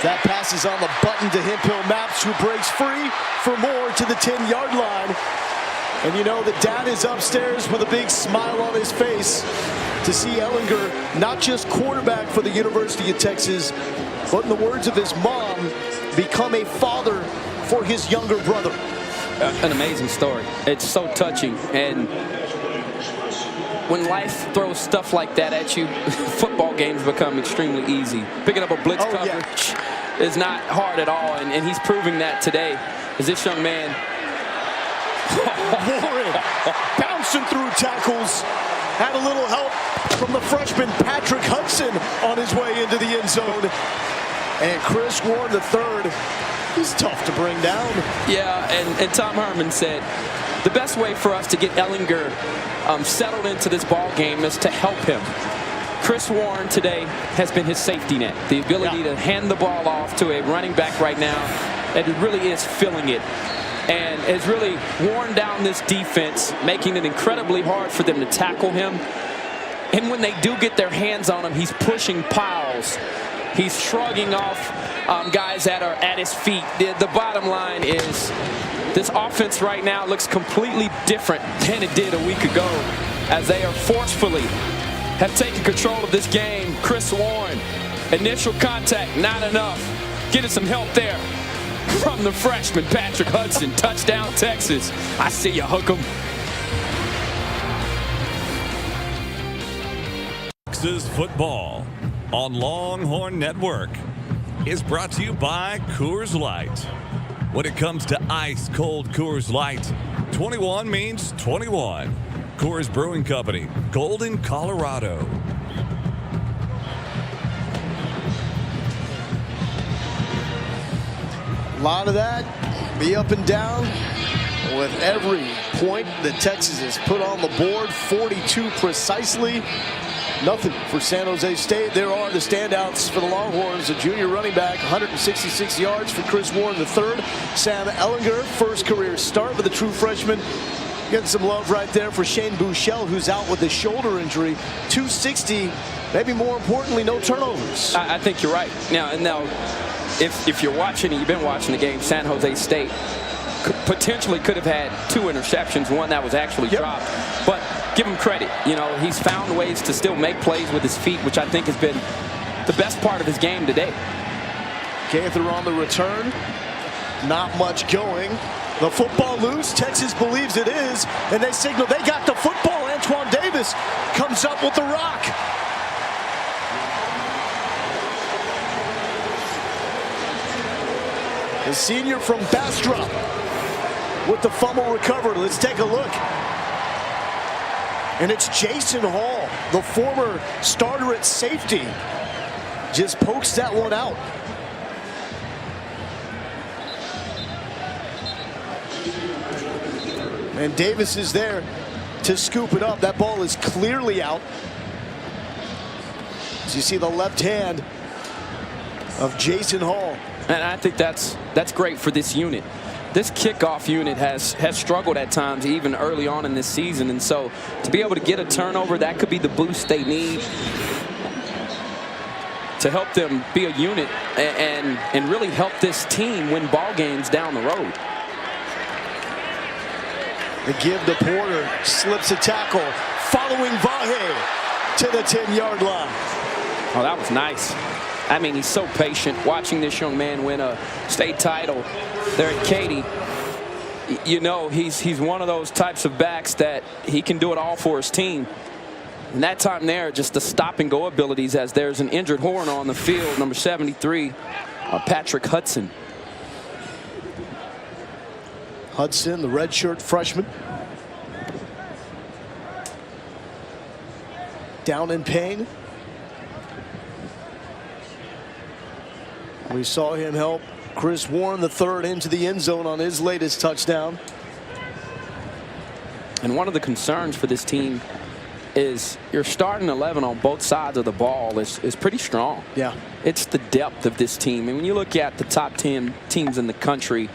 That pass is on the button to Hemphill Maps, who breaks free for more to the 10-yard line. And you know that dad is upstairs with a big smile on his face to see Ellinger not just quarterback for the University of Texas, but in the words of his mom, become a father for his younger brother. An amazing story. It's so touching. And when life throws stuff like that at you, football games become extremely easy. Picking up a blitz coverage is not hard at all, and he's proving that today as this young man. Warren bouncing through tackles. Had a little help from the freshman Patrick Hudson on his way into the end zone. And Chris Warren III, he's tough to bring down. Yeah, and Tom Herman said the best way for us to get Ellinger settled into this ball game is to help him. Chris Warren today has been his safety net. The ability to hand the ball off to a running back right now, and it really is filling it. And has really worn down this defense, making it incredibly hard for them to tackle him. And when they do get their hands on him, he's pushing piles. He's shrugging off guys that are at his feet. The bottom line is this offense right now looks completely different than it did a week ago, as they are forcefully have taken control of this game. Chris Warren, initial contact, not enough. Getting some help there from the freshman Patrick Hudson. Touchdown, Texas. I see you, hook 'em. Texas football on Longhorn Network is brought to you by Coors Light. When it comes to ice cold Coors Light, 21 means 21. Coors Brewing Company, Golden, Colorado. A lot of that, be up and down with every point that Texas has put on the board, 42 precisely. Nothing for San Jose State. There are the standouts for the Longhorns. A junior running back, 166 yards for Chris Warren III. Sam Ellinger, first career start with a true freshman. Getting some love right there for Shane Buechele, who's out with a shoulder injury. 260, maybe more importantly, no turnovers. I think you're right. Now, if you're watching and you've been watching the game, San Jose State potentially could have had 2 interceptions, one that was actually dropped. But give him credit. You know, he's found ways to still make plays with his feet, which I think has been the best part of his game today. Gaither on the return. Not much going. The football loose. Texas believes it is, and they signal they got the football. Antoine Davis comes up with the rock. The senior from Bastrop with the fumble recovered. Let's take a look. And it's Jason Hall, the former starter at safety. Just pokes that one out. And Davis is there to scoop it up. That ball is clearly out. As you see the left hand of Jason Hall. And I think that's great for this unit. This kickoff unit has struggled at times, even early on in this season. And so to be able to get a turnover, that could be the boost they need to help them be a unit and really help this team win ball games down the road. The give to Porter, slips a tackle, following Vahe to the 10-yard line. Oh, that was nice. I mean, he's so patient. Watching this young man win a state title there at Katy, you know, he's one of those types of backs that he can do it all for his team. And that time there, just the stop and go abilities, as there's an injured Horn on the field, number 73, Patrick Hudson. Hudson, the redshirt freshman. Down in pain. We saw him help Chris Warren III into the end zone on his latest touchdown. And one of the concerns for this team is your starting 11 on both sides of the ball is pretty strong. Yeah. It's the depth of this team. And when you look at the top 10 teams in the country,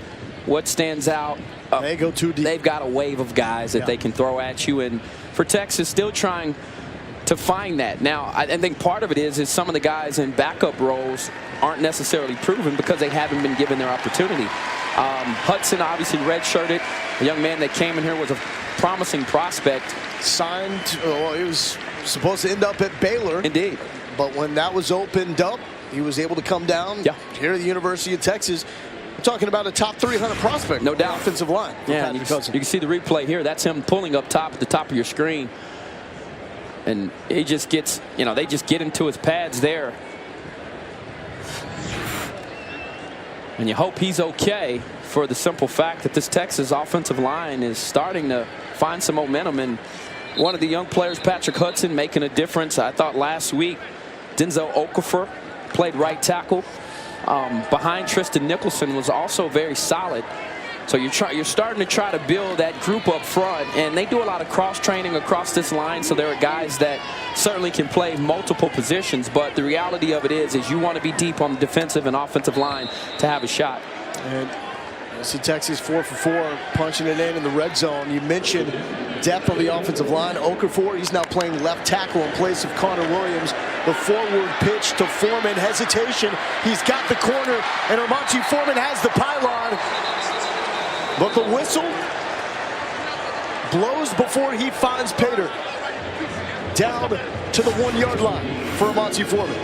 what stands out? They go too deep. They've got a wave of guys that they can throw at you. And for Texas, still trying to find that. Now, I think part of it is some of the guys in backup roles aren't necessarily proven because they haven't been given their opportunity. Hudson obviously redshirted. A young man that came in here was a promising prospect. Signed, well, he was supposed to end up at Baylor. Indeed. But when that was opened up, he was able to come down here at the University of Texas. We're talking about a top 300 prospect. No doubt. Offensive line. Yeah, you can see the replay here. That's him pulling up top at the top of your screen. And he just gets, you know, they just get into his pads there. And you hope he's okay, for the simple fact that this Texas offensive line is starting to find some momentum. And one of the young players, Patrick Hudson, making a difference. I thought last week Denzel Okafor played right tackle. Behind Tristan Nicholson was also very solid. So you're starting to try to build that group up front, and they do a lot of cross training across this line. So there are guys that certainly can play multiple positions, but the reality of it is you want to be deep on the defensive and offensive line to have a shot. And you see Texas 4 for 4, punching it in the red zone. You mentioned depth of the offensive line. Okafor, he's now playing left tackle in place of Connor Williams. The forward pitch to Foreman, hesitation. He's got the corner, and Armanti Foreman has the pylon. But the whistle blows before he finds Pater. Down to the 1-yard line for Armanti Foreman.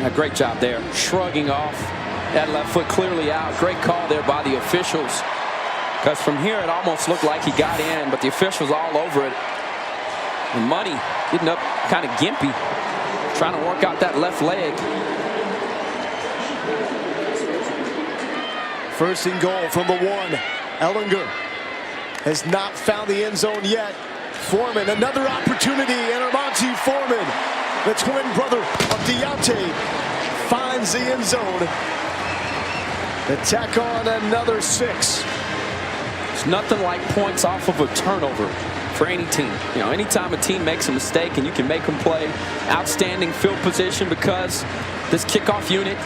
A great job there, shrugging off that left foot clearly out. Great call there by the officials, because from here it almost looked like he got in, but the officials all over it. And Money getting up kind of gimpy, trying to work out that left leg. First and goal from the 1. Ellinger has not found the end zone yet. Foreman, another opportunity, and Armonte Foreman, the twin brother of Deontay, finds the end zone. To tack on another 6. It's nothing like points off of a turnover for any team. You know, anytime a team makes a mistake and you can make them play, outstanding field position because this kickoff unit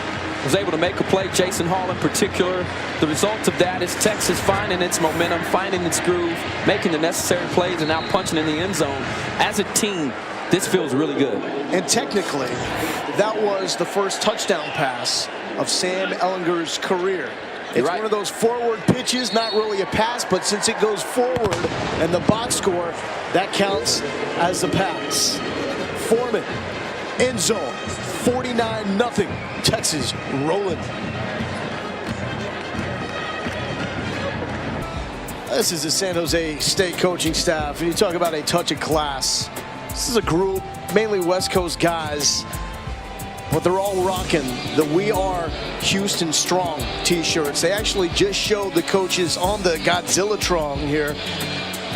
was able to make a play, Jason Hall in particular. The result of that is Texas finding its momentum, finding its groove, making the necessary plays, and now punching in the end zone. As a team, this feels really good. And technically, that was the first touchdown pass of Sam Ehlinger's career. It's one of those forward pitches, not really a pass, but since it goes forward and the box score, that counts as a pass. Foreman, end zone, 49-0. Texas rolling. This is the San Jose State coaching staff, and you talk about a touch of class. This is a group, mainly West Coast guys, but they're all rocking the "We Are Houston Strong" t-shirts. They actually just showed the coaches on the Godzillatron here,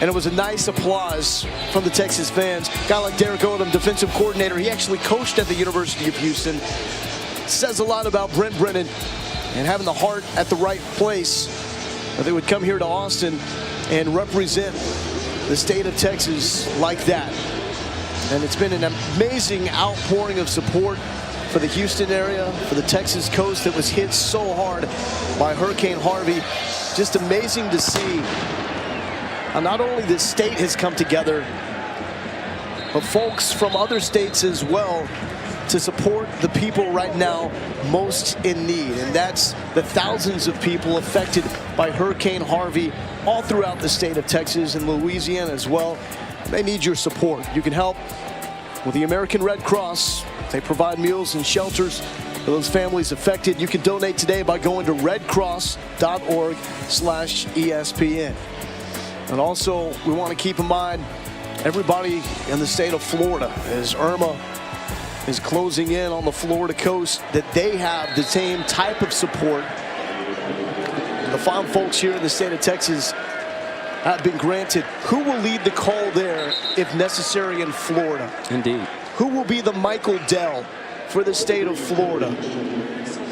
and it was a nice applause from the Texas fans. A guy like Derek Odom, defensive coordinator, he actually coached at the University of Houston. Says a lot about Brent Brennan and having the heart at the right place. They would come here to Austin and represent the state of Texas like that. And it's been an amazing outpouring of support for the Houston area, for the Texas coast that was hit so hard by Hurricane Harvey. Just amazing to see how not only the state has come together, but folks from other states as well to support the people right now most in need. And that's the thousands of people affected by Hurricane Harvey all throughout the state of Texas and Louisiana as well. They need your support. You can help with the American Red Cross. They provide meals and shelters for those families affected. You can donate today by going to redcross.org/ESPN. And also, we want to keep in mind everybody in the state of Florida, as Irma is closing in on the Florida coast, that they have the same type of support. The fine folks here in the state of Texas have been granted. Who will lead the call there if necessary in Florida? Indeed. Who will be the Michael Dell for the state of Florida?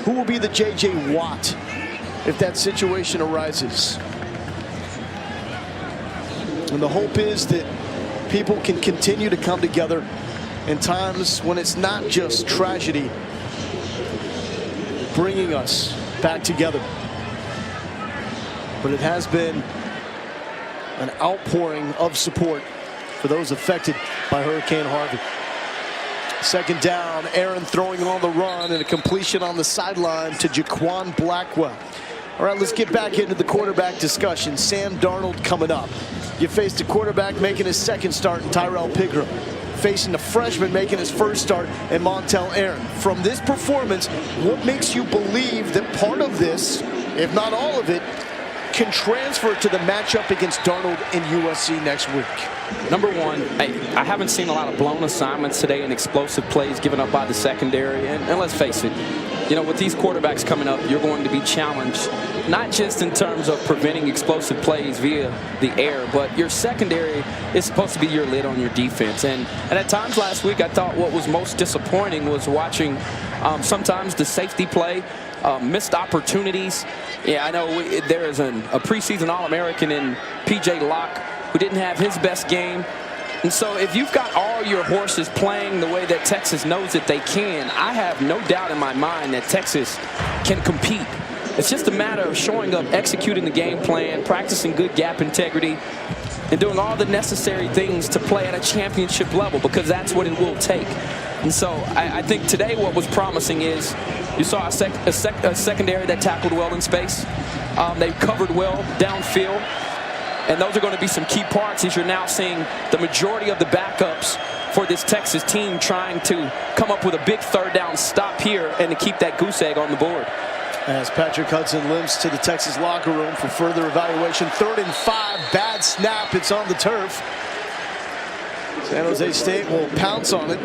Who will be the J.J. Watt if that situation arises? And the hope is that people can continue to come together in times when it's not just tragedy bringing us back together, but it has been an outpouring of support for those affected by Hurricane Harvey. Second down, Aaron throwing on the run and a completion on the sideline to Jaquan Blackwell. All right, let's get back into the quarterback discussion. Sam Darnold coming up. You faced a quarterback making his second start in Tyrell Pigrome, facing a freshman making his first start in Montel Aaron. From this performance, what makes you believe that part of this, if not all of it, can transfer to the matchup against Darnold in USC next week? Number one, I haven't seen a lot of blown assignments today and explosive plays given up by the secondary. And let's face it, you know, with these quarterbacks coming up, you're going to be challenged, not just in terms of preventing explosive plays via the air, but your secondary is supposed to be your lid on your defense. And at times last week, I thought what was most disappointing was watching sometimes the safety play, missed opportunities. Yeah, I know there is a preseason All-American in P.J. Locke who didn't have his best game. And so if you've got all your horses playing the way that Texas knows that they can, I have no doubt in my mind that Texas can compete. It's just a matter of showing up, executing the game plan, practicing good gap integrity, and doing all the necessary things to play at a championship level, because that's what it will take. And so I think today what was promising is you saw a secondary that tackled well in space. They covered well downfield. And those are going to be some key parts as you're now seeing the majority of the backups for this Texas team trying to come up with a big third down stop here and to keep that goose egg on the board. As Patrick Hudson limps to the Texas locker room for further evaluation. 3rd and 5, bad snap, it's on the turf. San Jose State will pounce on it,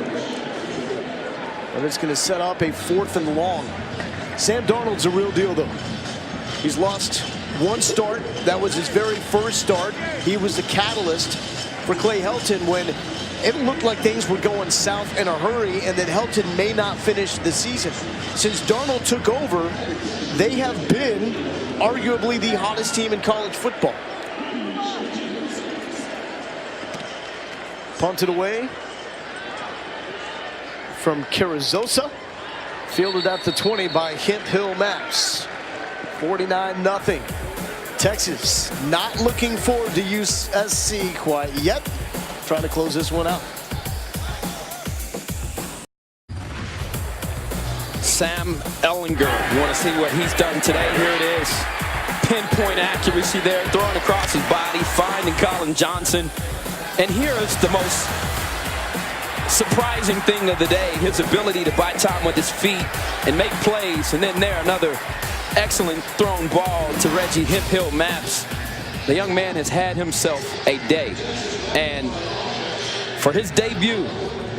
but it's going to set up a 4th and long. Sam Darnold's a real deal, though. He's lost one start. That was his very first start. He was the catalyst for Clay Helton when it looked like things were going south in a hurry and that Helton may not finish the season. Since Darnold took over, they have been arguably the hottest team in college football. Punted away from Carrizosa. Fielded at the 20 by Hemp Hill Maps. 49-0. Texas not looking forward to USC quite yet. Trying to close this one out. Sam Ehlinger, you want to see what he's done today? Here it is. Pinpoint accuracy there, throwing across his body, finding Colin Johnson. And here is the most surprising thing of the day, his ability to buy time with his feet and make plays. And then there, another excellent thrown ball to Reggie Hemp Hill Maps. The young man has had himself a day. And for his debut,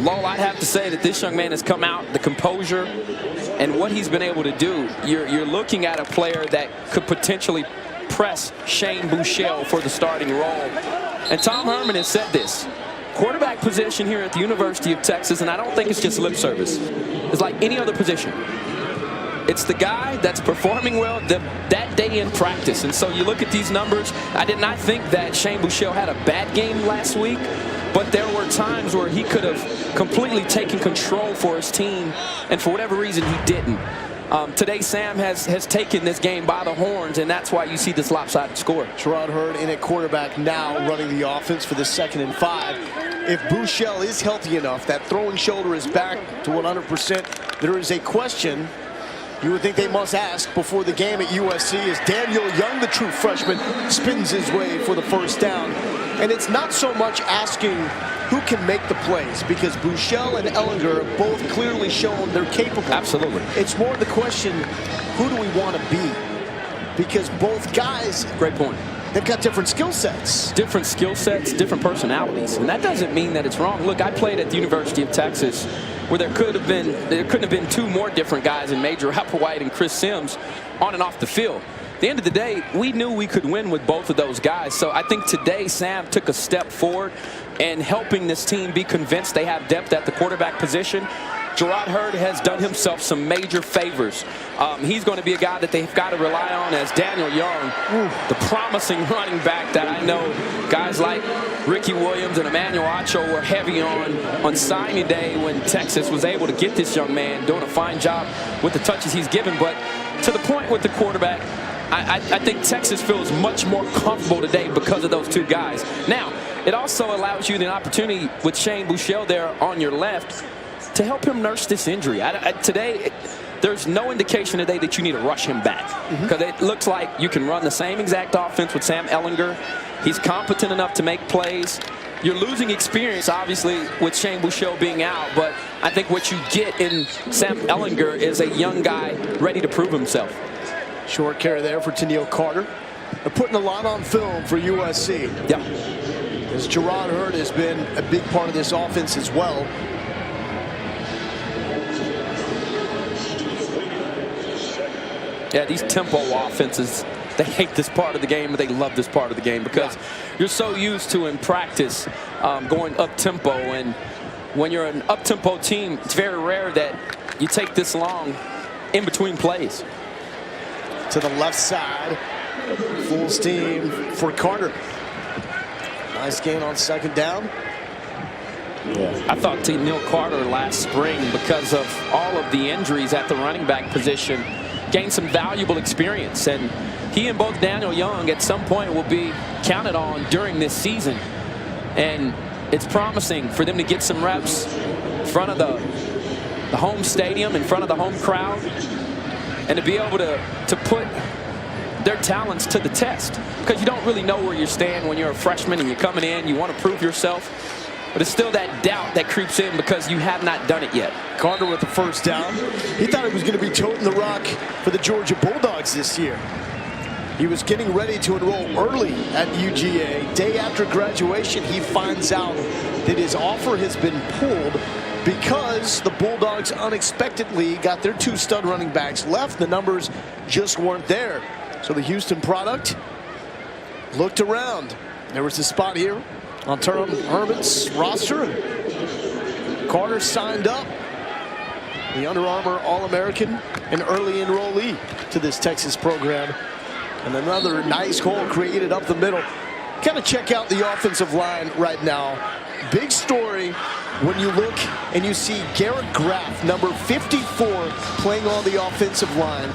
Lowell, I'd have to say that this young man has come out, the composure, and what he's been able to do. You're looking at a player that could potentially press Shane Buechele for the starting role. And Tom Herman has said this. Quarterback position here at the University of Texas, and I don't think it's just lip service. It's like any other position. It's the guy that's performing well that day in practice. And so you look at these numbers. I did not think that Shane Buechele had a bad game last week, but there were times where he could have completely taken control for his team, and for whatever reason he didn't. Today, Sam has taken this game by the horns, and that's why you see this lopsided score. Gerard Hurd in at quarterback now, running the offense for the 2nd and 5. If Buechele is healthy enough, that throwing shoulder is back to 100%, there is a question you would think they must ask before the game at USC as Daniel Young, the true freshman, spins his way for the first down. And it's not so much asking who can make the plays, because Buechele and Ehlinger have both clearly shown they're capable. Absolutely. It's more the question, who do we want to be? Because both guys, great point, they've got different skill sets. Different skill sets, different personalities. And that doesn't mean that it's wrong. Look, I played at the University of Texas where there couldn't have been two more different guys in Major Applewhite and Chris Sims on and off the field. At the end of the day, we knew we could win with both of those guys. So I think today Sam took a step forward in helping this team be convinced they have depth at the quarterback position. Gerard Hurd has done himself some major favors. He's going to be a guy that they've got to rely on as Daniel Young, the promising running back that I know guys like Ricky Williams and Emmanuel Acho were heavy on signing day when Texas was able to get this young man doing a fine job with the touches he's given. But to the point with the quarterback, I think Texas feels much more comfortable today because of those two guys. Now, it also allows you the opportunity with Shane Buechele there on your left to help him nurse this injury. Today, there's no indication today that you need to rush him back, because it looks like you can run the same exact offense with Sam Ehlinger. He's competent enough to make plays. You're losing experience, obviously, with Shane Buechele being out, but I think what you get in Sam Ehlinger is a young guy ready to prove himself. Short carry there for Tennille Carter. They're putting a lot on film for USC. Yeah. As Gerard Hurd has been a big part of this offense as well. Yeah, these tempo offenses, they hate this part of the game, but they love this part of the game because you're so used to in practice going up-tempo. And when you're an up-tempo team, it's very rare that you take this long in between plays. To the left side, full steam for Carter. Nice gain on 2nd down. Yeah. I thought Tennille Carter last spring, because of all of the injuries at the running back position, gained some valuable experience, and he and both Daniel Young at some point will be counted on during this season. And it's promising for them to get some reps in front of the home stadium, in front of the home crowd, and to be able to put their talents to the test, because you don't really know where you stand when you're a freshman and you're coming in, you want to prove yourself. But it's still that doubt that creeps in because you have not done it yet. Carter with the first down. He thought he was going to be toting the rock for the Georgia Bulldogs this year. He was getting ready to enroll early at UGA. Day after graduation, he finds out that his offer has been pulled because the Bulldogs unexpectedly got their 2 stud running backs left. The numbers just weren't there. So the Houston product looked around. There was a spot here on Tom Herman's roster. Carter signed up, the Under Armour All-American, an early enrollee to this Texas program. And another nice goal created up the middle. Kind of check out the offensive line right now. Big story when you look and you see Garrett Graff, number 54, playing on the offensive line.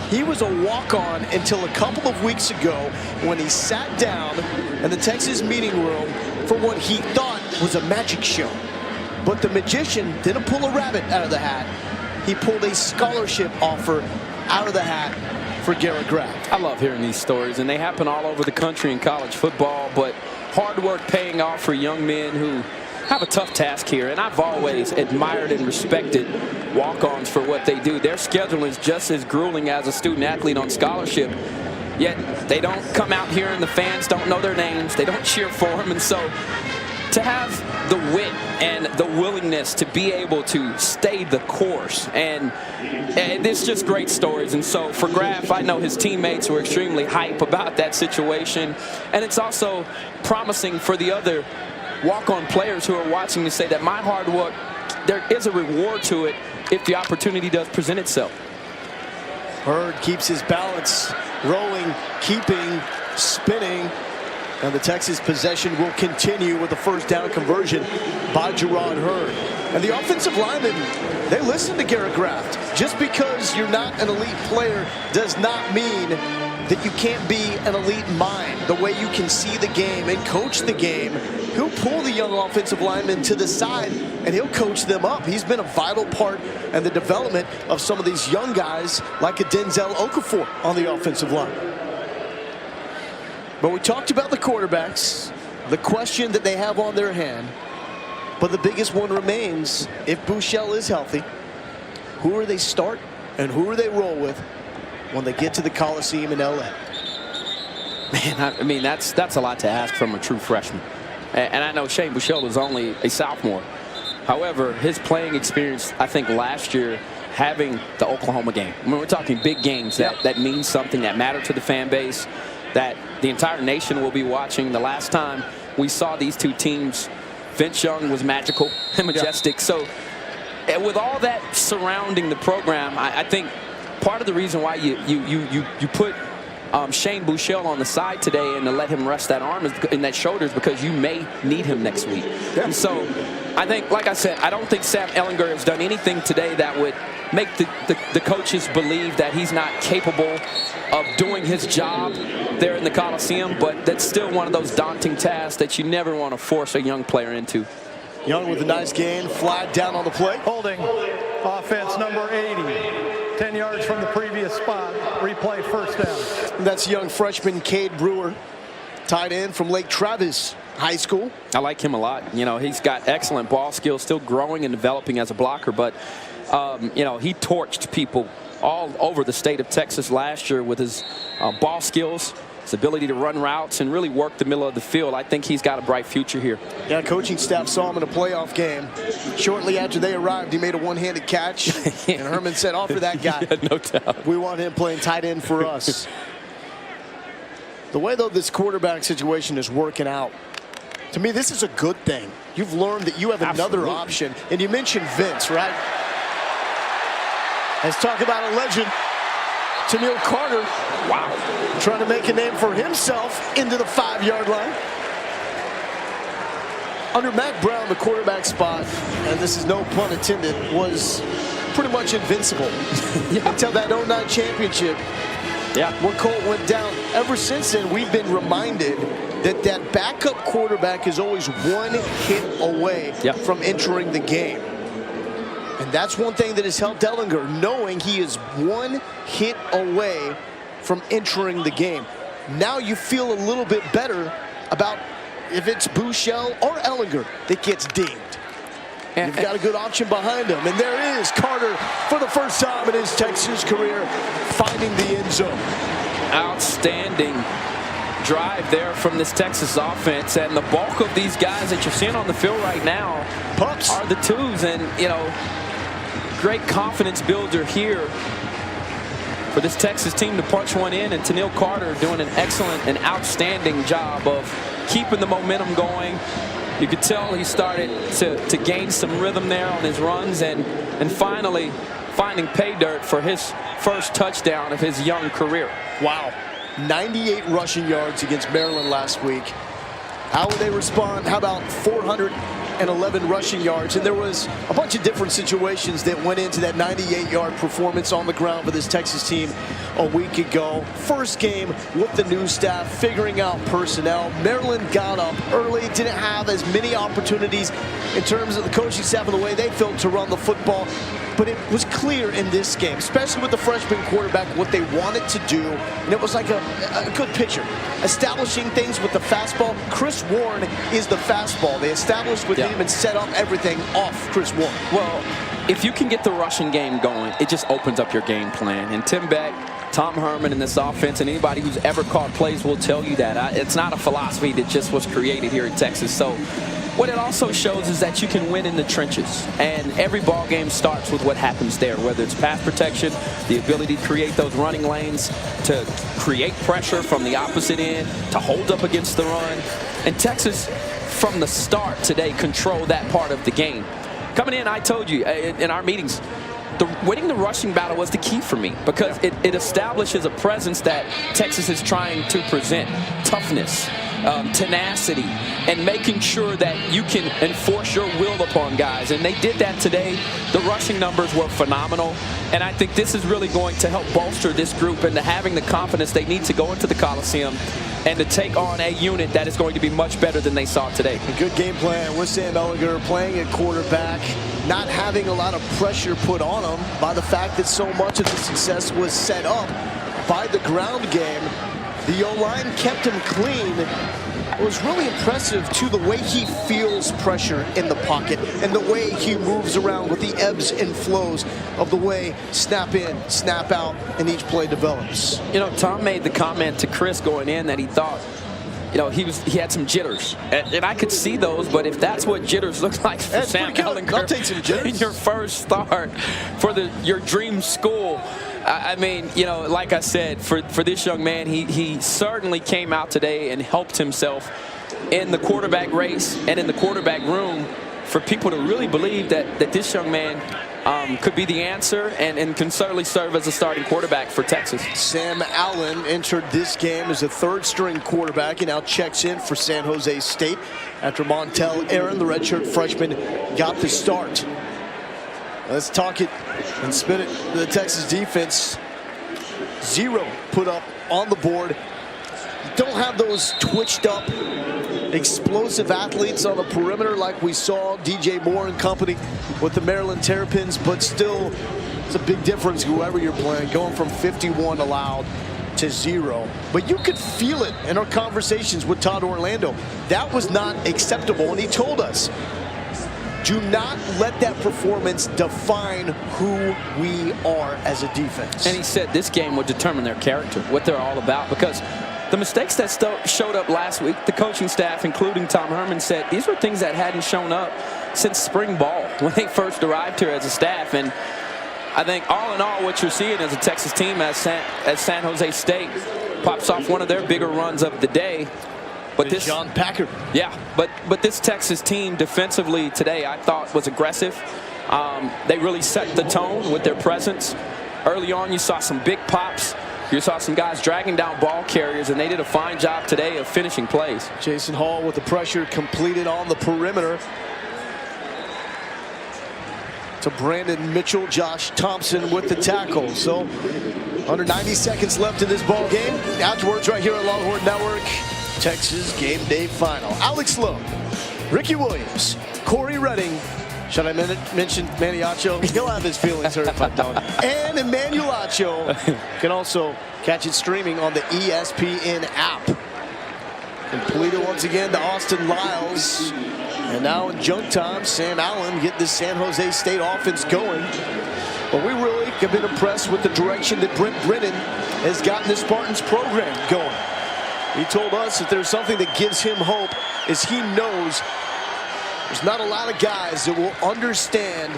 He was a walk-on until a couple of weeks ago when he sat down in the Texas meeting room for what he thought was a magic show. But the magician didn't pull a rabbit out of the hat. He pulled a scholarship offer out of the hat for Garrett Graff. I love hearing these stories, and they happen all over the country in college football, but hard work paying off for young men who have a tough task here. And I've always admired and respected walk-ons for what they do. Their schedule is just as grueling as a student athlete on scholarship, yet they don't come out here and the fans don't know their names. They don't cheer for them. And so to have the wit and the willingness to be able to stay the course, and it's just great stories. And so for Graff, I know his teammates were extremely hype about that situation, and it's also promising for the other walk-on players who are watching to say that my hard work, there is a reward to it if the opportunity does present itself. Hurd keeps his balance, rolling, keeping, spinning. And the Texas possession will continue with the first down conversion by Gerard Hurd. And the offensive linemen, they listen to Garrett Graff. Just because you're not an elite player does not mean that you can't be an elite mind. The way you can see the game and coach the game, he'll pull the young offensive linemen to the side and he'll coach them up. He's been a vital part in the development of some of these young guys like a Denzel Okafor on the offensive line. But we talked about the quarterbacks, the question that they have on their hand. But the biggest one remains, if Buechele is healthy, who are they start and who are they roll with when they get to the Coliseum in LA? Man, I mean, that's a lot to ask from a true freshman. And I know Shane Buechele is only a sophomore. However, his playing experience, I think last year, having the Oklahoma game. I mean, we're talking big games that mean something, that matter to the fan base, that the entire nation will be watching. The last time we saw these two teams, Vince Young was magical and majestic. Yeah. So with all that surrounding the program, I think part of the reason why you put Shane Buechele on the side today and to let him rest that arm and that shoulder is because you may need him next week. Yeah. And so I think, like I said, I don't think Sam Ehlinger has done anything today that would make the coaches believe that he's not capable of doing his job there in the Coliseum, but that's still one of those daunting tasks that you never want to force a young player into. Young with a nice gain, flag down on the play. Holding, offense number 80. 10 yards from the previous spot, replay first down. And that's young freshman Cade Brewer, tight end from Lake Travis High School. I like him a lot. You know, he's got excellent ball skills, still growing and developing as a blocker, but you know, he torched people all over the state of Texas last year with his ball skills, his ability to run routes and really work the middle of the field. I think he's got a bright future here. Yeah, coaching staff saw him in a playoff game. Shortly after they arrived, he made a one-handed catch, and Herman said, offer that guy. Yeah, no doubt. We want him playing tight end for us. The way, though, this quarterback situation is working out, to me, this is a good thing. You've learned that you have another option. And you mentioned Vince, right? Let's talk about a legend, Tennille Carter. Wow. Trying to make a name for himself into the 5-yard line. Under Mack Brown, the quarterback spot, and this is no pun intended, was pretty much invincible. Until that 09 championship. Yeah. When Colt went down. Ever since then, we've been reminded that that backup quarterback is always one hit away from entering the game. And that's one thing that has helped Ehlinger, knowing he is one hit away from entering the game. Now you feel a little bit better about if it's Buechele or Ehlinger that gets dinged. You've got a good option behind him. And there is Carter for the first time in his Texas career finding the end zone. Outstanding drive there from this Texas offense, and the bulk of these guys that you're seeing on the field right now pups are the twos, and you know, great confidence builder here for this Texas team to punch one in, and Tennille Carter doing an excellent and outstanding job of keeping the momentum going. You could tell he started to gain some rhythm there on his runs, and finally finding pay dirt for his first touchdown of his young career. Wow. 98 rushing yards against Maryland last week. How would they respond? How about 411 rushing yards? And there was a bunch of different situations that went into that 98-yard performance on the ground for this Texas team a week ago. First game with the new staff, figuring out personnel. Maryland got up early, didn't have as many opportunities in terms of the coaching staff and the way they felt to run the football. But it was clear in this game, especially with the freshman quarterback, what they wanted to do. And it was like a good picture. Establishing things with the fastball. Chris Warren is the fastball. They established with him and set up everything off Chris Warren. Well, if you can get the rushing game going, it just opens up your game plan. And Tim Beck, Tom Herman in this offense, and anybody who's ever called plays will tell you that. It's not a philosophy that just was created here in Texas. So what it also shows is that you can win in the trenches, and every ball game starts with what happens there, whether it's pass protection, the ability to create those running lanes, to create pressure from the opposite end, to hold up against the run. And Texas, from the start today, controlled that part of the game. Coming in, I told you in our meetings, winning the rushing battle was the key for me, because it establishes a presence that Texas is trying to present. Toughness, tenacity, and making sure that you can enforce your will upon guys. And they did that today. The rushing numbers were phenomenal. And I think this is really going to help bolster this group into having the confidence they need to go into the Coliseum and to take on a unit that is going to be much better than they saw today. A good game plan with Sam Ehlinger playing at quarterback, not having a lot of pressure put on him by the fact that so much of the success was set up by the ground game. The O-line kept him clean. It was really impressive, too, the way he feels pressure in the pocket and the way he moves around with the ebbs and flows of the way snap in, snap out, and each play develops. You know, Tom made the comment to Chris going in that he thought, you know, he had some jitters, and I could see those. But if that's what jitters look like for Sam Ehlinger, I'll take some jitters. in your first start for your dream school, I mean, you know, like I said, for this young man, he certainly came out today and helped himself in the quarterback race and in the quarterback room for people to really believe that this young man could be the answer and can certainly serve as a starting quarterback for Texas. Sam Allen entered this game as a third-string quarterback and now checks in for San Jose State after Montel Aaron, the redshirt freshman, got the start. Let's talk it and spin it to the Texas defense. 0 put up on the board. Don't have those twitched up, explosive athletes on the perimeter like we saw DJ Moore and company with the Maryland Terrapins, but still it's a big difference whoever you're playing, going from 51 allowed to 0. But you could feel it in our conversations with Todd Orlando. That was not acceptable, and he told us, do not let that performance define who we are as a defense. And he said this game would determine their character, what they're all about, because the mistakes that showed up last week, the coaching staff, including Tom Herman, said these were things that hadn't shown up since spring ball when they first arrived here as a staff. And I think all in all, what you're seeing as a Texas team as San Jose State pops off one of their bigger runs of the day. But this John Packard. Yeah, but this Texas team defensively today, I thought, was aggressive. They really set the tone with their presence. Early on, you saw some big pops. You saw some guys dragging down ball carriers, and they did a fine job today of finishing plays. Jason Hall with the pressure completed on the perimeter to Brandon Mitchell. Josh Thompson with the tackle. So under 90 seconds left in this ball game. Afterwards, right here on Longhorn Network, Texas Game Day Final. Alex Lowe, Ricky Williams, Corey Redding. Should I mention Maniacho? He'll have his feelings hurt if I don't. And Emmanuel Acho can also catch it streaming on the ESPN app. Completed once again to Austin Lyles. And now in junk time, Sam Allen getting this San Jose State offense going. But we really have been impressed with the direction that Brent Brennan has gotten the Spartans program going. He told us that there's something that gives him hope is he knows there's not a lot of guys that will understand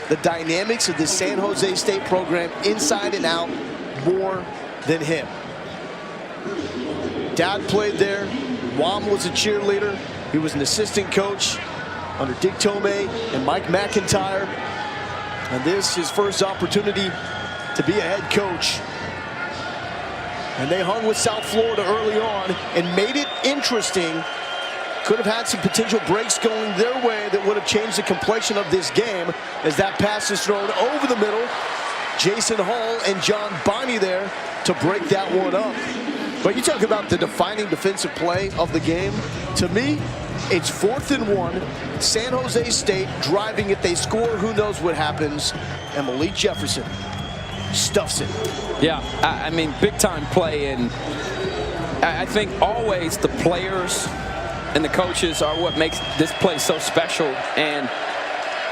the dynamics of the San Jose State program inside and out more than him. Dad played there. Wam was a cheerleader. He was an assistant coach under Dick Tomei and Mike McIntyre. And this is his first opportunity to be a head coach. And they hung with South Florida early on and made it interesting. Could have had some potential breaks going their way that would have changed the complexion of this game as that pass is thrown over the middle. Jason Hall and John Bonney there to break that one up. But you talk about the defining defensive play of the game. To me, it's 4th and 1. San Jose State driving. If they score, who knows what happens. And Malik Jefferson stuffs it. Yeah, I mean, big time play. And I think always the players and the coaches are what makes this play so special. And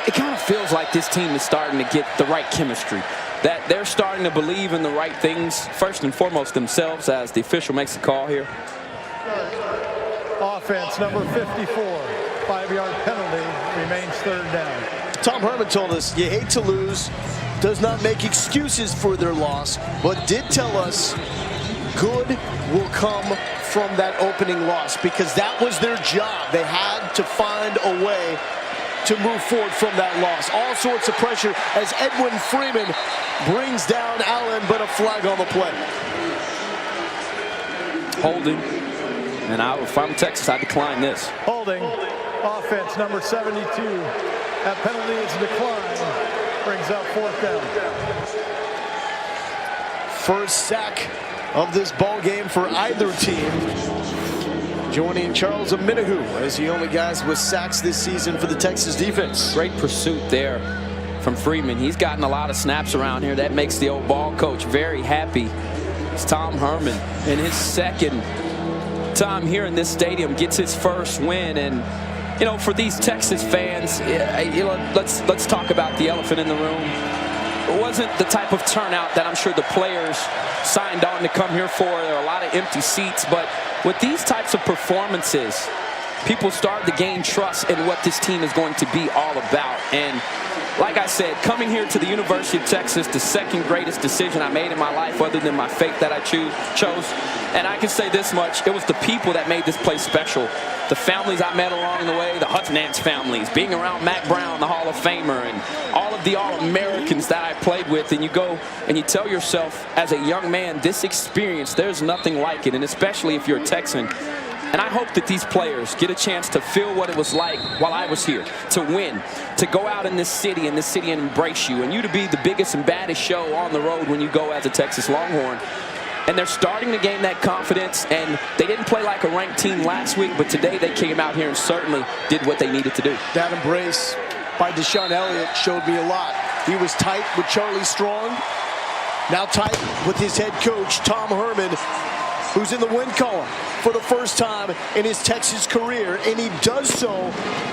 it kind of feels like this team is starting to get the right chemistry, that they're starting to believe in the right things, first and foremost themselves, as the official makes the call here. Offense number 54, 5-yard penalty, remains 3rd down. Tom Herman told us you hate to lose, does not make excuses for their loss, but did tell us good will come from that opening loss, because that was their job. They had to find a way to move forward from that loss. All sorts of pressure as Edwin Freeman brings down Allen, but a flag on the play. Holding. And if I'm Texas, I decline this. Holding. Offense number 72. That penalty is declined. Brings up 4th down. First sack of this ball game for either team. Joining Charles Omenihu as the only guys with sacks this season for the Texas defense. Great pursuit there from Freeman. He's gotten a lot of snaps around here. That makes the old ball coach very happy. It's Tom Herman in his 2nd time here in this stadium, gets his first win. And you know, for these Texas fans, you know, let's talk about the elephant in the room. It wasn't the type of turnout that I'm sure the players signed on to come here for. There are a lot of empty seats, but with these types of performances, people start to gain trust in what this team is going to be all about. And like I said, coming here to the University of Texas, the 2nd greatest decision I made in my life other than my fate that I chose. And I can say this much, it was the people that made this place special. The families I met along the way, the Hutchinson families, being around Mac Brown, the Hall of Famer, and all of the All-Americans that I played with. And you go and you tell yourself as a young man, this experience, there's nothing like it, and especially if you're a Texan. And I hope that these players get a chance to feel what it was like while I was here, to win, to go out in this city and embrace you, and you to be the biggest and baddest show on the road when you go as a Texas Longhorn. And they're starting to gain that confidence, and they didn't play like a ranked team last week, but today they came out here and certainly did what they needed to do. That embrace by Deshaun Elliott showed me a lot. He was tight with Charlie Strong, now tight with his head coach, Tom Herman, who's in the win column for the first time in his Texas career, and he does so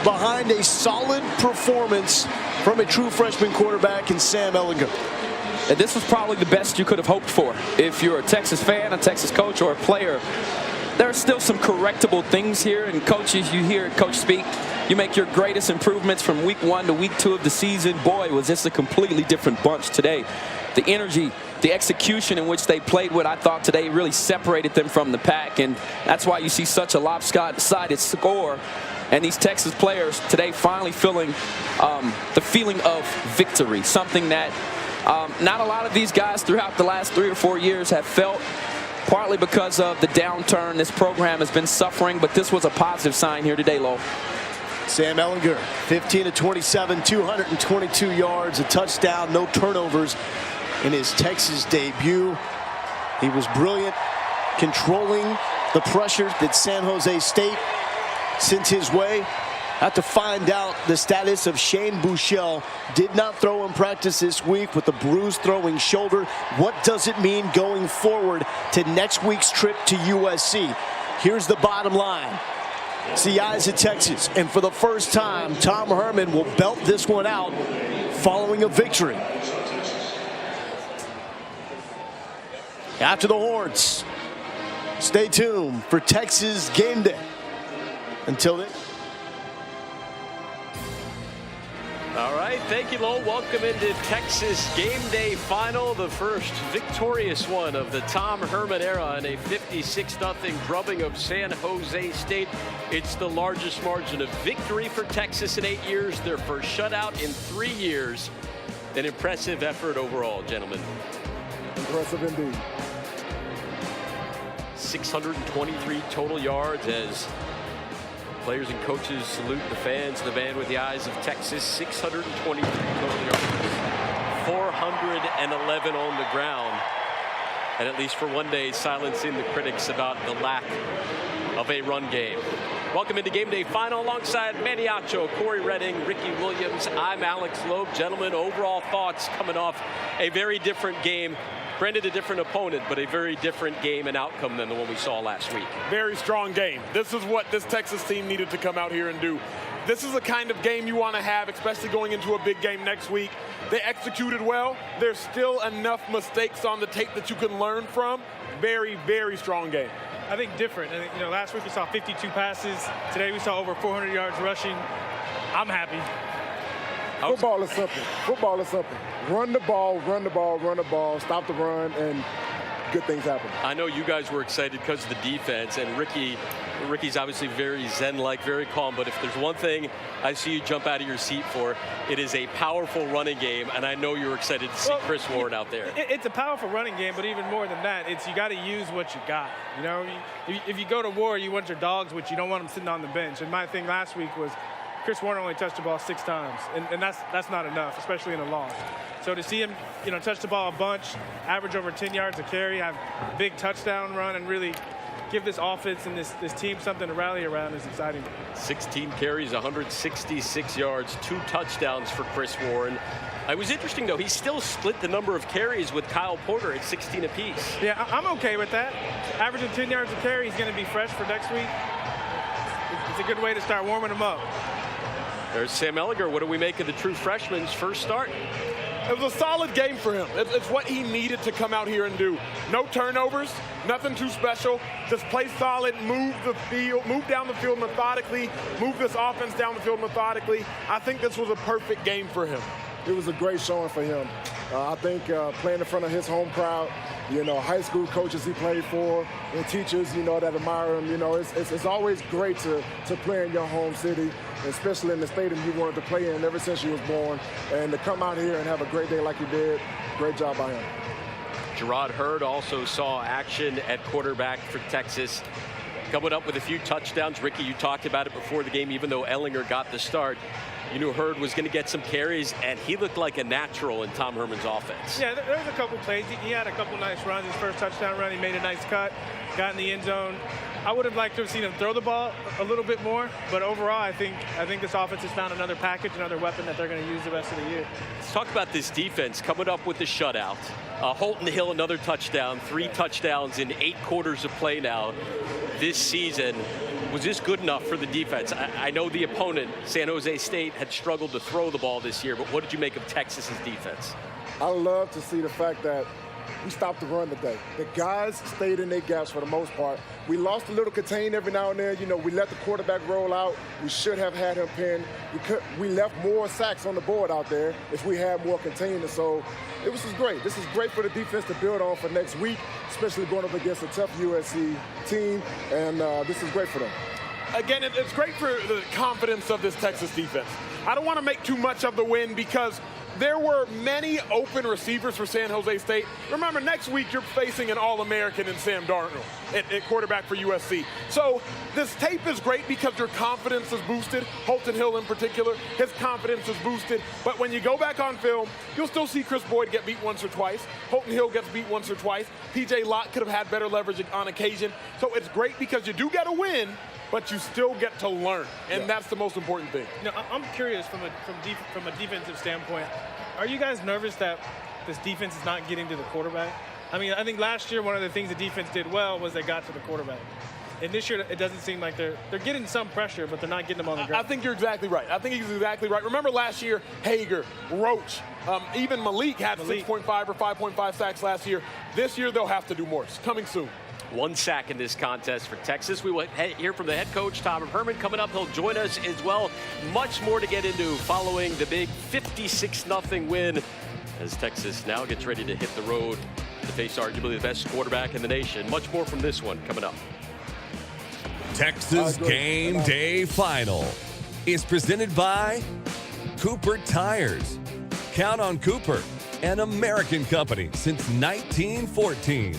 behind a solid performance from a true freshman quarterback in Sam Ehlinger. And this was probably the best you could have hoped for. If you're a Texas fan, a Texas coach, or a player, there are still some correctable things here. And coaches, you hear Coach speak, you make your greatest improvements from week 1 to week 2 of the season. Boy, was this a completely different bunch today. The energy, the execution in which they played with, I thought today really separated them from the pack. And that's why you see such a lopsided score. And these Texas players today finally feeling the feeling of victory, something that not a lot of these guys throughout the last 3 or 4 years have felt, partly because of the downturn this program has been suffering, but this was a positive sign here today, Lo. Sam Ehlinger, 15 of 27, 222 yards, a touchdown, no turnovers in his Texas debut. He was brilliant, controlling the pressure that San Jose State sent his way. Have to find out the status of Shane Buechele. Did not throw in practice this week with a bruised throwing shoulder. What does it mean going forward to next week's trip to USC? Here's the bottom line. It's the eyes of Texas, and for the first time, Tom Herman will belt this one out following a victory. After the Horns, stay tuned for Texas Game Day. Until then. All right, right, thank you, Lowell. Welcome into Texas Game Day Final, the first victorious one of the Tom Herman era in a 56-0 drubbing of San Jose State. It's the largest margin of victory for Texas in 8 years, their first shutout in 3 years. An impressive effort overall, gentlemen. Impressive indeed. 623 total yards as players and coaches salute the fans, the band with the eyes of Texas. 623 total yards, 411 on the ground, and at least for one day silencing the critics about the lack of a run game. Welcome into Game Day Final alongside Manny Acho, Corey Redding, Ricky Williams. I'm Alex Loeb. Gentlemen, overall thoughts coming off a very different game. Granted, a different opponent, but a very different game and outcome than the one we saw last week. Very strong game. This is what this Texas team needed to come out here and do. This is the kind of game you want to have, especially going into a big game next week. They executed well. There's still enough mistakes on the tape that you can learn from. Very, very strong game. I think different. I think, last week we saw 52 passes. Today we saw over 400 yards rushing. I'm happy. Football is simple. Football is simple. Run the ball, run the ball, run the ball, stop the run, and good things happen. I know you guys were excited because of the defense, and Ricky's obviously very zen-like, very calm, but if there's one thing I see you jump out of your seat for, it is a powerful running game, and I know you're excited to see Chris Ward out there. It's a powerful running game, but even more than that, it's you got to use what you got. If you go to war, you want your dogs, which you don't want them sitting on the bench. And my thing last week was Chris Warner only touched the ball 6 times, and that's not enough, especially in a loss. So to see him, touch the ball a bunch, average over 10 yards a carry, have a big touchdown run, and really give this offense and this team something to rally around is exciting. 16 carries, 166 yards, 2 touchdowns for Chris Warren. It was interesting, though. He still split the number of carries with Kyle Porter at 16 apiece. Yeah, I'm okay with that. Averaging 10 yards a carry, he's going to be fresh for next week. It's a good way to start warming him up. There's Sam Ehlinger. What do we make of the true freshman's first start? It was a solid game for him. It's what he needed to come out here and do. No turnovers, nothing too special. Just play solid, move the field, move down the field methodically, move this offense down the field methodically. I think this was a perfect game for him. It was a great showing for him. I think playing in front of his home crowd, high school coaches he played for, and teachers, that admire him. It's always great to play in your home city, especially in the stadium you wanted to play in ever since you was born. And to come out here and have a great day like you did, great job by him. Gerard Hurd also saw action at quarterback for Texas, coming up with a few touchdowns. Ricky, you talked about it before the game, even though Ehlinger got the start. You knew Hurd was going to get some carries, and he looked like a natural in Tom Herman's offense. Yeah, there's a couple plays. He had a couple nice runs. His first touchdown run, he made a nice cut, got in the end zone. I would have liked to have seen him throw the ball a little bit more, but overall, I think this offense has found another package, another weapon that they're going to use the rest of the year. Let's talk about this defense coming up with the shutout. Holton Hill, another touchdown, 3 touchdowns in 8 quarters of play now this season. Was this good enough for the defense? I know the opponent, San Jose State, had struggled to throw the ball this year, but what did you make of Texas's defense? I love to see the fact that we stopped the run today. The guys stayed in their gaps for the most part. We lost a little contain every now and then. We let the quarterback roll out. We should have had him pinned. We left more sacks on the board out there if we had more containers. So this is great. This is great for the defense to build on for next week, especially going up against a tough USC team. And this is great for them. Again, it's great for the confidence of this Texas defense. I don't want to make too much of the win because there were many open receivers for San Jose State. Remember, next week you're facing an All-American in Sam Darnold at quarterback for USC. So this tape is great because your confidence is boosted. Holton Hill in particular, his confidence is boosted. But when you go back on film, you'll still see Chris Boyd get beat once or twice. Holton Hill gets beat once or twice. P.J. Lott could have had better leverage on occasion. So it's great because you do get a win, but you still get to learn, and that's the most important thing. I'm curious from a defensive standpoint, are you guys nervous that this defense is not getting to the quarterback? I mean, I think last year one of the things the defense did well was they got to the quarterback. And this year it doesn't seem like they're getting some pressure, but they're not getting them on the ground. I think you're exactly right. I think he's exactly right. Remember last year, Hager, Roach, even Malik had 6.5 or 5.5 sacks last year. This year they'll have to do more. It's coming soon. 1 sack in this contest for Texas. We will hear from the head coach, Tom Herman, coming up. He'll join us as well. Much more to get into following the big 56-0 win as Texas now gets ready to hit the road to face arguably the best quarterback in the nation. Much more from this one coming up. Texas Game Day Final is presented by Cooper Tires. Count on Cooper, an American company since 1914.